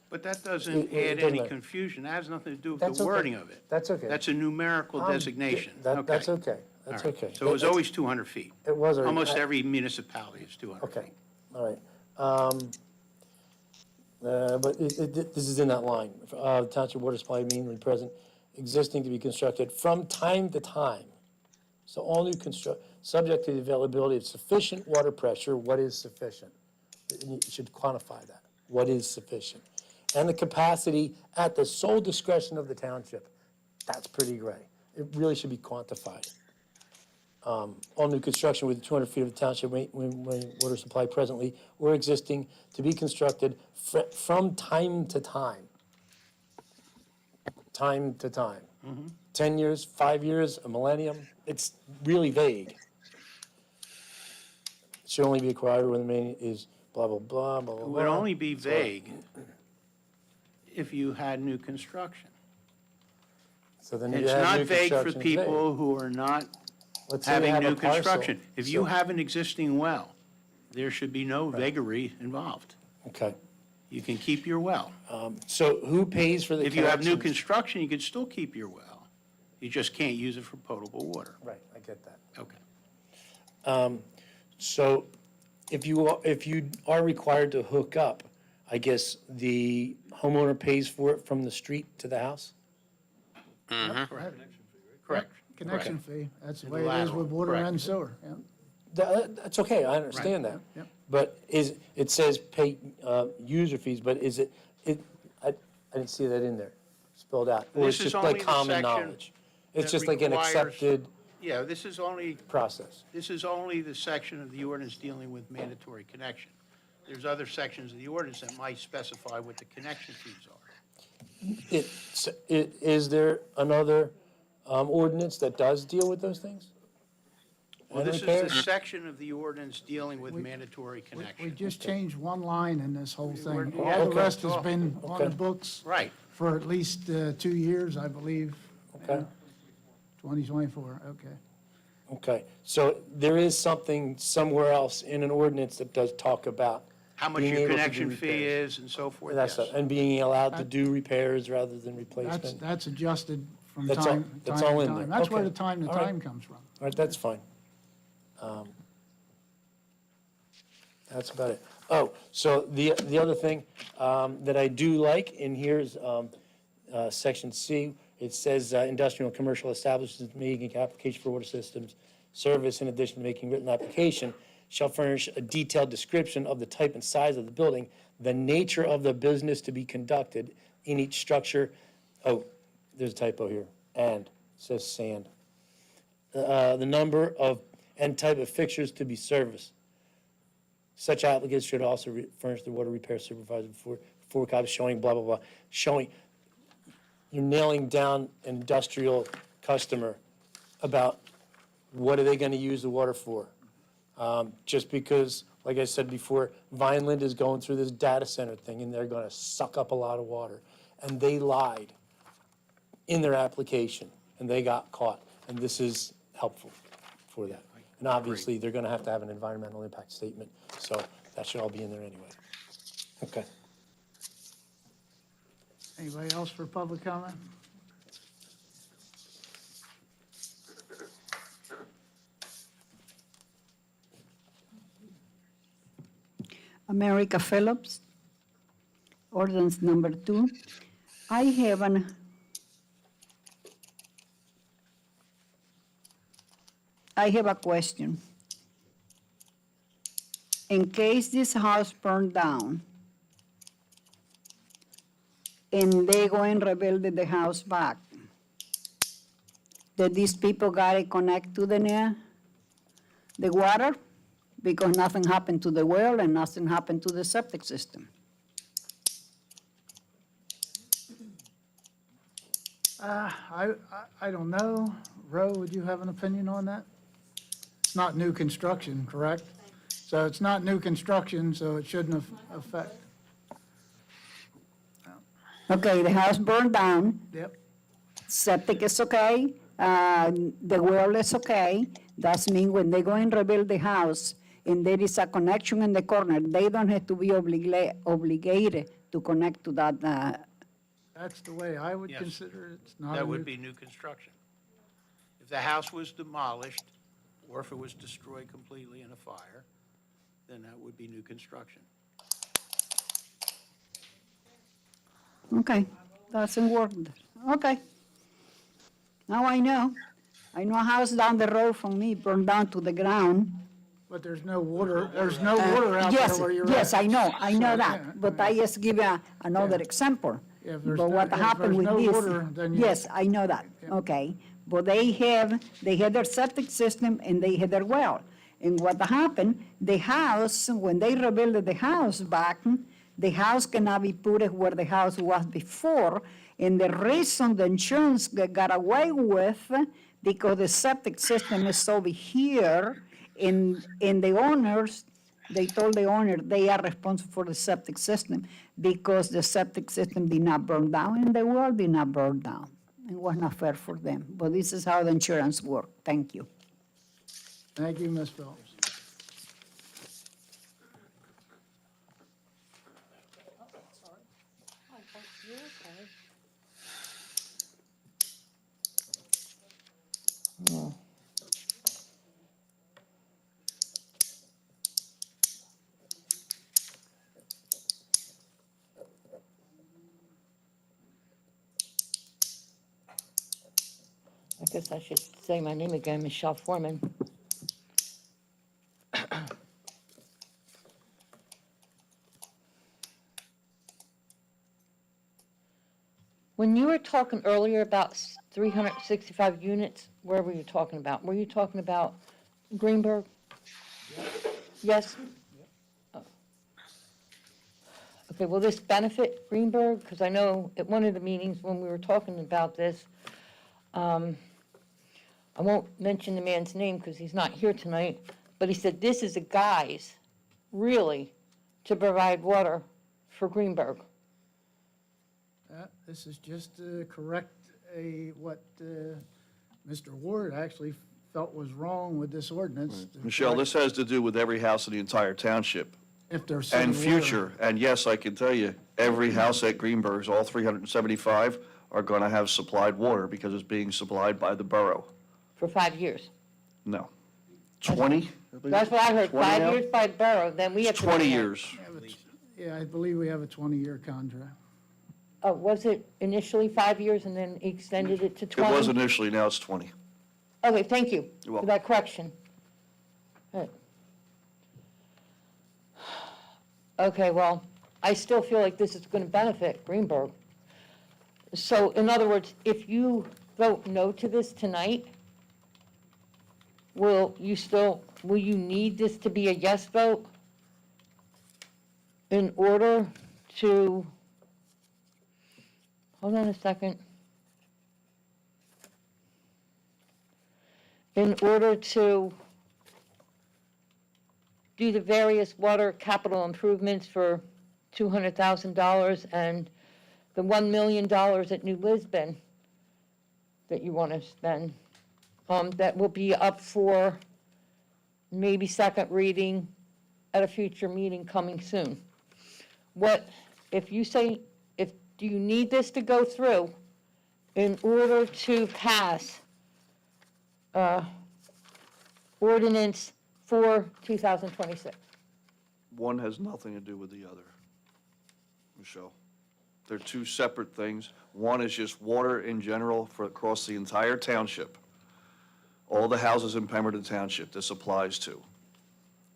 But that doesn't add doesn't any matter. confusion. That has nothing to do with That's the okay. wording of it. That's okay. That's a numerical designation. That's okay, that's All right. okay. So it was always 200 feet. It was already- Almost every municipality is 200 feet. Okay, all right. But this is in that line. Township water supply mainly present, existing to be constructed from time to time. So all new subject to the availability of sufficient water pressure. What is sufficient? You should quantify that. What is sufficient? And the capacity at the sole discretion of the township. That's pretty gray. It really should be quantified. All new construction within 200 feet of the township water supply presently or existing to be constructed from time to time. Time to time. 10 years, 5 years, a millennium. It's really vague. It should only be acquired when the main is blah, blah, blah, blah, blah. It would only be So- vague if you had new construction. So then you It's have not new vague for construction, it's vague. people who are not Let's say you having have a new parcel, construction. If you so- have an existing well, there should be no vagary involved. Okay. You can keep your well. So who pays for the If you have new connections? construction, you can still keep your well. You just can't use it for potable water. Right, I get that. Okay. So if you are required to hook up, I guess the homeowner pays for it from the street to the house? Correct. Correct. Connection fee, that's the The way it is lateral, with water correct. and sewer, yeah. That's okay, I understand that. Yep. But it says pay user fees, but I didn't see that in there spelled out. Or it's This is just only like the common section knowledge? It's that just like an requires- accepted Yeah, this is only process? the section of the ordinance dealing with mandatory connection. There's other sections of the ordinance that might specify what the connection fees are. Is there another ordinance that does deal with those things? Well, And this is repair? the section of the ordinance dealing with mandatory We connection. just changed one line in this whole thing. We're- All the Okay. rest has been on the Okay. books Right. for at least 2 years, I believe. Okay. 2024, okay. Okay, so there is something somewhere else in an ordinance that does talk about How much being your able to do connection fee repairs. is and so forth, That's yes. and being allowed to do repairs rather than That's, replacement. that's adjusted from That's all- time that's time all to in time. there. That's where Okay. the time to All right. time comes from. All right, that's fine. That's about it. Oh, so the other thing that I do like in here is section C. It says industrial and commercial establishments making application for water systems service in addition to making written application shall furnish a detailed description of the type and size of the building, the nature of the business to be conducted in each structure. Oh, there's a typo here. And, it says sand. The number of and type of fixtures to be serviced. Such applicants should also furnish the water repair supervisor four copies showing blah, blah, blah, showing, you're nailing down an industrial customer about what are they gonna use the water for? Just because, like I said before, Vineland is going through this data center thing and they're gonna suck up a lot of water. And they lied in their application and they got caught. And this is helpful for that. And obviously, they're gonna have to have an environmental impact statement, so that should all be in there anyway. Okay. Anybody else for public comment? America Phillips, ordinance number 2. I have a question. In case this house burned down and they go and rebuild the house back, that these people gotta connect to the water? Because nothing happened to the well and nothing happened to the septic system. I don't know. Ro, would you have an opinion on that? It's not new construction, correct? So it's not new construction, so it shouldn't affect. Okay, the house burned down, Yep. septic is okay, the well is okay. That means when they go and rebuild the house and there is a connection in the corner, they don't have to be obligated to connect to that. That's the way I would Yes. consider it. It's not a That new- would be new construction. If the house was demolished, or if it was destroyed completely in a fire, then that would be new construction. Okay, doesn't work. Okay. Now I know. I know a house down the road from me burned down to the ground. But there's no water out there Yes, where you're at. yes, I know So, yeah, that, but I just give you another example. Yeah, if there's But no- what if happened with there's this? no water, then you- Yes, I know that, okay. But they had their septic system and they had their well. And what happened, the house, when they rebuilt the house back, the house cannot be put where the house was before. And the reason the insurance got away with, because the septic system is over here, and the owners They told the owner they are responsible for the septic system because the septic system did not burn down and the well did not burn down. It was not fair for them, but this is how the insurance works. Thank you. Thank you, Ms. Phillips. I guess I should say my name again, Michelle Foreman. When you were talking earlier about 365 units, where were you talking about? Were you talking about Greenberg? Yes? Oh. Okay, will this benefit Greenberg? Because I know at one of the meetings when we were talking about this, I won't mention the man's name because he's not here tonight, but he said this is a guise, really, to provide water for Greenberg. This is just to correct what Mr. Ward actually felt was wrong with this ordinance. to Michelle, correct- this has to do with every house in the entire township If they're city and water. future. And yes, I can tell you, every house at Greenberg's, all 375, are going to have supplied water because it's being supplied by the borough. For 5 years. No. 20? That's what I heard, 20 5 now? years by borough, then we have to. 20 years. Yeah, I believe we have a 20-year contract. Oh, was it initially 5 years and then extended it to It 20? was initially, now it's 20. Okay, thank you You're for welcome. that correction. All right. Okay, well, I still feel like this is going to benefit Greenberg. So in other words, if you vote no to this tonight, will you need this to be a yes vote in order to, hold on a second. In order to do the various water capital improvements for $200,000 and the $1 million at New Lisbon that you want to spend, that will be up for maybe second reading at a future meeting coming soon. What, if you say, do you need this to go through in order to pass ordinance for 2026? One has nothing to do with the other, Michelle. They're two separate things. One is just water in general for across the entire township. All the houses in Pemberton Township this applies to.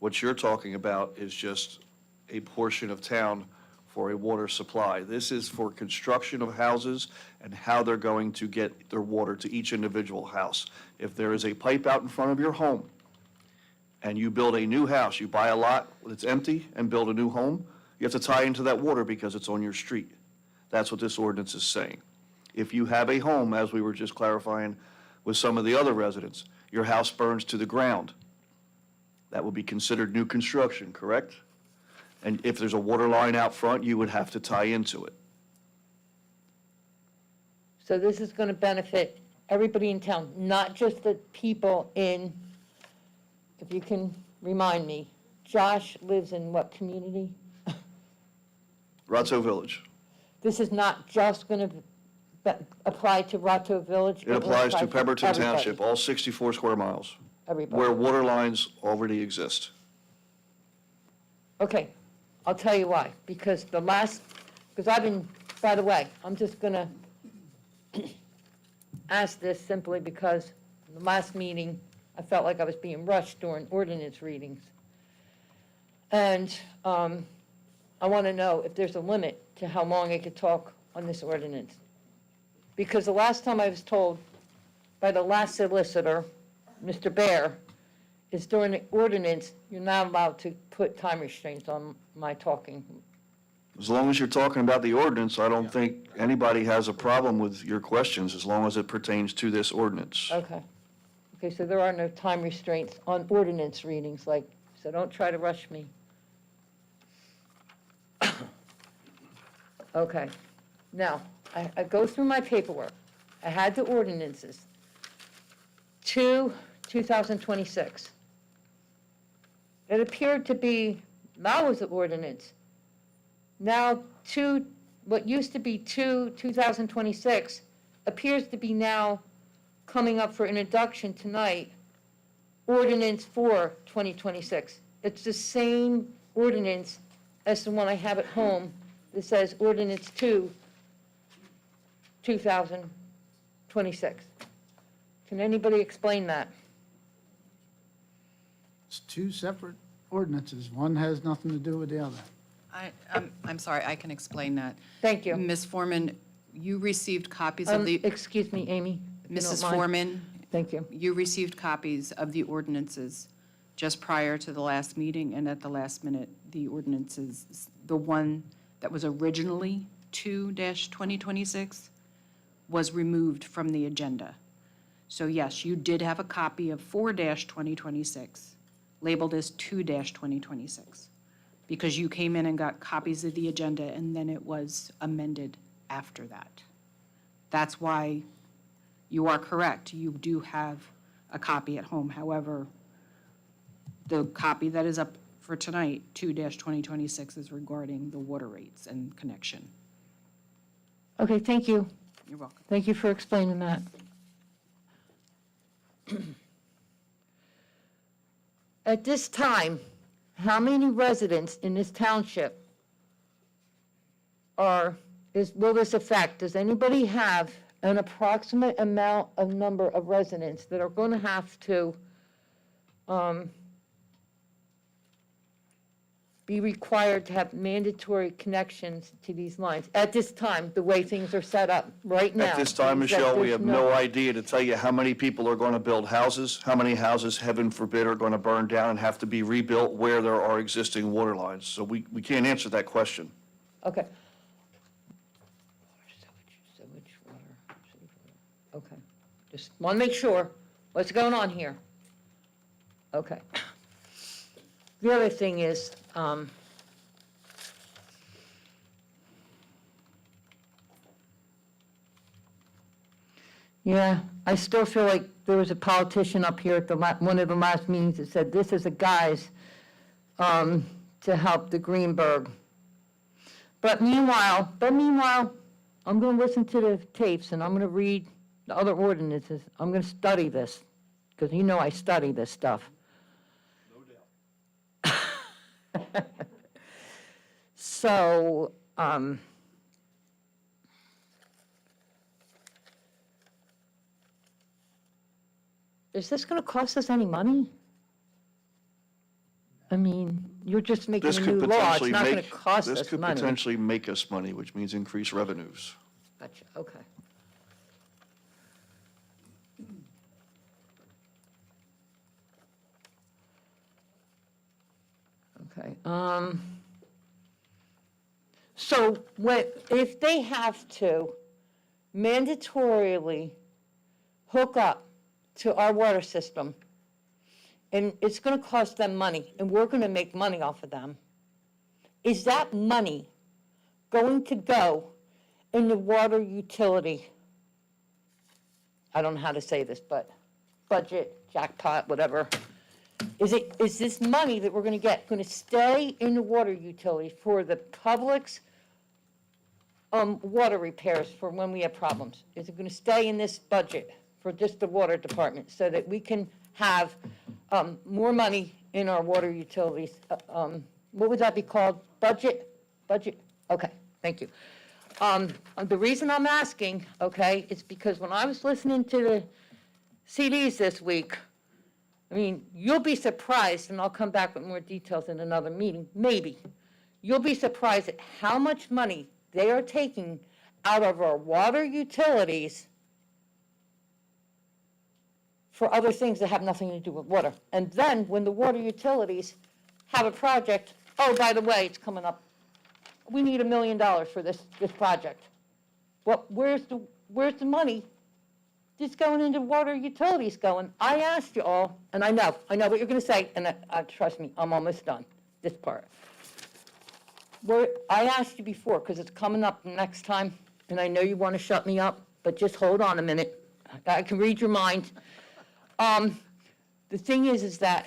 What you're talking about is just a portion of town for a water supply. This is for construction of houses and how they're going to get their water to each individual house. If there is a pipe out in front of your home and you build a new house, you buy a lot that's empty and build a new home, you have to tie into that water because it's on your street. That's what this ordinance is saying. If you have a home, as we were just clarifying with some of the other residents, your house burns to the ground, that would be considered new construction, correct? And if there's a water line out front, you would have to tie into it. So this is going to benefit everybody in town, not just the people in, if you can remind me, Josh lives in what community? Ratso Village. This is not just going to apply to Rato Village? It applies to Pemberton everybody. Township, all 64 square miles, Everybody. where water lines already exist. Okay, I'll tell you why. Because I've been, by the way, I'm just going to ask this simply because the last meeting, I felt like I was being rushed during ordinance readings. And I want to know if there's a limit to how long I could talk on this ordinance. Because the last time I was told by the last solicitor, Mr. Bear, is during the ordinance, you're not allowed to put time restraints on my talking. As long as you're talking about the ordinance, I don't think anybody has a problem with your questions, as long as it pertains to this ordinance. Okay. Okay, so there are no time restraints on ordinance readings, so don't try to rush me. Okay. Now, I go through my paperwork. I had the ordinances. 2026. It appeared to be, that was the ordinance. Now, what used to be 2026 appears to be now coming up for introduction tonight, ordinance 4, 2026. It's the same ordinance as the one I have at home that says ordinance 2, 2026. Can anybody explain that? It's two separate ordinances. One has nothing to do with the other. I'm sorry, I can explain that. Thank you. Ms. Foreman, you received copies of the, Excuse me, Amy. if you don't Mrs. mind. Foreman, Thank you. you received copies of the ordinances just prior to the last meeting, and at the last minute, the ordinances, the one that was originally 2-2026 was removed from the agenda. So yes, you did have a copy of 4-2026 labeled as 2-2026 because you came in and got copies of the agenda and then it was amended after that. That's why you are correct. You do have a copy at home. However, the copy that is up for tonight, 2-2026, is regarding the water rates and connection. Okay, thank you. You're welcome. Thank you for explaining that. At this time, how many residents in this township will this affect? Does anybody have an approximate number of residents that are going to have to be required to have mandatory connections to these lines at this time, the way things are set up right now? At this time, Means that Michelle, we there's have no idea to tell you how many people are going to build houses, how many houses, heaven forbid, are going to burn down and have to be rebuilt where there are existing water lines. So we can't answer that question. Okay. Okay, just want to make sure, what's going on here? Okay. The other thing is, yeah, I still feel like there was a politician up here at one of the last meetings that said, this is a guise to help the Greenberg. But meanwhile, I'm going to listen to the tapes and I'm going to read the other ordinances. I'm going to study this, because you know I study this stuff. So, is this going to cost us any money? I mean, you're just making This a could new law. It's potentially not going to make, cost this us could money. potentially make us money, which means increase revenues. Gotcha, okay. Okay, so if they have to mandatorily hook up to our water system, and it's going to cost them money, and we're going to make money off of them, is that money going to go in the water utility? I don't know how to say this, but budget, jackpot, whatever. Is this money that we're going to get going to stay in the water utility for the public's water repairs for when we have problems? Is it going to stay in this budget for just the water department so that we can have more money in our water utilities? What would that be called? Budget? Okay, thank you. The reason I'm asking, okay, is because when I was listening to the CDs this week, I mean, you'll be surprised, and I'll come back with more details in another meeting, maybe. You'll be surprised at how much money they are taking out of our water utilities for other things that have nothing to do with water. And then when the water utilities have a project, oh, by the way, it's coming up, we need $1 million for this project. Well, where's the money that's going into water utilities going? I asked you all, and I know what you're going to say, and trust me, I'm almost done, this part. I asked you before, because it's coming up next time, and I know you want to shut me up, but just hold on a minute. I can read your mind. The thing is that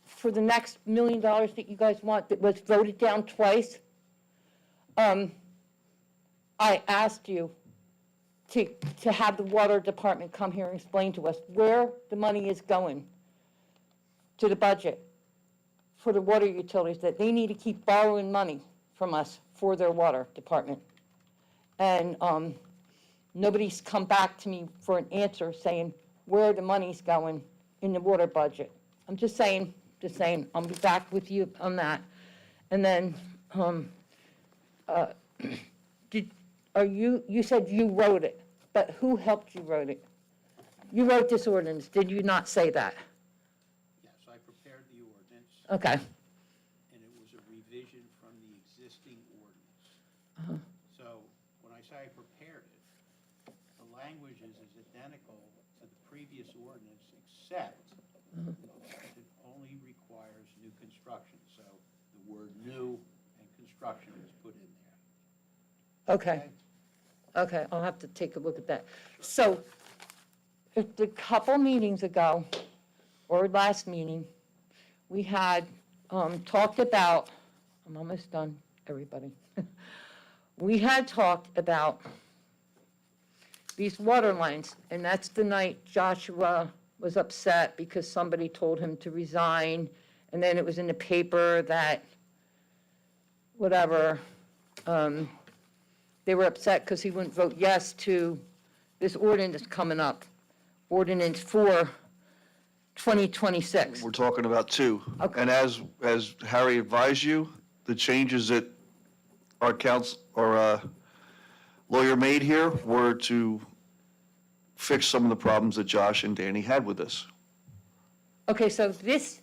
for the next $1 million that you guys want, that was voted down twice, I asked you to have the water department come here and explain to us where the money is going to the budget for the water utilities, that they need to keep borrowing money from us for their water department. And nobody's come back to me for an answer saying where the money's going in the water budget. I'm just saying, I'll be back with you on that. And then, you said you wrote it, but who helped you wrote it? You wrote this ordinance, did you not say that? Yes, I prepared the ordinance, Okay. and it was a revision from the existing ordinance. So when I say I prepared it, the language is identical to the previous ordinance, except it only requires new construction. So the word new and construction is put in there. Okay, I'll have to take a look at that. So, a couple meetings ago, or last meeting, we had talked about, I'm almost done, everybody. We had talked about these water lines, and that's the night Joshua was upset because somebody told him to resign, and then it was in the paper that, whatever, they were upset because he wouldn't vote yes to this ordinance coming up, ordinance for 2026. We're talking about two. Okay. And as Harry advised you, the changes that our lawyer made here were to fix some of the problems that Josh and Danny had with this. Okay, so this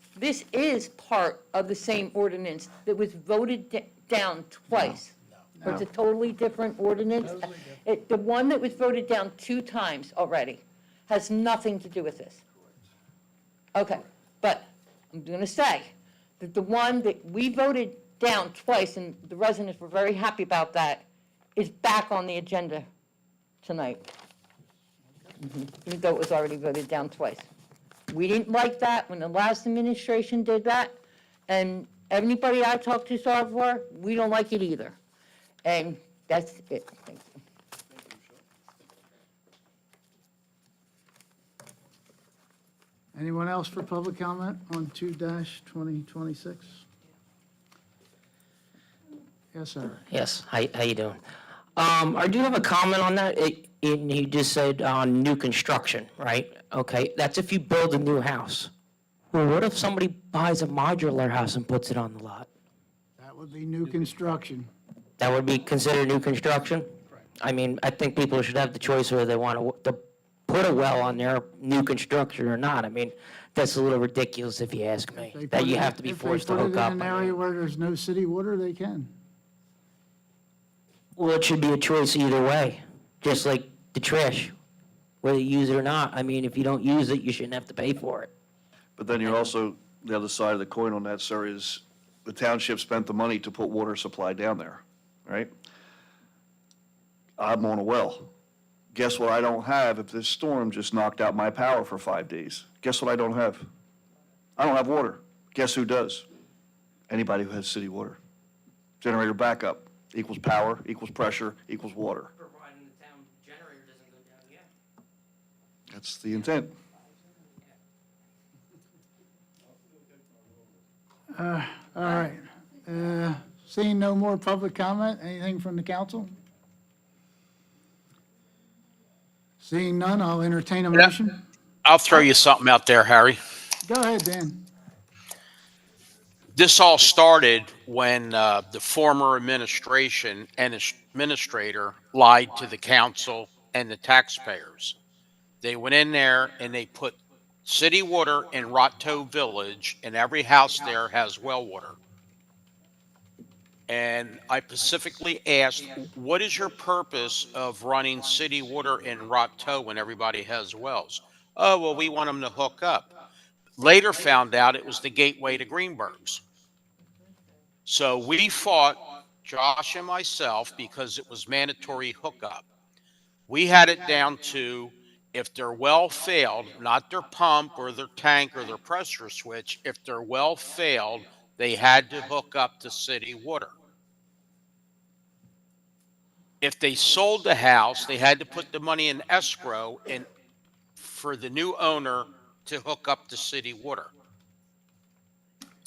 is part of the same ordinance that was voted down twice. Or it's a totally different ordinance? The one that was voted down 2 times already has nothing to do with this. Okay, but I'm going to say that the one that we voted down twice, and the residents were very happy about that, is back on the agenda tonight. Even though it was already voted down twice. We didn't like that when the last administration did that, and everybody I talked to so far, we don't like it either. And that's it. Thank you. Anyone else for public comment on 2-2026? Yes, sir. Yes, how you doing? I do have a comment on that. You just said on new construction, right? Okay, that's if you build a new house. Well, what if somebody buys a modular house and puts it on the lot? That would be new construction. That would be considered new construction? I mean, I think people should have the choice whether they want to put a well on their new construction or not. I mean, that's a little ridiculous if you ask me, They that put you it- have to be forced to If they hook put it up. in an I area mean, where there's no city water, they can. well, it should be a choice either way, just like the trash, whether you use it or not. I mean, if you don't use it, you shouldn't have to pay for it. But then you're also, the other side of the coin on that, sir, is the township spent the money to put water supply down there, right? I'm on a well. Guess what I don't have if this storm just knocked out my power for 5 days? Guess what I don't have? I don't have water. Guess who does? Anybody who has city water. Generator backup equals power, equals pressure, equals water. Providing the town generator doesn't go down yet. That's the intent. All right. Seeing no more public comment, anything from the council? Seeing none, I'll entertain a motion. I'll throw you something out there, Harry. Go ahead, Dan. This all started when the former administration and administrator lied to the council and the taxpayers. They went in there and they put city water in Rotto Village, and every house there has well water. And I specifically asked, what is your purpose of running city water in Rotto when everybody has wells? Oh, well, we want them to hook up. Later found out it was the gateway to Greenberg's. So we fought, Josh and myself, because it was mandatory hookup. We had it down to if their well failed, not their pump or their tank or their pressure switch, if their well failed, they had to hook up to city water. If they sold the house, they had to put the money in escrow and for the new owner to hook up to city water.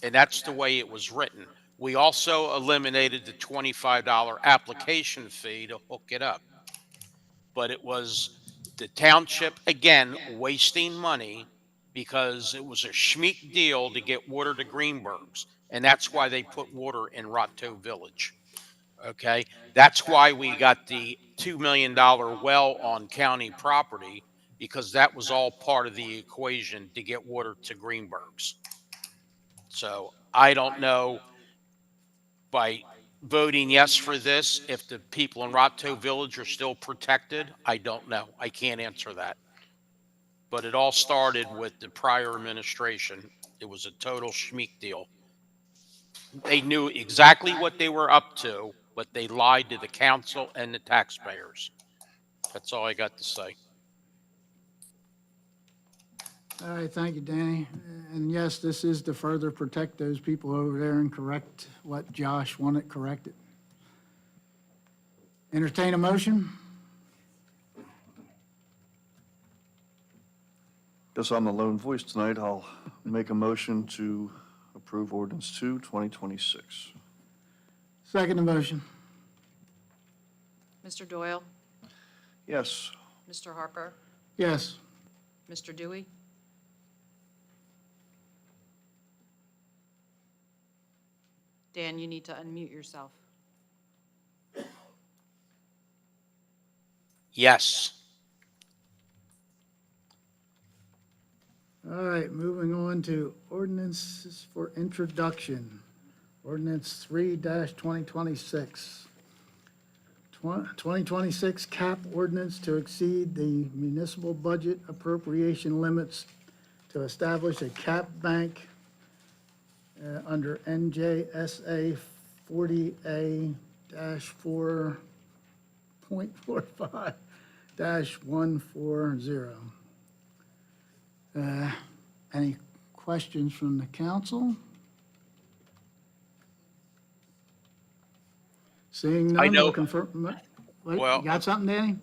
And that's the way it was written. We also eliminated the $25 application fee to hook it up. But it was the township, again, wasting money because it was a schmeek deal to get water to Greenberg's. And that's why they put water in Rotto Village. Okay? That's why we got the $2 million well on county property, because that was all part of the equation to get water to Greenberg's. So I don't know, by voting yes for this, if the people in Rotto Village are still protected. I don't know. I can't answer that. But it all started with the prior administration. It was a total schmeek deal. They knew exactly what they were up to, but they lied to the council and the taxpayers. That's all I got to say. All right, thank you, Danny. And yes, this is to further protect those people over there and correct what Josh wanted corrected. Entertain a motion? Guess I'm the lone voice tonight. I'll make a motion to approve ordinance 2, 2026. Second motion. Mr. Doyle? Yes. Mr. Harper? Yes. Mr. Dewey? Dan, you need to unmute yourself. Yes. All right, moving on to ordinances for introduction. Ordinance 3-2026. 2026 cap ordinance to exceed the municipal budget appropriation limits to establish a cap bank under NJSA 40A-4.45-140. Any questions from the council? Seeing none, I know- we'll confirm. Wait, Well- you got something, Danny?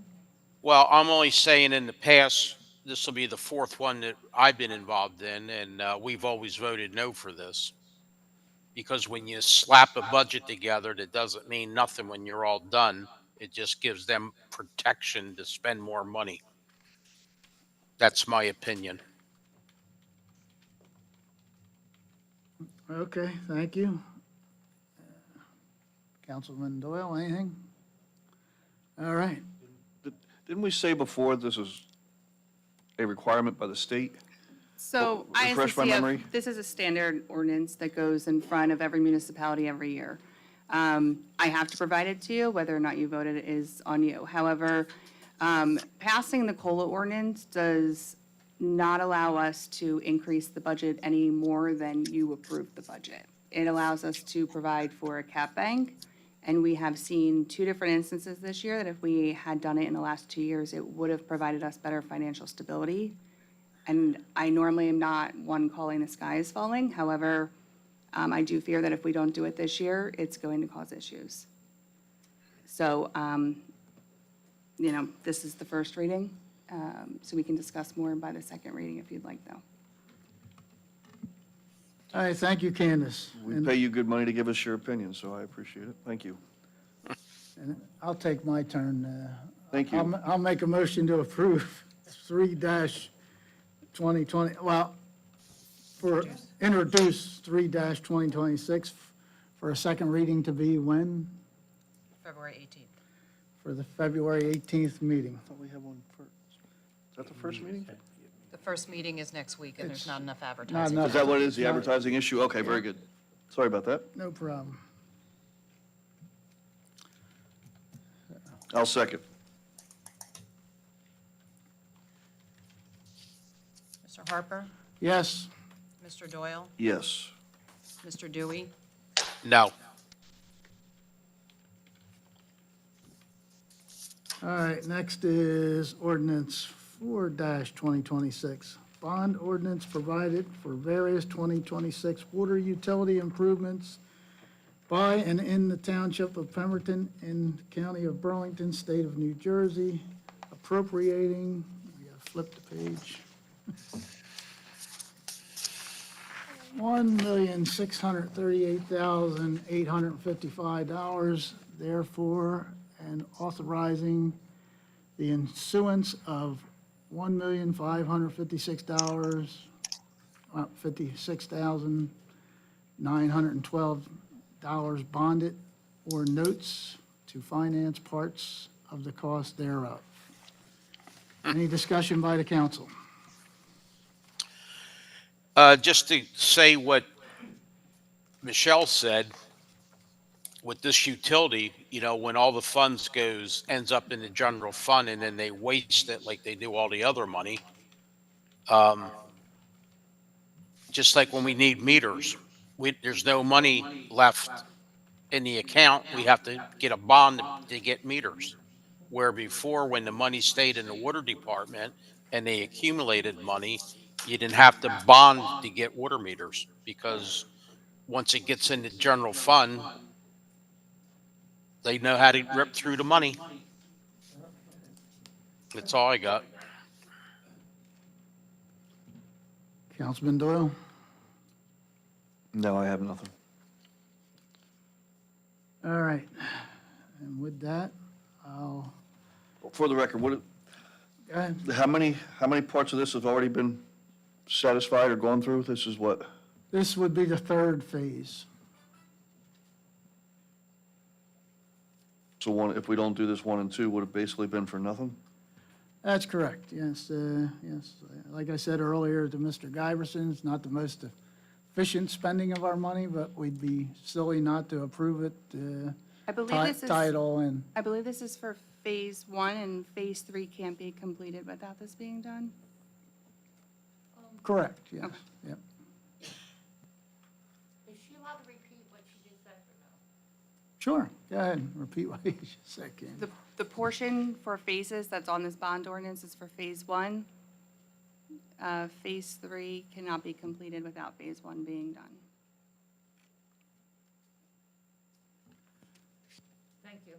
Well, I'm only saying in the past, this will be the fourth one that I've been involved in, and we've always voted no for this. Because when you slap a budget together, that doesn't mean nothing when you're all done. It just gives them protection to spend more money. That's my opinion. Okay, thank you. Councilman Doyle, anything? All right. Didn't we say before this is a requirement by the state? So Refresh my memory. ISCCF, this is a standard ordinance that goes in front of every municipality every year. I have to provide it to you, whether or not you voted it is on you. However, passing the COLA ordinance does not allow us to increase the budget any more than you approved the budget. It allows us to provide for a cap bank, and we have seen two different instances this year that if we had done it in the last 2 years, it would have provided us better financial stability. And I normally am not one calling the sky is falling. However, I do fear that if we don't do it this year, it's going to cause issues. So, this is the first reading, so we can discuss more by the second reading if you'd like, though. All right, thank you, Candace. We pay you good money to give us your opinion, so I appreciate it. Thank you. And I'll take my turn. Thank you. I'll make a motion to approve 3-2020, well, introduce 3-2026 for a second reading to be when? February 18th. For the February 18th meeting. I thought we had one first. Is that the first meeting? The first meeting is next week, and there's not enough Not advertising. enough. Is that what it is, the advertising issue? Okay, very good. Sorry about that. No problem. I'll second. Mr. Harper? Yes. Mr. Doyle? Yes. Mr. Dewey? No. All right, next is ordinance 4-2026. Bond ordinance provided for various 2026 water utility improvements by and in the township of Pemberton in the county of Burlington, state of New Jersey, appropriating, I gotta flip the page. $1,638,855, therefore, and authorizing the issuance of $1,556, $56,912 bonded or notes to finance parts of the cost thereof. Any discussion by the council? Just to say what Michelle said, with this utility, when all the funds ends up in the general fund and then they waste it like they do all the other money. Just like when we need meters, there's no money left in the account. We have to get a bond to get meters. Where before, when the money stayed in the water department and they accumulated money, you didn't have to bond to get water meters, because once it gets in the general fund, they know how to rip through the money. That's all I got. Councilman Doyle? No, I have nothing. All right. And with that, I'll, For the record, go ahead. how many parts of this have already been satisfied or gone through? This is what? This would be the third phase. So if we don't do this 1 and 2, would have basically been for nothing? That's correct, yes, yes. Like I said earlier to Mr. Giverson, it's not the most efficient spending of our money, but we'd be silly not to approve it, I believe this is. title and, I believe this is for phase 1, and phase 3 can't be completed without this being done. correct, yes, Okay. yep. Is she allowed to repeat what she just said or no? Sure, go ahead, and repeat what you just said, Ken. The portion for phases that's on this bond ordinance is for phase 1. Phase 3 cannot be completed without phase 1 being done. Thank you.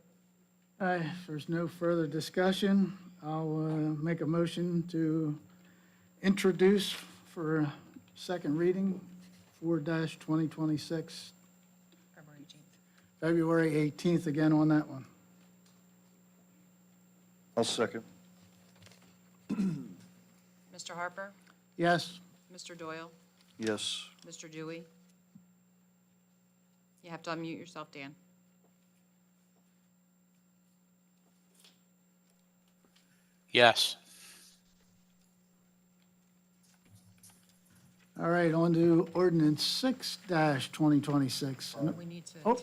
If there's no further discussion, I'll make a motion to introduce for a second reading, 4-2026, February 18th, again on that one. I'll second. Mr. Harper? Yes? Mr. Doyle? Yes. Mr. Dewey? You have to unmute yourself, Dan. Yes. All right, on to ordinance 6-2026. We need to Oh.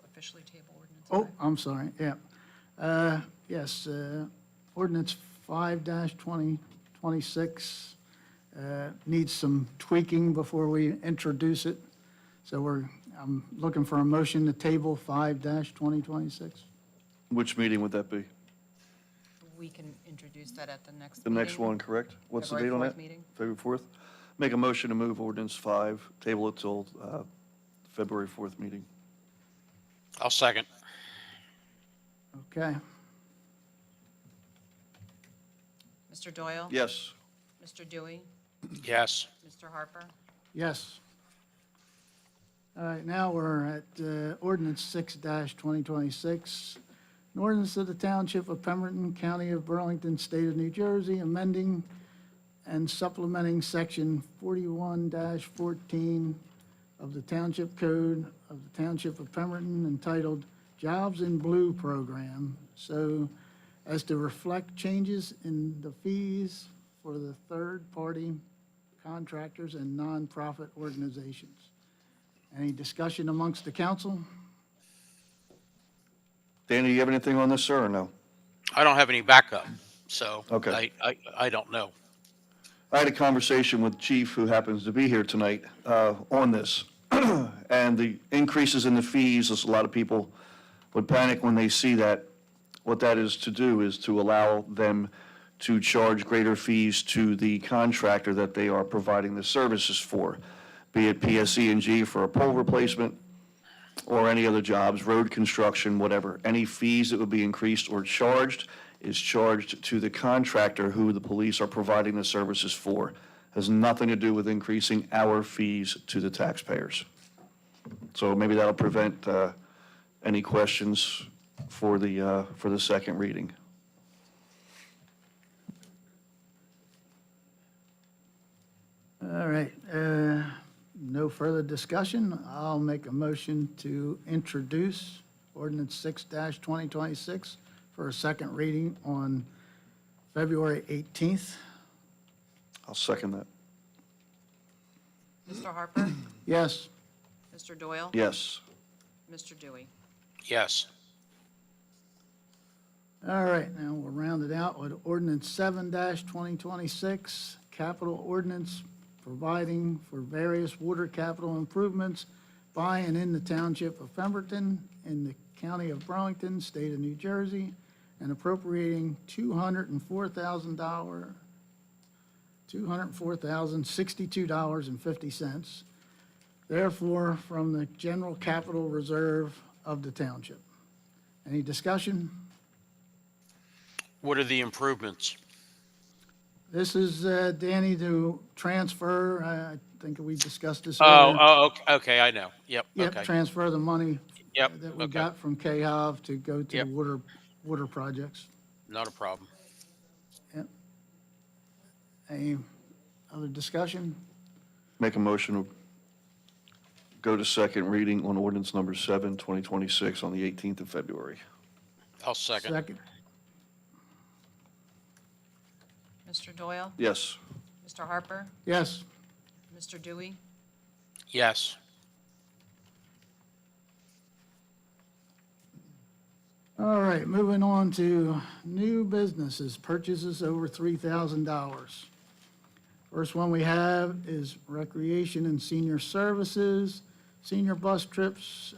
officially table ordinance. Oh, I'm sorry, yeah. Yes, ordinance 5-2026 needs some tweaking before we introduce it. So I'm looking for a motion to table 5-2026. Which meeting would that be? We can introduce that at the next The meeting. next one, correct? What's the February date on 4th that? meeting. February 4th? Make a motion to move ordinance 5, table it till February 4th meeting. I'll second. Okay, Mr. Doyle? Yes. Mr. Dewey? Yes. Mr. Harper? yes. All right, now we're at ordinance 6-2026. An ordinance of the Township of Pemberton, County of Burlington, State of New Jersey, amending and supplementing Section 41-14 of the Township Code of the Township of Pemberton entitled Jobs in Blue Program, so as to reflect changes in the fees for the third-party contractors and nonprofit organizations. Any discussion amongst the council? Danny, do you have anything on this, sir, or no? I don't have any backup, so Okay. I don't know. I had a conversation with Chief, who happens to be here tonight, on this. And the increases in the fees, as a lot of people would panic when they see that. What that is to do is to allow them to charge greater fees to the contractor that they are providing the services for, be it PSE&G for a pole replacement or any other jobs, road construction, whatever. Any fees that would be increased or charged is charged to the contractor who the police are providing the services for. Has nothing to do with increasing our fees to the taxpayers. So maybe that'll prevent any questions for the second reading. All right, no further discussion. I'll make a motion to introduce ordinance 6-2026 for a second reading on February 18th. I'll second that. Mr. Harper? Yes. Mr. Doyle? Yes. Mr. Dewey? Yes. All right, now we'll round it out with ordinance 7-2026, capital ordinance providing for various water capital improvements by and in the township of Pemberton, in the county of Burlington, state of New Jersey, and appropriating $204,062.50, therefore, from the general capital reserve of the township. Any discussion? What are the improvements? This is, Danny, to transfer, I think we discussed this earlier. Okay, I know. Yep, Yep, okay. transfer the money Yep, that we okay. got from KHOV to go to Yep. the water projects. Not a problem. Yep. Any other discussion? Make a motion to go to second reading on ordinance number 7, 2026 on the 18th of February. I'll second. Second. Mr. Doyle? Yes. Mr. Harper? Yes. Mr. Dewey? Yes. All right, moving on to new businesses, purchases over $3,000. First one we have is recreation and senior services, senior bus trips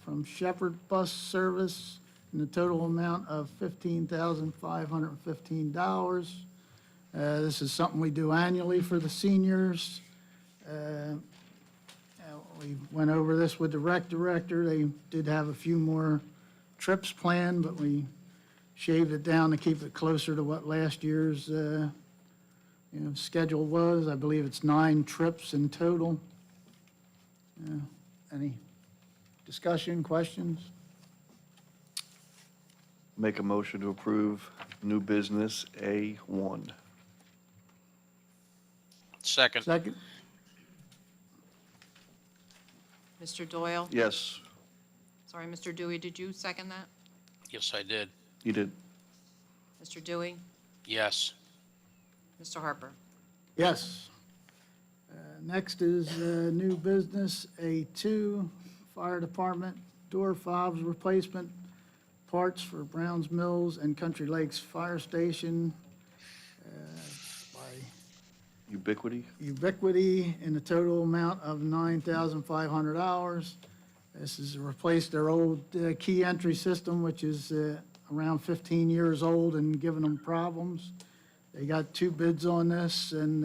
from Shepherd Bus Service in the total amount of $15,515. This is something we do annually for the seniors. We went over this with the rec director. They did have a few more trips planned, but we shaved it down to keep it closer to what last year's schedule was. I believe it's 9 trips in total. Any discussion, questions? Make a motion to approve new business A1. Second. Second? Mr. Doyle? Yes, Sorry, Mr. Dewey, did you second that? Yes, I did. you did. Mr. Dewey? Yes. Mr. Harper? Yes. Next is new business, A2, Fire Department, door fobs replacement, parts for Browns Mills and Country Lakes Fire Station by Ubiquity? Ubiquity in the total amount of $9,500. This is to replace their old key entry system, which is around 15 years old and giving them problems. They got 2 bids on this, and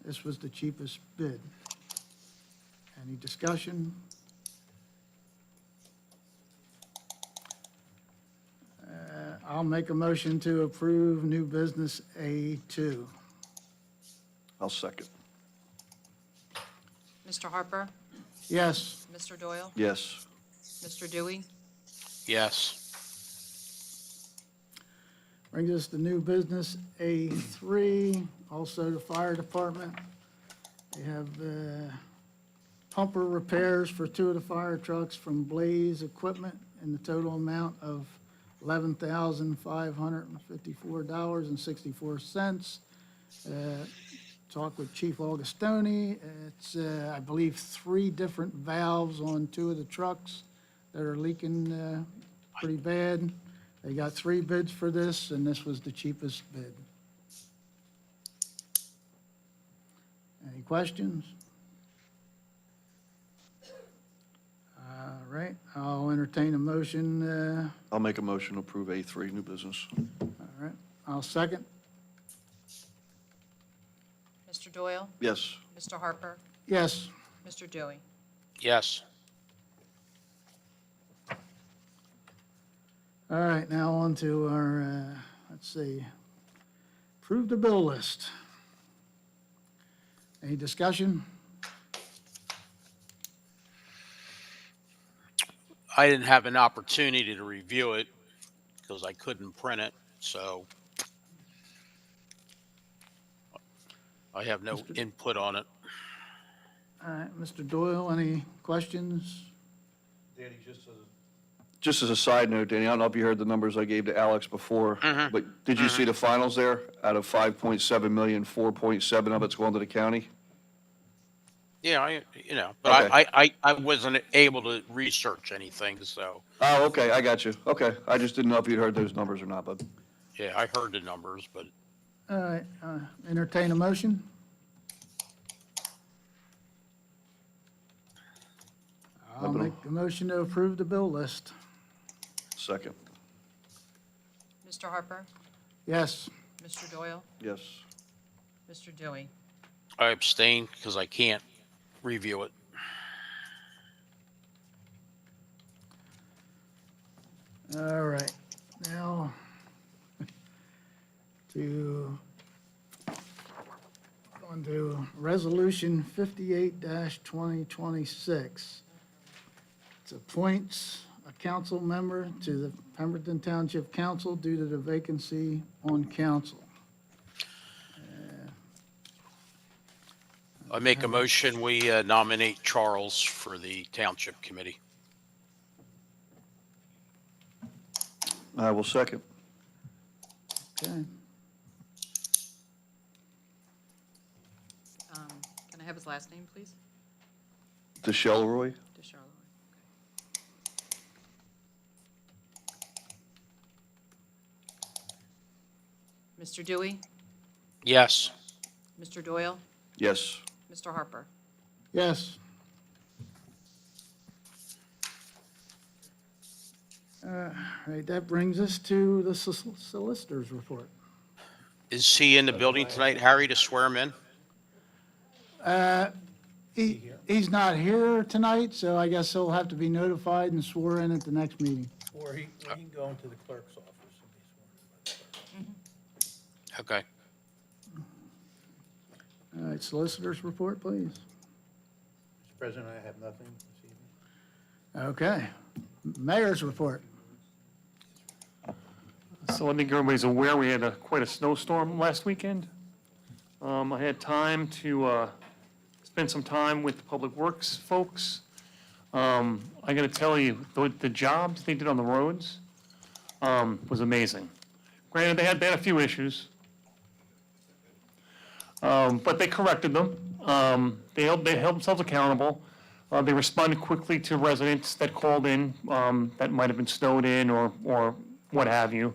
this was the cheapest bid. Any discussion? I'll make a motion to approve new business A2. I'll second. Mr. Harper? Yes. Mr. Doyle? Yes. Mr. Dewey? Yes. Brings us to new business A3, also the fire department. They have pumper repairs for 2 of the fire trucks from Blaze Equipment in the total amount of $11,554.64. Talked with Chief Augustoni. It's, I believe, 3 different valves on 2 of the trucks that are leaking pretty bad. They got 3 bids for this, and this was the cheapest bid. Any questions? entertain a motion. I'll make a motion to approve A3, new business. All right, I'll second. Mr. Doyle? Yes. Mr. Harper? Yes. Mr. Dewey? Yes. All right, now on to our, let's see, approve the bill list. Any discussion? I didn't have an opportunity to review it because I couldn't print it, so I have no input on it. All right, Mr. Doyle, any questions? Danny, just as a side note, Danny, I don't know if you heard the numbers I gave to Alex before, but did you see the finals there? Out of 5.7 million, 4.7 of it's going to the county? Yeah, but Okay. I wasn't able to research anything, so, Oh, okay, I got you. Okay, I just didn't know if you'd heard those numbers or not, but yeah, I heard the numbers, but All right, entertain a motion? I'll make a motion to approve the bill list. second. Mr. Harper? Yes. Mr. Doyle? Yes. Mr. Dewey? I abstain because I can't review it. All right, now on to Resolution 58-2026. It appoints a council member to the Pemberton Township Council due to the vacancy on council. I make a motion, we nominate Charles for the Township Committee. I will second. Okay. Can I have his last name, please? DeShelroy? DeCharleroi. Mr. Dewey? Yes. Mr. Doyle? Yes. Mr. Harper? Yes. All right, that brings us to the solicitor's report. Is he in the building tonight, Harry, to swear him in? He's not here tonight, so I guess he'll have to be notified and sworn in at the next meeting. Or he can go into the clerk's office and be sworn. Okay. All right, solicitor's report, please. Mr. President, I have nothing this evening. Okay. Mayor's report. So I think everybody's aware, we had quite a snowstorm last weekend. I had time to spend some time with the Public Works folks. I got to tell you, the jobs they did on the roads was amazing. Granted, they had a few issues, but they corrected them. They held themselves accountable. They responded quickly to residents that called in that might have been snowed in or what have you.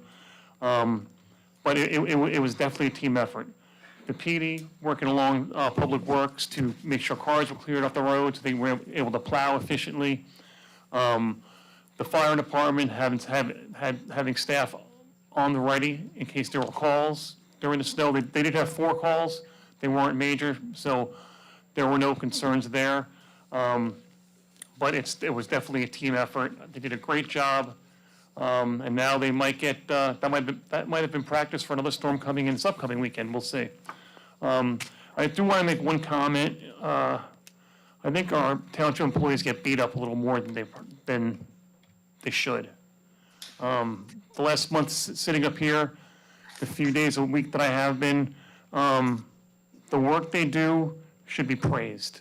But it was definitely a team effort. The PD working along Public Works to make sure cars were cleared off the roads, they were able to plow efficiently. The fire department having staff on the ready in case there were calls during the snow. They did have 4 calls. They weren't major, so there were no concerns there. But it was definitely a team effort. They did a great job. And now they might get, that might have been practice for another storm coming in this upcoming weekend. We'll see. I do want to make one comment. I think our township employees get beat up a little more than they should. The last month sitting up here, the few days a week that I have been, the work they do should be praised.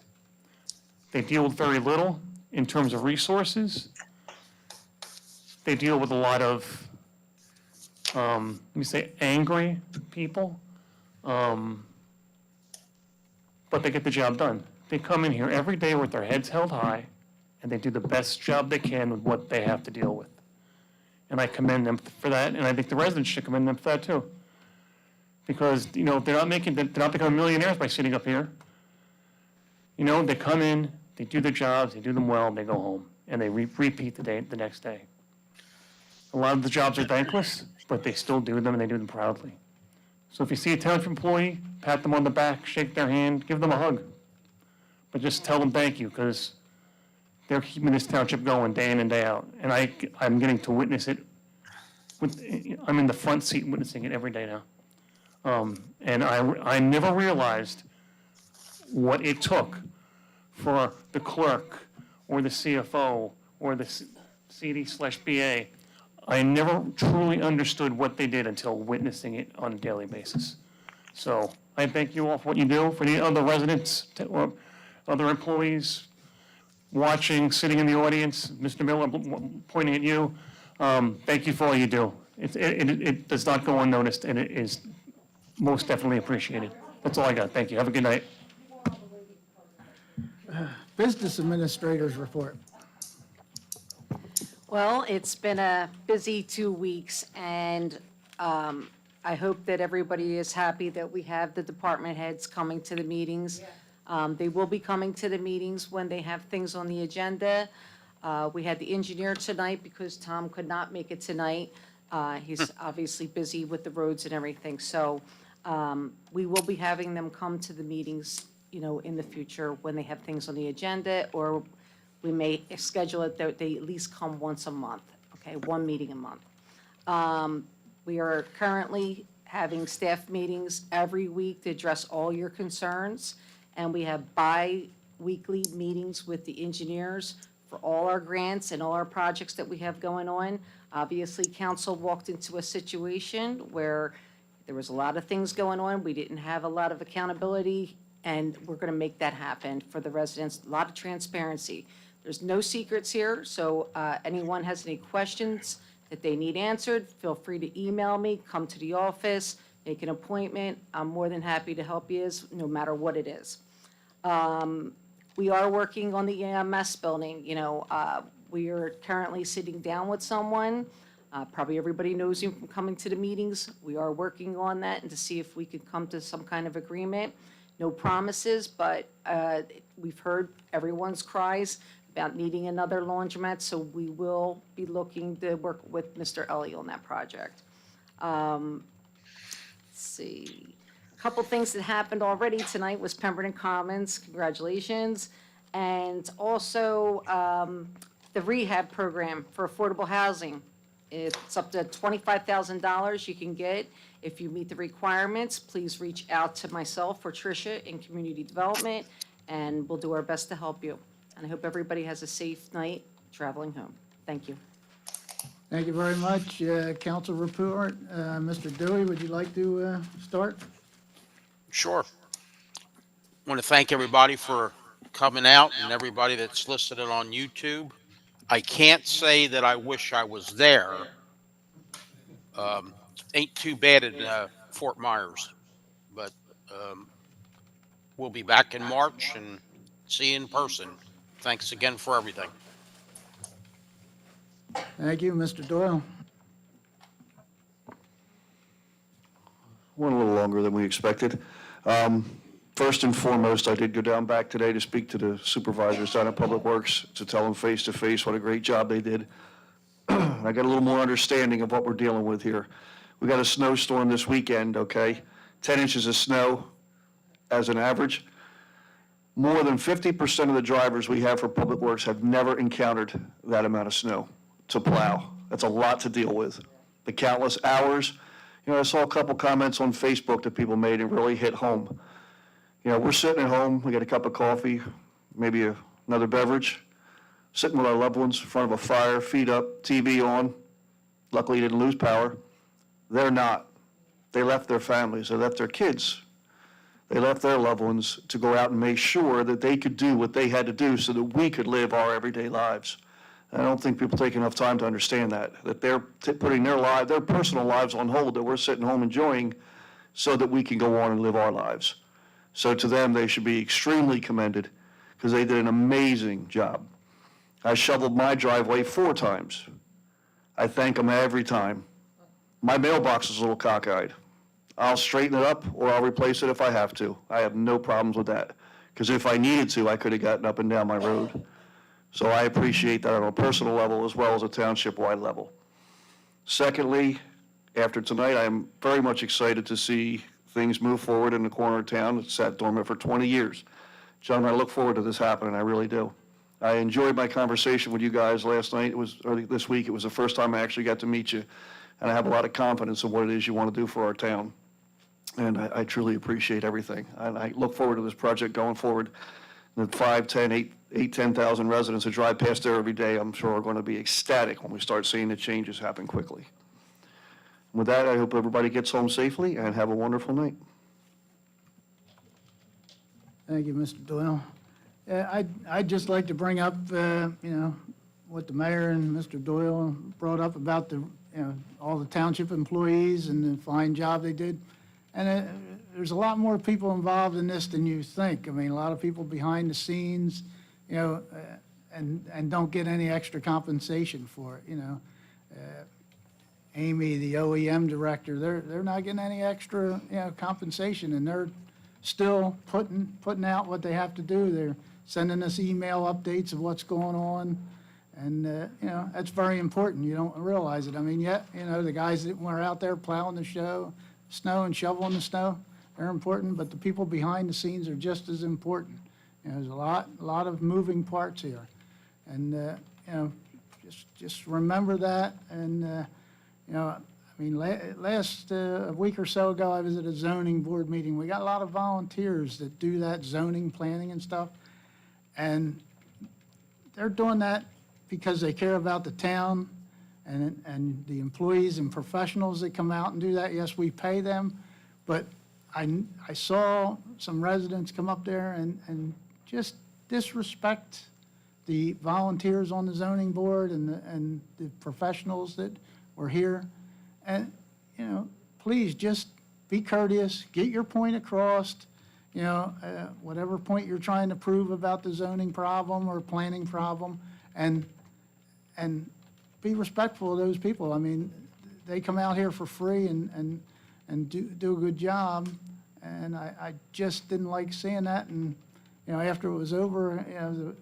They deal with very little in terms of resources. They deal with a lot of, let me say, angry people. But they get the job done. They come in here every day with their heads held high, and they do the best job they can with what they have to deal with. And I commend them for that, and I think the residents should commend them for that too. Because, they're not becoming millionaires by sitting up here. They come in, they do their jobs, they do them well, and they go home. and they repeat the next day. A lot of the jobs are thankless, but they still do them, and they do them proudly. So if you see a township employee, pat them on the back, shake their hand, give them a hug. But just tell them thank you, because they're keeping this township going day in and day out. And I'm getting to witness it. I'm in the front seat witnessing it every day now. And I never realized what it took for the clerk or the CFO or the CD/BA. I never truly understood what they did until witnessing it on a daily basis. So I thank you all for what you do. For the other residents or other employees watching, sitting in the audience, Mr. Miller pointing at you, thank you for all you do. It does not go unnoticed, and it is most definitely appreciated. That's all I got. Thank you. Have a good night. Business Administrator's report. Well, it's been a busy 2 weeks, and I hope that everybody is happy that we have the department heads coming to the meetings. They will be coming to the meetings when they have things on the agenda. We had the engineer tonight because Tom could not make it tonight. He's obviously busy with the roads and everything, so we will be having them come to the meetings, in the future when they have things on the agenda, or we may schedule it that they at least come once a month, okay, one meeting a month. We are currently having staff meetings every week to address all your concerns, and we have bi-weekly meetings with the engineers for all our grants and all our projects that we have going on. Obviously, council walked into a situation where there was a lot of things going on. We didn't have a lot of accountability, and we're going to make that happen for the residents. A lot of transparency. There's no secrets here, so anyone has any questions that they need answered, feel free to email me, come to the office, make an appointment. I'm more than happy to help you, no matter what it is. We are working on the EMS building. We are currently sitting down with someone. Probably everybody knows you from coming to the meetings. We are working on that and to see if we could come to some kind of agreement. No promises, but we've heard everyone's cries about needing another laundromat, so we will be looking to work with Mr. Ellie on that project. Let's see. A couple things that happened already tonight was Pemberton Commons, congratulations. And also the rehab program for affordable housing. It's up to $25,000 you can get. If you meet the requirements, please reach out to myself or Tricia in Community Development, and we'll do our best to help you. And I hope everybody has a safe night traveling home. Thank you. Thank you very much. Council report. Mr. Dewey, would you like to start? Sure. I want to thank everybody for coming out and everybody that's listening on YouTube. I can't say that I wish I was there. Ain't too bad in Fort Myers, but we'll be back in March and see you in person. Thanks again for everything. Thank you, Mr. Doyle. Went a little longer than we expected. First and foremost, I did go down back today to speak to the supervisors down at Public Works to tell them face-to-face what a great job they did. I got a little more understanding of what we're dealing with here. We got a snowstorm this weekend, okay? 10 inches of snow as an average. More than 50% of the drivers we have for Public Works have never encountered that amount of snow to plow. That's a lot to deal with. The countless hours. I saw a couple comments on Facebook that people made and really hit home. We're sitting at home, we got a cup of coffee, maybe another beverage, sitting with our loved ones in front of a fire, feet up, TV on. Luckily, didn't lose power. They're not. They left their families, they left their kids. They left their loved ones to go out and make sure that they could do what they had to do so that we could live our everyday lives. And I don't think people take enough time to understand that they're putting their personal lives on hold that we're sitting home enjoying so that we can go on and live our lives. So to them, they should be extremely commended because they did an amazing job. I shoveled my driveway 4 times. I thank them every time. My mailbox is a little cockeyed. I'll straighten it up or I'll replace it if I have to. I have no problems with that because if I needed to, I could have gotten up and down my road. So I appreciate that on a personal level as well as a township-wide level. Secondly, after tonight, I'm very much excited to see things move forward in the corner of town. It's sat dormant for 20 years. Gentlemen, I look forward to this happening, I really do. I enjoyed my conversation with you guys last night, or this week. It was the first time I actually got to meet you, and I have a lot of confidence in what it is you want to do for our town. And I truly appreciate everything. And I look forward to this project going forward. The 5, 10, 10,000 residents that drive past there every day, I'm sure are going to be ecstatic when we start seeing the changes happen quickly. With that, I hope everybody gets home safely and have a wonderful night. Thank you, Mr. Doyle. Yeah, I'd just like to bring up, what the mayor and Mr. Doyle brought up about all the township employees and the fine job they did. And there's a lot more people involved in this than you think. I mean, a lot of people behind the scenes, and don't get any extra compensation for it, Amy, the OEM director, they're not getting any extra, compensation, and they're still putting out what they have to do. They're sending us email updates of what's going on, and, that's very important. You don't realize it. I mean, the guys that were out there plowing the snow and shoveling the snow, they're important, but the people behind the scenes are just as important. There's a lot of moving parts here, and, just remember that, and, last a week or so ago, I was at a zoning board meeting. We got a lot of volunteers that do that zoning planning and stuff, and they're doing that because they care about the town and the employees and professionals that come out and do that. Yes, we pay them, but I saw some residents come up there and just disrespect the volunteers on the zoning board and the professionals that were here. And, please just be courteous, get your point across, whatever point you're trying to prove about the zoning problem or planning problem, and be respectful of those people. I mean, they come out here for free and do a good job, and I just didn't like seeing that. And, after it was over, a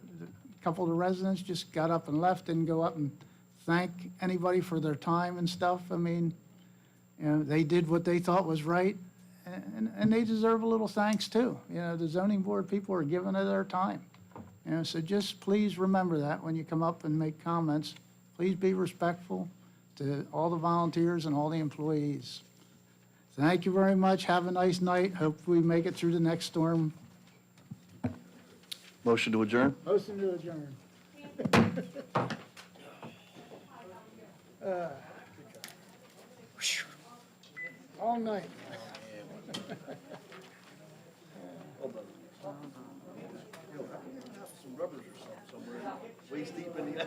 couple of the residents just got up and left, didn't go up and thank anybody for their time and stuff. I mean, they did what they thought was right, and they deserve a little thanks too. The zoning board people are giving it their time. So just please remember that when you come up and make comments. Please be respectful to all the volunteers and all the employees. Thank you very much. Have a nice night. Hope we make it through the next storm. Motion to adjourn? Motion to adjourn. All night. Some rubbers or something somewhere, waist deep in the